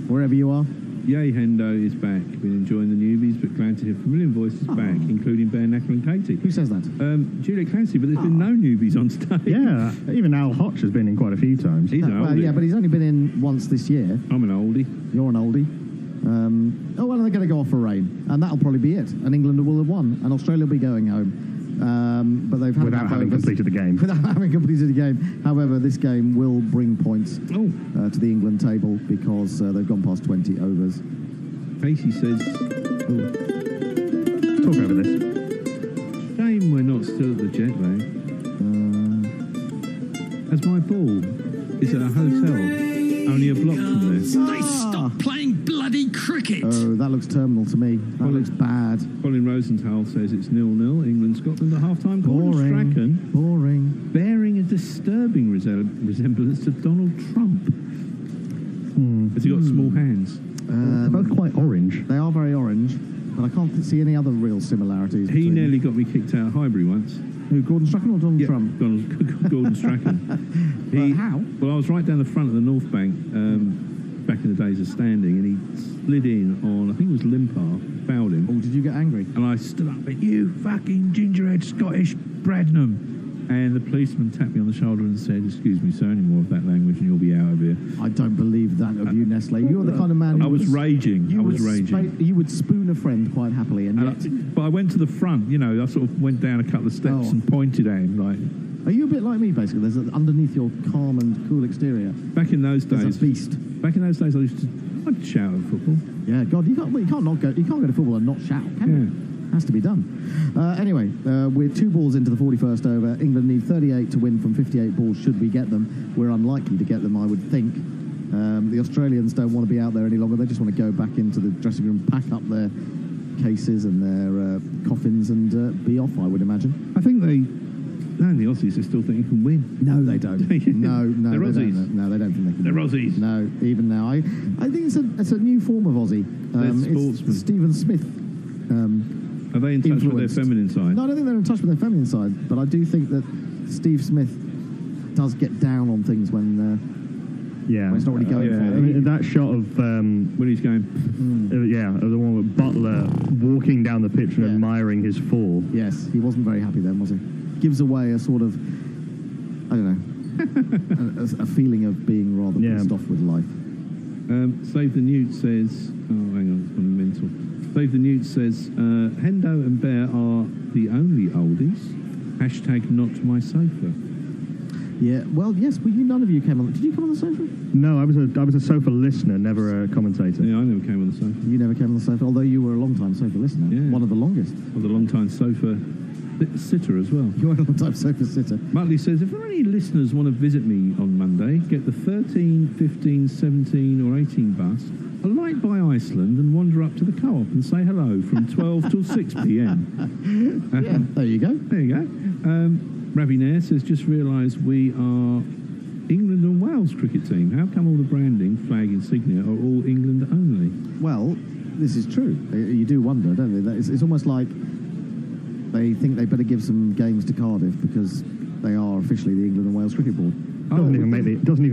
wherever you are. Yay, Hendo is back. Been enjoying the newbies, but glad to hear familiar voices back, including Bear Knackle and Katie. Who says that? Juliet Clancy, but there's been no newbies on stage. Yeah, even Al Hodge has been in quite a few times. He's an oldie. Yeah, but he's only been in once this year. I'm an oldie. You're an oldie. Well, they're going to go off for rain, and that'll probably be it. And England will have won, and Australia will be going home. But they've had without having completed the game. Without having completed the game. However, this game will bring points to the England table because they've gone past 20 overs. Casey says, talk over this. Shame we're not still at the jet lag. As my ball is at a hotel, only a block from there. They stopped playing bloody cricket. Oh, that looks terminal to me. That looks bad. Colin Rosenthal says it's 0-0. England-Scotland at half-time. Gordon Strachan, boring, bearing a disturbing resemblance to Donald Trump. Has he got small hands? They're both quite orange. They are very orange, but I can't see any other real similarities. He nearly got me kicked out of Highbury once. Who, Gordon Strachan or Donald Trump? Gordon Strachan. How? Well, I was right down the front of the North Bank back in the days of standing, and he slid in on, I think it was Limpar, fouled him. Oh, did you get angry? And I stood up and you fucking gingerhead Scottish Bradnam. And the policeman tapped me on the shoulder and said, excuse me, sir, any more of that language and you'll be out of here. I don't believe that of you, Nestle. You're the kind of man... I was raging. You would spoon a friend quite happily. But I went to the front, I sort of went down a couple of steps and pointed at him like... Are you a bit like me, basically? There's underneath your calm and cool exterior. Back in those days... There's a beast. Back in those days, I'd shout at football. Yeah, God, you can't go to football and not shout, can you? Has to be done. Anyway, we're 2 balls into the 41st over. England need 38 to win from 58 balls should we get them. We're unlikely to get them, I would think. The Australians don't want to be out there any longer. They just want to go back into the dressing room, pack up their cases and their coffins and be off, I would imagine. I think the Aussies still think you can win. No, they don't. No, they're Aussies. No, they don't think they can They're win. Aussies. No, even now. I think it's a new form of Aussie. They're sportsmen. It's Stephen Smith. Are they in touch with their feminine side? No, I don't think they're in touch with their feminine side, but I do think that Steve Smith does get down on things when Yeah, when it's not really going for it. I mean, that shot of when he's going, of the one with Butler walking down the pitch and admiring his fall. Yes, he wasn't very happy then, was he? Gives away a sort of, I don't know, a feeling of being rather pissed off with life. Save the Newt says, oh, hang on, it's gone mental. Save the Newt says, Hendo and Bear are the only oldies. Hashtag not my sofa. Yeah, well, yes, none of you came on. Did you come on the sofa? No, I was a sofa listener, never a commentator. Yeah, I never came on the sofa. You never came on the sofa, although you were a long-time sofa listener. Yeah. One of the longest. Well, the long-time sofa sitter as well. You were a long-time sofa sitter. Muttley says, if there are any listeners want to visit me on Monday, get the 13, 15, 17 or 18 bus, alight by Iceland and wander up to the co-op and say hello from 12 till 6 p.m. Yeah, there you go. There you go. Ravi Nair says, just realised we are England and Wales cricket team. How come all the branding, flag, insignia are all England only? Well, this is true. You do wonder, don't they? It's almost like they think they better give some games to Cardiff because they are officially the England and Wales Cricket Board. Doesn't even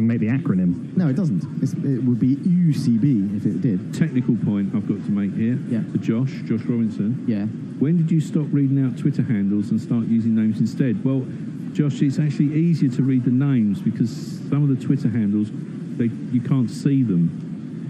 make the acronym. No, it doesn't. It would be UCB if it did. Technical point I've got to make here. Yeah. To Josh Robinson. Yeah. When did you stop reading out Twitter handles and start using names instead? Well, Josh, it's actually easier to read the names because some of the Twitter handles, you can't see them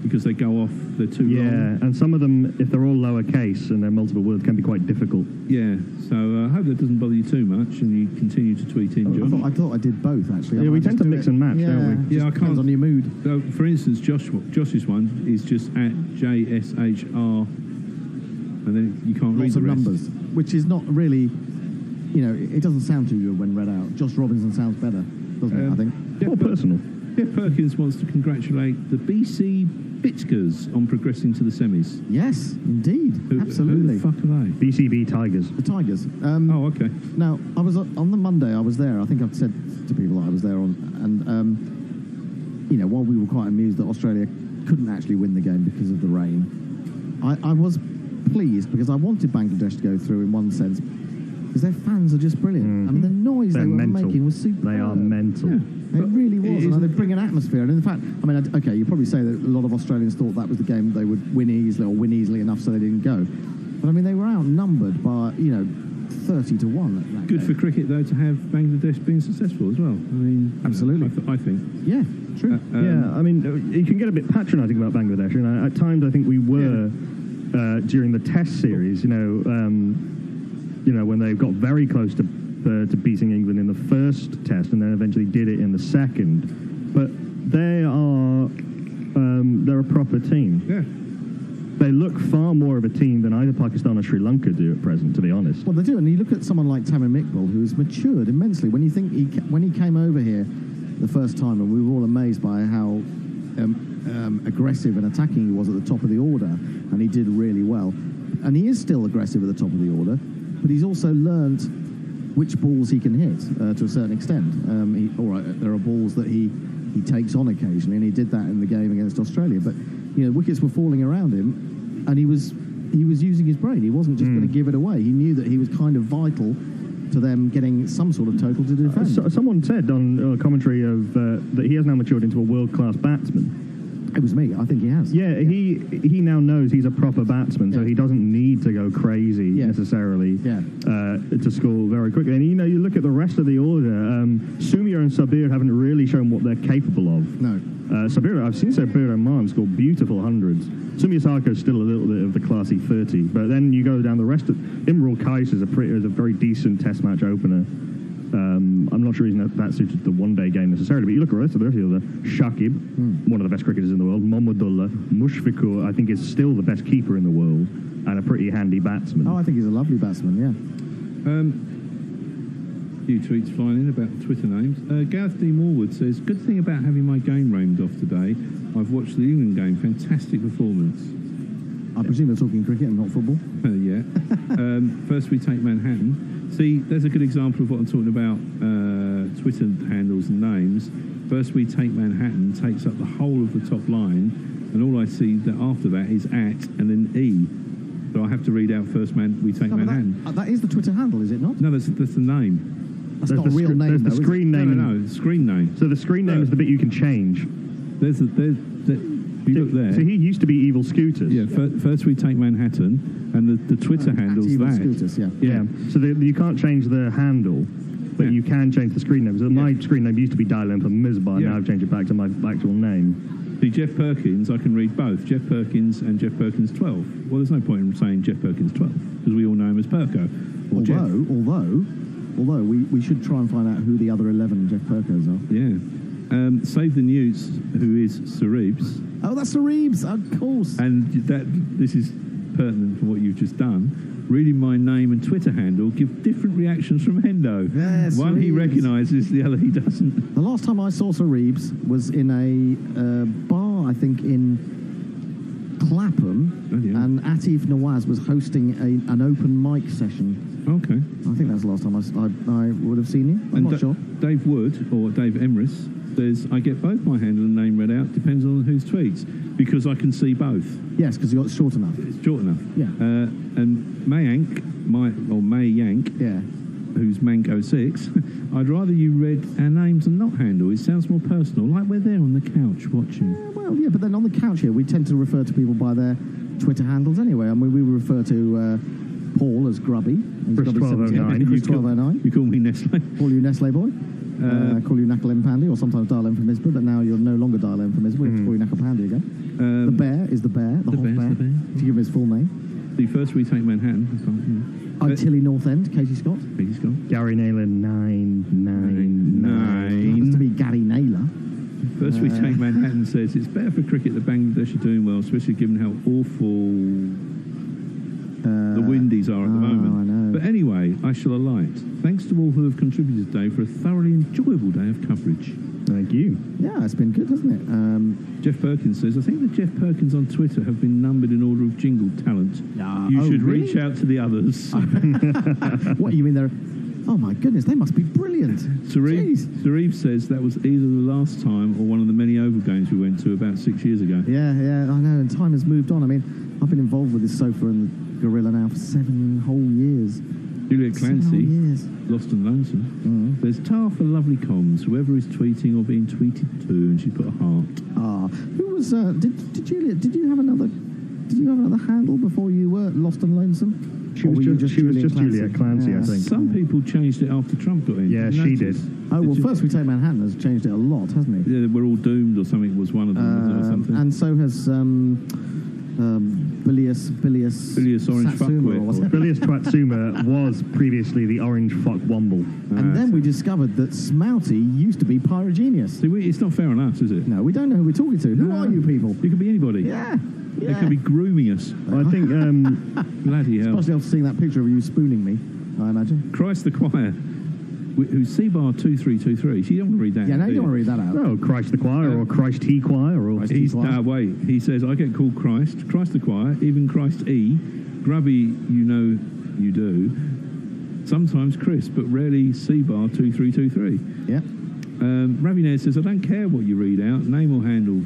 because they go off, they're too long. Yeah, and some of them, if they're all lowercase and they're multiple words, can be quite difficult. Yeah, so I hope that doesn't bother you too much and you continue to tweet in, Josh. I thought I did both, actually. Yeah, we tend to mix and match, don't we? Yeah, I can't. Depends on your mood. So, for instance, Josh's one is just at JSHR, and then you can't read the rest. Lots of numbers, which is not really, it doesn't sound too good when read out. Josh Robinson sounds better, doesn't it, I think? More personal. Jeff Perkins wants to congratulate the BC Bitskers on progressing to the semis. Yes, indeed. Absolutely. Who the fuck are they? BCB Tigers. The Tigers. Oh, okay. Now, I was on the Monday, I was there. I think I've said to people that I was there on. And, while we were quite amused that Australia couldn't actually win the game because of the rain, I was pleased because I wanted Bangladesh to go through in one sense because their fans are just brilliant. I mean, the noise they were making was superb. They are mental. Yeah. It really was, and they bring an atmosphere. And in fact, I mean, okay, you probably say that a lot of Australians thought that was the game they would win easily enough so they didn't go. But I mean, they were outnumbered by, 30 to 1. Good for cricket, though, to have Bangladesh being successful as well. I mean, absolutely. I think. Yeah, true. Yeah, I mean, you can get a bit patronising about Bangladesh. At times, I think we were during the Test series. When they got very close to beating England in the first Test, and then eventually did it in the second. But they're a proper team. Yeah. They look far more of a team than either Pakistan or Sri Lanka do at present, to be honest. Well, they do, and you look at someone like Tamim Iqbal, who's matured immensely. When you think when he came over here the first time, and we were all amazed by how aggressive and attacking he was at the top of the order, and he did really well. And he is still aggressive at the top of the order, but he's also learnt which balls he can hit to a certain extent. There are balls that he takes on occasionally, and he did that in the game against Australia. But wickets were falling around him, and he was using his brain. He wasn't just going to give it away. He knew that he was kind of vital to them getting some sort of total to defend. Someone said on commentary that he has now matured into a world-class batsman. It was me. I think he has. Yeah, he now knows he's a proper batsman, so he doesn't need to go crazy necessarily to score very quickly. And you look at the rest of the order. Sumia and Sabir haven't really shown what they're capable of. No. I've seen Sabir Rahman score beautiful hundreds. Sumia Sarko is still a little bit of the classy 30, but then you go down the rest of Imrul Qais is a very decent Test match opener. I'm not sure he's that suited to the one-day game necessarily, but you look at the rest of the order. Shakib, one of the best cricketers in the world. Mohammedullah, Mushfiqur, I think is still the best keeper in the world and a pretty handy batsman. Oh, I think he's a lovely batsman, yeah. Few tweets flying in about Twitter names. Gareth D. Morwood says, good thing about having my game roamed off today, I've watched the England game. Fantastic performance. I presume you're talking cricket and not football? Yeah. First we take Manhattan. See, there's a good example of what I'm talking about, Twitter handles and names. First we take Manhattan takes up the whole of the top line, and all I see that after that is at and then E. So I have to read out first we take Manhattan. That is the Twitter handle, is it not? No, that's the name. That's not a real name, There's the screen name. No, the screen name. So the screen name is the bit you can change. There's if you look there. So he used to be Evil Scooters. Yeah, first we take Manhattan, and the Twitter handle's Evil that. Scooters, yeah. Yeah. So you can't change the handle, but you can change the screen name. So my screen name used to be Dial M for Mizbar. Now I've changed it back to my actual name. See, Jeff Perkins, I can read both, Jeff Perkins and Jeff Perkins 12. Well, there's no point in saying Jeff Perkins 12, because we all know him as Perko. Or Although we should try and find out who the other 11 Jeff Perkos are. Yeah. Save the News, who is Cerebes. Oh, that's Cerebes, of course. And this is pertinent for what you've just done. Reading my name and Twitter handle give different reactions from Hendo. Yes, one Cerebes. he recognises, the other he doesn't. The last time I saw Cerebes was in a bar, I think, in Clapham, and Atif Nawaz was hosting an open mic session. Okay. I think that's the last time I would have seen you. I'm not sure. Dave Wood, or Dave Emrys, says, I get both my handle and name read out, depends on whose tweets, because I can see both. Yes, because it's short enough. It's short enough. Yeah. And May Yank, who's Mango6, I'd rather you read our names and not handle. It sounds more personal, like we're there on the couch watching. Yeah, but then on the couch here, we tend to refer to people by their Twitter handles anyway. I mean, we refer to Paul as Grubby. Chris 1209. Chris 1209. You call me Nestle. Call you Nestle Boy. Call you Knuckle M Pandy, or sometimes Dial M for Misbah, but now you're no longer Dial M for Misbah. We have to call you Knuckle Pandy again. The Bear is the Bear, the Hot Bear. To give him his full name. The first we take Manhattan. Tilly North End, Katie Scott. Gary Naylor 999. Happens to be Gary Naylor. First we take Manhattan says it's better for cricket that Bangladesh are doing well, especially given how awful the Windies are at the moment. I know. But anyway, I shall alight. Thanks to all who have contributed today for a thoroughly enjoyable day of coverage. Thank you. Yeah, it's been good, hasn't it? Jeff Perkins says, I think the Jeff Perkins on Twitter have been numbered in order of jingle talent. You should reach out to the others. What, you mean they're... Oh my goodness, they must be brilliant. Zarif says that was either the last time or one of the many Oval games we went to about 6 years ago. Yeah, I know, and time has moved on. I mean, I've been involved with this sofa and the Gorilla now for 7 whole years. Juliet Clancy, years. Lost and Lonesome. There's tar for lovely comms, whoever is tweeting or being tweeted to, and she put a heart. Who was, did Juliet, did you have another handle before you were Lost and Lonesome? She was just Juliet Clancy, I think. Some people changed it after Trump got in. Yeah, she did. Oh, well, First We Take Manhattan has changed it a lot, hasn't he? Yeah, We're All Doomed or something was one of them, or something. And so has Bilious Orange Satsuma, or whatever. Bilious Twatsuma was previously the Orange Fuck Womble. And then we discovered that Smouty used to be Pyrogenius. See, it's not fair on us, is it? No, we don't know who we're talking to. Who are you people? You could be anybody. Yeah. They could be grooming us. I think... Bloody hell. Especially after seeing that picture of you spooning me, I imagine. Christ the Choir, who's C-bar 2323. She don't want to read that out. Yeah, no, you don't want to read that out. No, Christ the Choir or Christ He Choir. Or wait, he says, I get called Christ the Choir, even Christ E, Grubby, you know you do, sometimes Chris, but rarely C-bar 2323. Yeah. Ravi says, I don't care what you read out, name or handle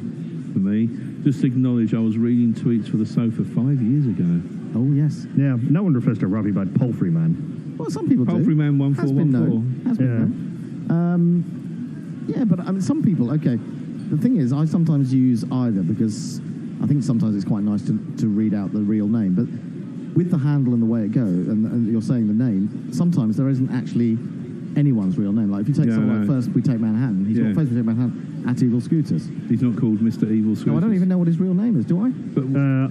for me. Just acknowledge I was reading tweets for the sofa 5 years ago. Oh, yes. Yeah, no one refers to Ravi by Poultry Man. Well, some people Poultry do. Man 1414. Has been known. Yeah, but I mean, some people, okay. The thing is, I sometimes use either because I think sometimes it's quite nice to read out the real name. But with the handle and the way it goes, and you're saying the name, sometimes there isn't actually anyone's real name. Like if you take someone like First We Take Manhattan, he's got First We Take Manhattan at Evil Scooters. He's not called Mr. Evil Scooters. No, I don't even know what his real name is, do I? But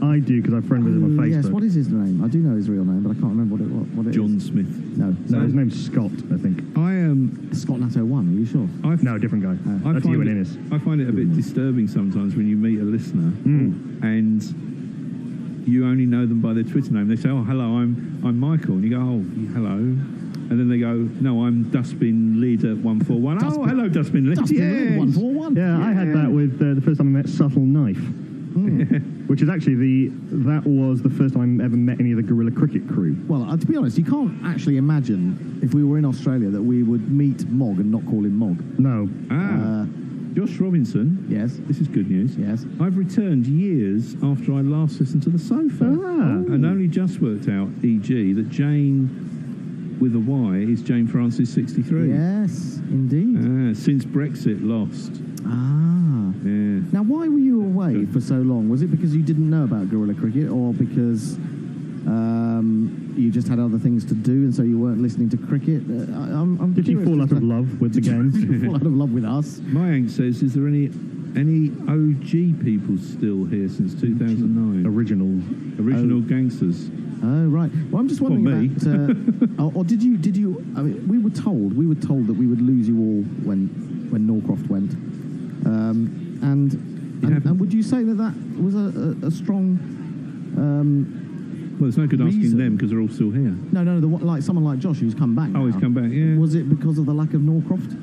I do because I'm friend with him on Facebook. Yes, what is his name? I do know his real name, but I can't remember what it is. John Smith. No, his name's Scott, I think. Scott Natto 1, are you sure? No, different guy. That's you and Innes. I find it a bit disturbing sometimes when you meet a listener and you only know them by their Twitter name. They say, oh, hello, I'm Michael. And you go, oh, hello. And then they go, no, I'm Dustbin Lid at 141. Oh, hello, Dustbin Lid. Dustbin Lid 141. Yeah, I had that with the first time I met Subtle Knife. Which is actually that was the first time I ever met any of the Guerrilla Cricket crew. Well, to be honest, you can't actually imagine if we were in Australia that we would meet Mog and not call him Mog. No. Josh Robinson. Yes. This is good news. Yes. I've returned years after I last listened to the sofa. And only just worked out, e.g., that Jane with a Y is Jane Francis 63. Yes, indeed. Since Brexit lost. Ah. Yeah. Now, why were you away for so long? Was it because you didn't know about guerrilla cricket, or because you just had other things to do and so you weren't listening to cricket? I'm Did you curious fall out of love with the game? Did you fall out of love with us? Mayank says, is there any OG people still here since 2009? Original gangsters. Oh, right. Well, I'm just wondering about... or did you... I mean, we were told that we would lose you all when Norcroft went. And would you say that was a strong... well, it's no good asking them because they're all still here. No, like someone like Josh who's come back now. He's come back, yeah. Was it because of the lack of Norcroft?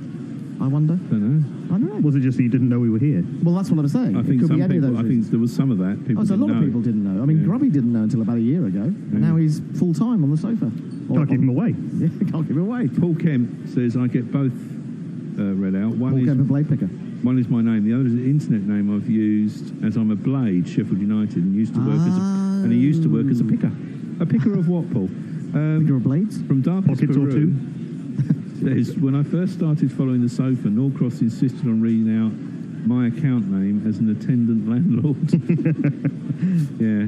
I wonder. I don't know. Was it just that you didn't know we were here? Well, that's what I was saying. I think it could some be any people, of those I think there was some of that. People so a lot didn't of know. people didn't know. I mean, Grubby didn't know until about a year ago, and now he's full-time on the sofa. Can't keep him away. Yeah, can't keep him away. Paul Kemp says, I get both read out. Paul Kemp, a blade picker. One is my name. The other is an internet name I've used as I'm a Blade, Sheffield United, and used to work and he used to work as a picker. A picker of what, Paul? Picker of blades? From Darkest Pockets or two? Says, when I first started following the sofa, Norcross insisted on reading out my account name as an attendant landlord. Yeah.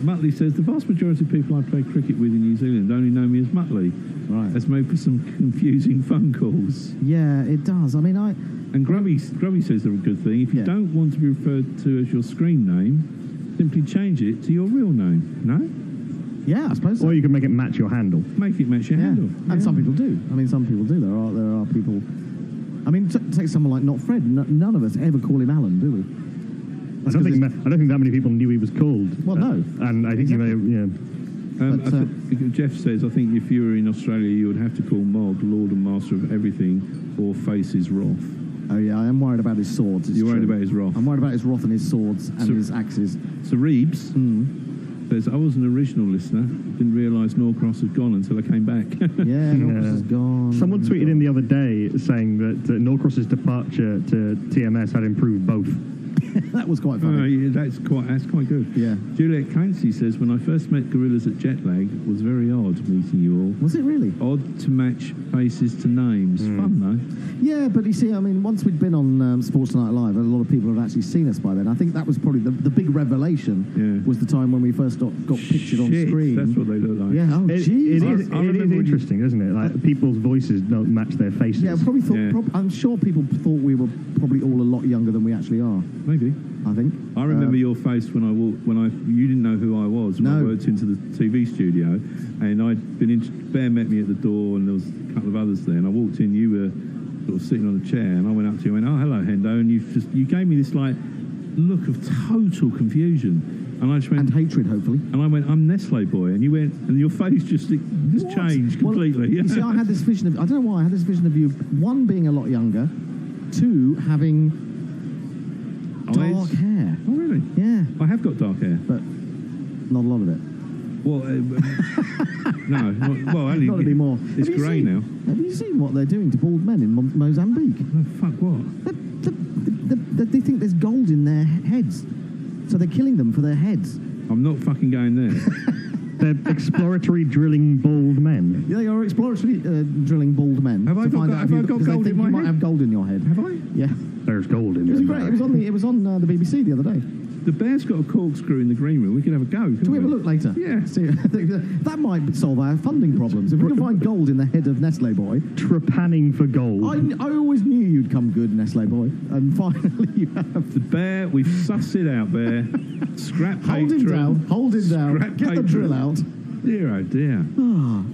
Muttley says, the vast majority of people I play cricket with in New Zealand only know me as Muttley. Right. That's made for some confusing phone calls. Yeah, it does. I mean, And Grubby says they're a good thing. If you don't want to be referred to as your screen name, simply change it to your real name. No? Yeah, I suppose so. Or you can make it match your handle. Make it match your handle. And some people do. I mean, some people do. There are people... I mean, take someone like Not Fred. None of us ever call him Alan, do we? I don't think that many people knew he was called. Well, no. And I think you may have... Jeff says, I think if you were in Australia, you would have to call Mog Lord and Master of Everything or face his wrath. Oh, yeah, I am worried about his swords. You're worried about his wrath? I'm worried about his wrath and his swords and his axes. So Reeves says, I was an original listener. Didn't realise Norcross had gone until I came back. Yeah, Norcross is gone. Someone tweeted in the other day saying that Norcross's departure to TMS had improved both. That was quite funny. Yeah, that's quite good. Yeah. Juliet Clancy says, when I first met Gorillas at Jetlag, it was very odd meeting you all. Was it really? Odd to match faces to names. Fun, though. Yeah, but you see, I mean, once we'd been on Sports Tonight Live, a lot of people had actually seen us by then. I think that was probably the big revelation was the time when we first got pictured on screen. That's what they look like. Yeah, It is interesting, isn't it? Like, people's voices don't match their faces. Yeah, probably thought. I'm sure people thought we were probably all a lot younger than we actually are. Maybe. I think. I remember your face when you didn't know who I was when I worked into the TV studio, and I'd been Bear met me at the door, and there was a couple of others there, and I walked in. You were sort of sitting on a chair, and I went up to you and went, "Oh, hello, Hendo," and you gave me this like look of total confusion, and I just went, and hatred, hopefully. And I went, "I'm Nestle boy," and you went, and your face just changed completely. Well, you see, I had this vision of I don't know why I had this vision of you, one being a lot younger, two having dark hair. Oh, really? Yeah. I have got dark hair. But not a lot of it. Well, no. Well, only... Not anymore. It's grey now. Have you seen what they're doing to bald men in Mozambique? Oh, fuck, what? They think there's gold in their heads. So they're killing them for their heads. I'm not fucking going there. They're exploratory drilling bald men. Yeah, they are exploratory drilling bald men. Have I got gold in my head? You might have gold in your head. Have I? Yeah. There's gold in it. Was great. It was on the BBC the other day. The Bear's got a corkscrew in the green room. We could have a go. Can we have a look later? Yeah. See, that might solve our funding problems. If we can find gold in the head of Nestle Boy. Trepanning for gold. I always knew you'd come good, Nestle Boy. And finally you have. The Bear, we've sussed it out, Bear. Scrap Hold him down. Hold him down. Get the drill out. Dear, oh dear.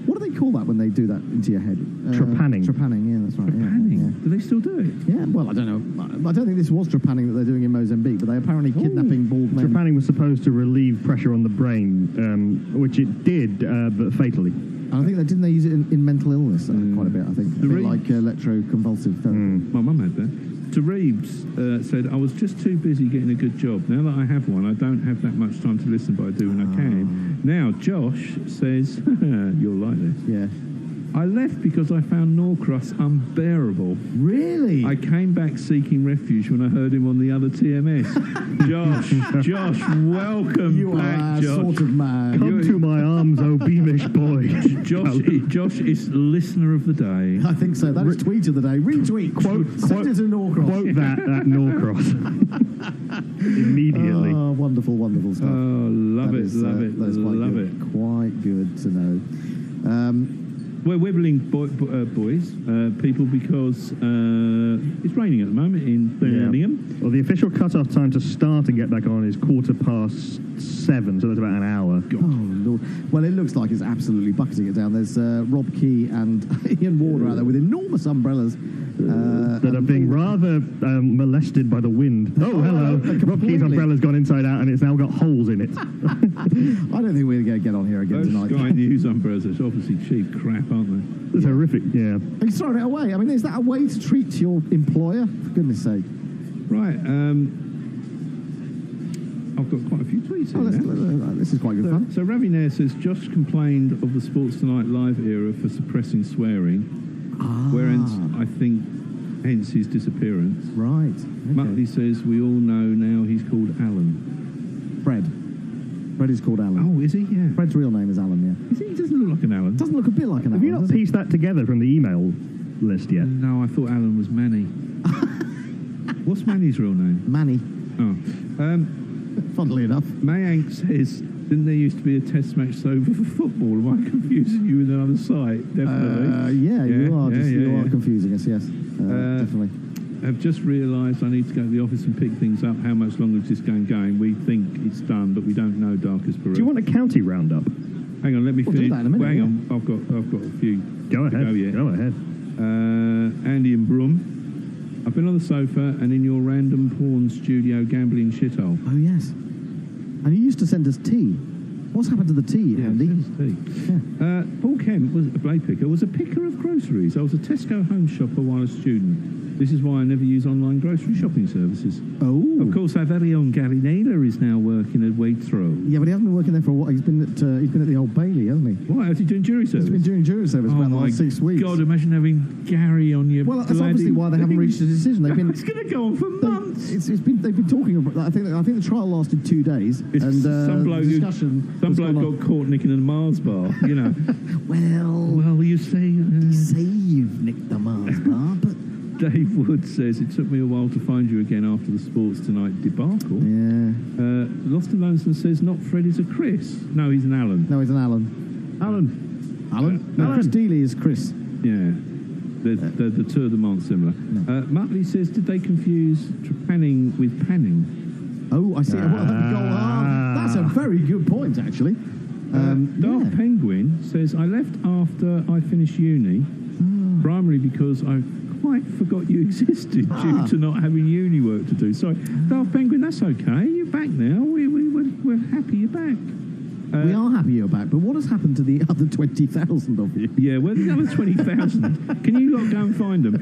What do they call that when they do that into your head? Trepanning. Trepanning, yeah, that's right. Trepanning? Yeah. Do they still do it? Yeah, well, I don't know. I don't think this was trepanning that they're doing in Mozambique, but they're apparently kidnapping bald men. Trepanning was supposed to relieve pressure on the brain, which it did, but fatally. And I think they use it in mental illness quite a bit, I think. A bit like electroconvulsive therapy. My mum had that. To Reeves said, I was just too busy getting a good job. Now that I have one, I don't have that much time to listen, but I do when I can. Now, Josh says, you'll like this. Yeah. I left because I found Norcross unbearable. Really? I came back seeking refuge when I heard him on the other TMS. Josh, welcome You back, are a Josh. sort of man. Come to my arms, oh beamish boy. Josh is listener of the day. I think so. That is tweet of the day. Retweet. Send it to Norcross. Quote that at Norcross. Immediately. Oh, wonderful, wonderful stuff. Oh, love it. That is quite Love good. it. Quite good to know. We're wibbling boys, people, because it's raining at the moment in Birmingham. Yeah. Well, the official cut-off time to start and get back on is 7:15, so that's about an hour. Oh, Lord. Well, it looks like it's absolutely bucketing it down. There's Rob Key and Ian Warder out there with enormous umbrellas. That are being rather molested by the wind. Oh, hello. Rob Key's umbrella's gone inside out and it's now got holes in it. I don't think we're going to get on here again Those tonight. Sky News umbrellas are obviously cheap crap, aren't they? It's horrific, yeah. He's throwing it away. I mean, is that a way to treat your employer? For goodness sake. Right. I've got quite a few tweets here now. This is quite good fun. So Ravi Nair says, Josh complained of the Sports Tonight live era for suppressing swearing, whereas I think hence his disappearance. Right. Muttley says, we all know now he's called Alan. Fred is called Alan. Oh, is he? Yeah. Fred's real name is Alan, yeah. He doesn't look like an Alan. Doesn't look a bit like an Alan. Have you not pieced that together from the email list yet? No, I thought Alan was Manny. What's Manny's real name? Manny. Oh. Funnily enough. Mayank says, didn't there used to be a test match over for football? Am I confusing you with another site? Definitely. You are confusing us, yes. Definitely. I've just realised I need to go to the office and pick things up. How much longer is this game going? We think it's done, but we don't know, Darkest Peru. Do you want a county roundup? Hang on, let me finish. Do that in a minute, Hang on, I've got a few. Go ahead. Go ahead. Andy and Broom. I've been on the sofa and in your random porn studio gambling shithole. Oh, yes. And you used to send us tea. What's happened to the tea, Andy? Tea. Yeah. Paul Kemp was a blade picker, was a picker of groceries. I was a Tesco home shopper while a student. This is why I never use online grocery shopping services. Oh. Of course, our very own Gary Naylor is now working at Waitrose. Yeah, but he hasn't been working there for a while. He's been at the Old Bailey, hasn't he? Why? Is he doing jury service? He's been doing jury service for about the last 6 weeks. God, imagine having Gary on your. Well, that's obviously why they haven't reached a decision. They've been. It's going to go on for months. They've been talking about. I think the trial lasted 2 days, and some bloke got caught nicking a Mars bar. You know. Well, you say. You say you've nicked the Mars bar, but. Dave Wood says, it took me a while to find you again after the Sports Tonight debacle. Yeah. Lost and Lonesome says, not Fred, he's a Chris. No, he's an Alan. No, he's an Alan. No, Chris Dealey is Chris. Yeah. The two of them aren't similar. No. Muttley says, did they confuse panning with panning? Oh, I see. That's a very good point, actually. Dark Penguin says, I left after I finished uni, primarily because I quite forgot you existed due to not having uni work to do. Sorry, Dark Penguin, that's okay. You're back now. We're happy you're back. We are happy you're back, but what has happened to the other 20,000 of you? Yeah, where are the other 20,000? Can you lot go and find them?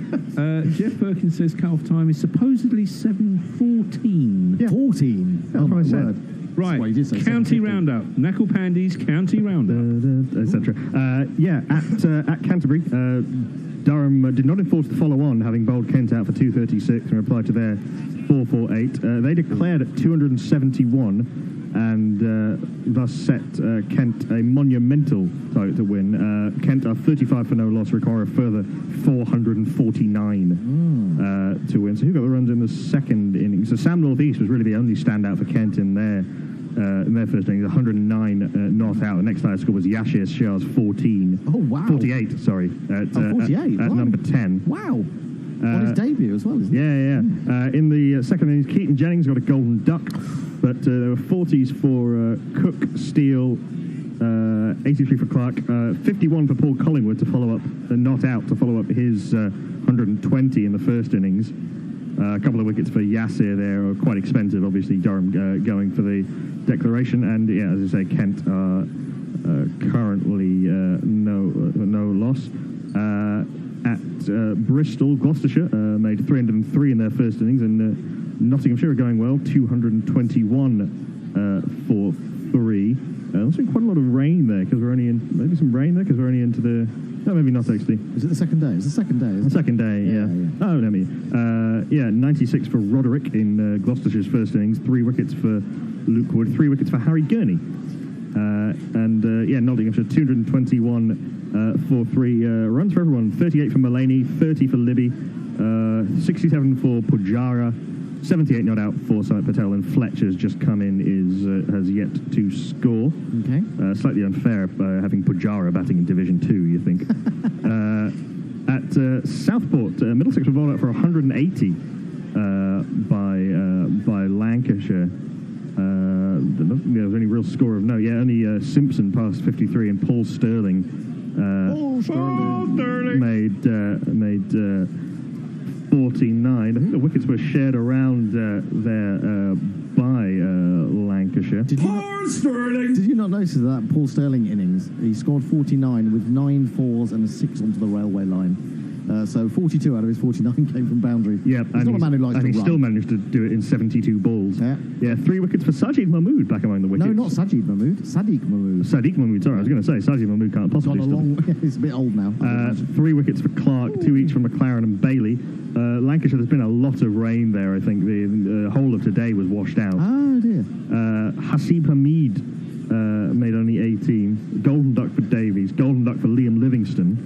Jeff Perkins says cut-off time is supposedly 7:14. Yeah. 14? That's what I said. Right, County Roundup, Knuckle Pandy's County Roundup, etc. At Canterbury, Durham did not enforce the follow-on, having bowled Kent out for 236 and replied to their 448. They declared at 271 and thus set Kent a monumental target to win. Kent are 35 for no loss, require a further 449 to win. So who got the runs in the second innings? So Sam North East was really the only standout for Kent in their first innings, 109 not out. The next highest score was Yashir Shah's 14. Oh, wow. 48, sorry. 48? At number 10. Wow. On his debut as well, isn't it? Yeah. In the second innings, Keaton Jennings got a golden duck, but there were 40s for Cook, Steele, 83 for Clark, 51 for Paul Collingwood to follow up, not out, to follow up his 120 in the first innings. A couple of wickets for Yasir there are quite expensive, obviously. Durham going for the declaration, and as I say, Kent are currently no loss. At Bristol, Gloucestershire made 303 in their first innings, and Nottinghamshire are going well, 221 for 3. There's been quite a lot of rain there because we're only into the No, maybe not actually. Is it the second day? It's the second day, isn't The second day, yeah. Oh, no, me. 96 for Roderick in Gloucestershire's first innings, 3 wickets for Luke Wood, 3 wickets for Harry Gurney. Nottinghamshire 221 for 3 runs for everyone. 38 for Mulaney, 30 for Libby, 67 for Pujara, 78 not out for Samit Patel, and Fletcher's just come in, has yet to score. Okay. Slightly unfair having Pujara batting in Division 2, you think. At Southport, Middlesex were bowled out for 180 by Lancashire. There was any real score of note. Yeah, only Simpson passed 53 and Paul Sterling made 49. I think the wickets were shared around there by Lancashire. Did you not notice that Paul Sterling innings? He scored 49 with 9 fours and a 6 onto the railway line. So 42 out of his 49 came from boundary. Yeah, he's not a man who likes to run. He still managed to do it in 72 balls. Yeah, 3 wickets for Sajid Mahmood back among the wickets. No, not Sajid Mahmood. Sadiq Mahmood. Sadiq Mahmood, sorry, I was going to say Sajid Mahmood can't possibly he's a bit old now. 3 wickets for Clark, 2 each from McLaren and Bailey. Lancashire, there's been a lot of rain there, I think. The whole of today was washed out. Oh, dear. Hasib Hamid made only 18. Golden Duck for Davies. Golden Duck for Liam Livingston.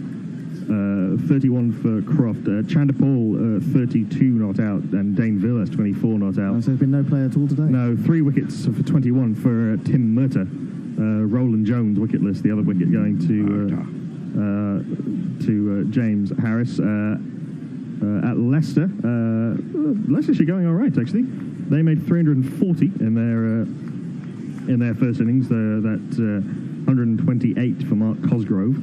31 for Croft. Chandapal, 32 not out. And Dane Villas, 24 not out. So there's been no play at all today? No, 3 wickets for 21 for Tim Murtagh. Roland Jones, wicketless. The other wicket going to James Harris. At Leicester, Leicestershire going all right actually. They made 340 in their first innings. That 128 for Mark Cosgrove,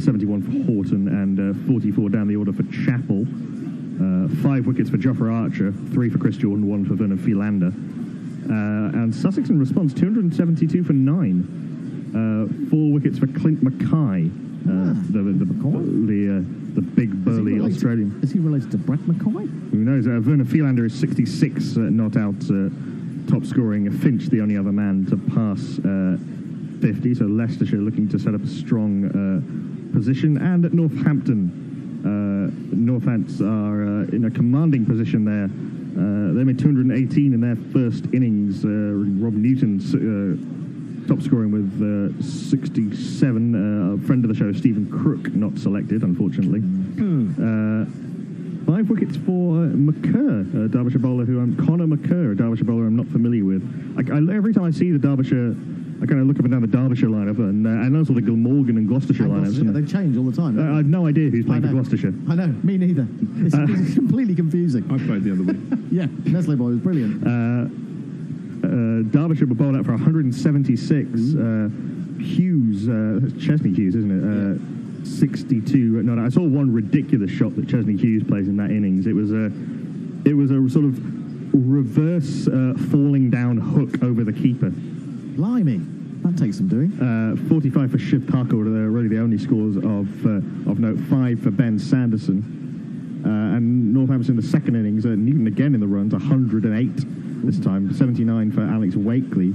71 for Horton, and 44 down the order for Chappell. 5 wickets for Jofra Archer, 3 for Chris Jordan, 1 for Vernon Philander. And Sussex in response, 272 for 9. 4 wickets for Clint Mackay. The big burly Australian. Is he related to Brett Mackay? Who knows? Vernon Philander is 66 not out, top scoring. Finch the only other man to pass 50. So Leicestershire looking to set up a strong position. And at Northampton, Northants are in a commanding position there. They made 218 in their first innings. Rob Newton's top scoring with 67. A friend of the show, Stephen Crook, not selected, unfortunately. 5 wickets for McCurr, a Derbyshire bowler Connor McCurr, a Derbyshire bowler I'm not familiar with. Every time I see the Derbyshire, I kind of look up and down the Derbyshire lineup, and I notice all the Glamorgan and Gloucestershire lineups. They change all the time. I have no idea who's playing for Gloucestershire. I know, me neither. It's completely confusing. I played the other week. Yeah, Nestle boy was brilliant. Derbyshire were bowled out for 176. Hughes, Chesney Hughes, isn't it? 62. No, I saw one ridiculous shot that Chesney Hughes plays in that innings. It was a sort of reverse falling down hook over the keeper. Blimey, that takes some doing. 45 for Shiv Parker were really the only scores of note. 5 for Ben Sanderson. And Northampton in the second innings, Newton again in the runs, 108 this time. 79 for Alex Wakely.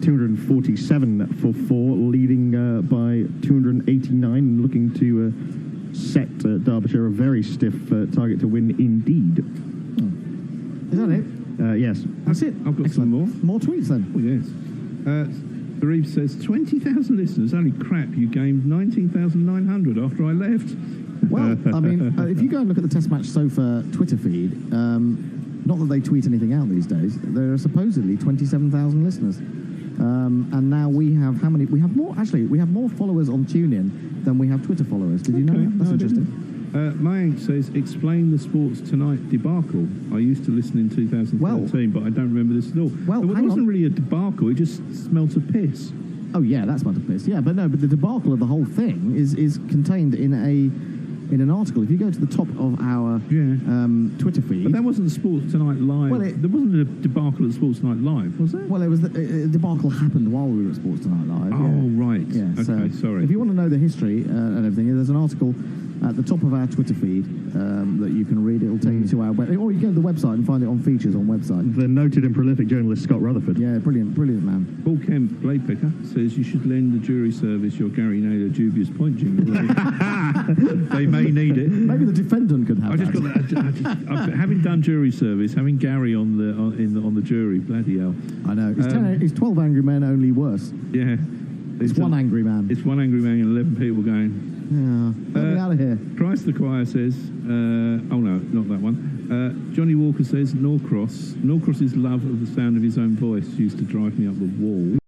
247 for 4, leading by 289, looking to set Derbyshire a very stiff target to win indeed. Is that it? Yes. That's it. I've got some more. More tweets then. Oh, yes. Barib says, 20,000 listeners, only crap, you gained 19,900 after I left. Well, I mean, if you go and look at the Test Match Sofa Twitter feed, not that they tweet anything out these days, there are supposedly 27,000 listeners. And now we have how many? We have more followers on TuneIn than we have Twitter followers. Did you know that? That's interesting. Mayank says, explain the Sports Tonight debacle. I used to listen in 2013, but I don't remember this at all. Well, it wasn't really a debacle, it just smelt of piss. Oh, yeah, that smelt of piss. Yeah, but the debacle of the whole thing is contained in in an article. If you go to the top of our Twitter feed... But that wasn't Sports Tonight Live. Well, there wasn't a debacle at Sports Tonight Live, was there? Well, it was a debacle happened while we were at Sports Tonight Live. Oh, right. Yeah, okay, sorry. If you want to know the history and everything, there's an article at the top of our Twitter feed that you can read. It'll take you to our website, or you go to the website and find it on features on website. The noted and prolific journalist Scott Rutherford. Yeah, brilliant man. Paul Kemp, Blade Picker, says you should lend the jury service your Gary Naylor dubious point jingle. They may need it. Maybe the defendant could have having done jury service, having Gary on the jury, bloody hell. I know. It's 12 angry men, only worse. Yeah. It's one angry man. It's one angry man and 11 people going... Yeah, let me out of here. Christ the Choir says, oh no, not that one. Johnny Walker says, Norcross's love of the sound of his own voice used to drive me up the wall.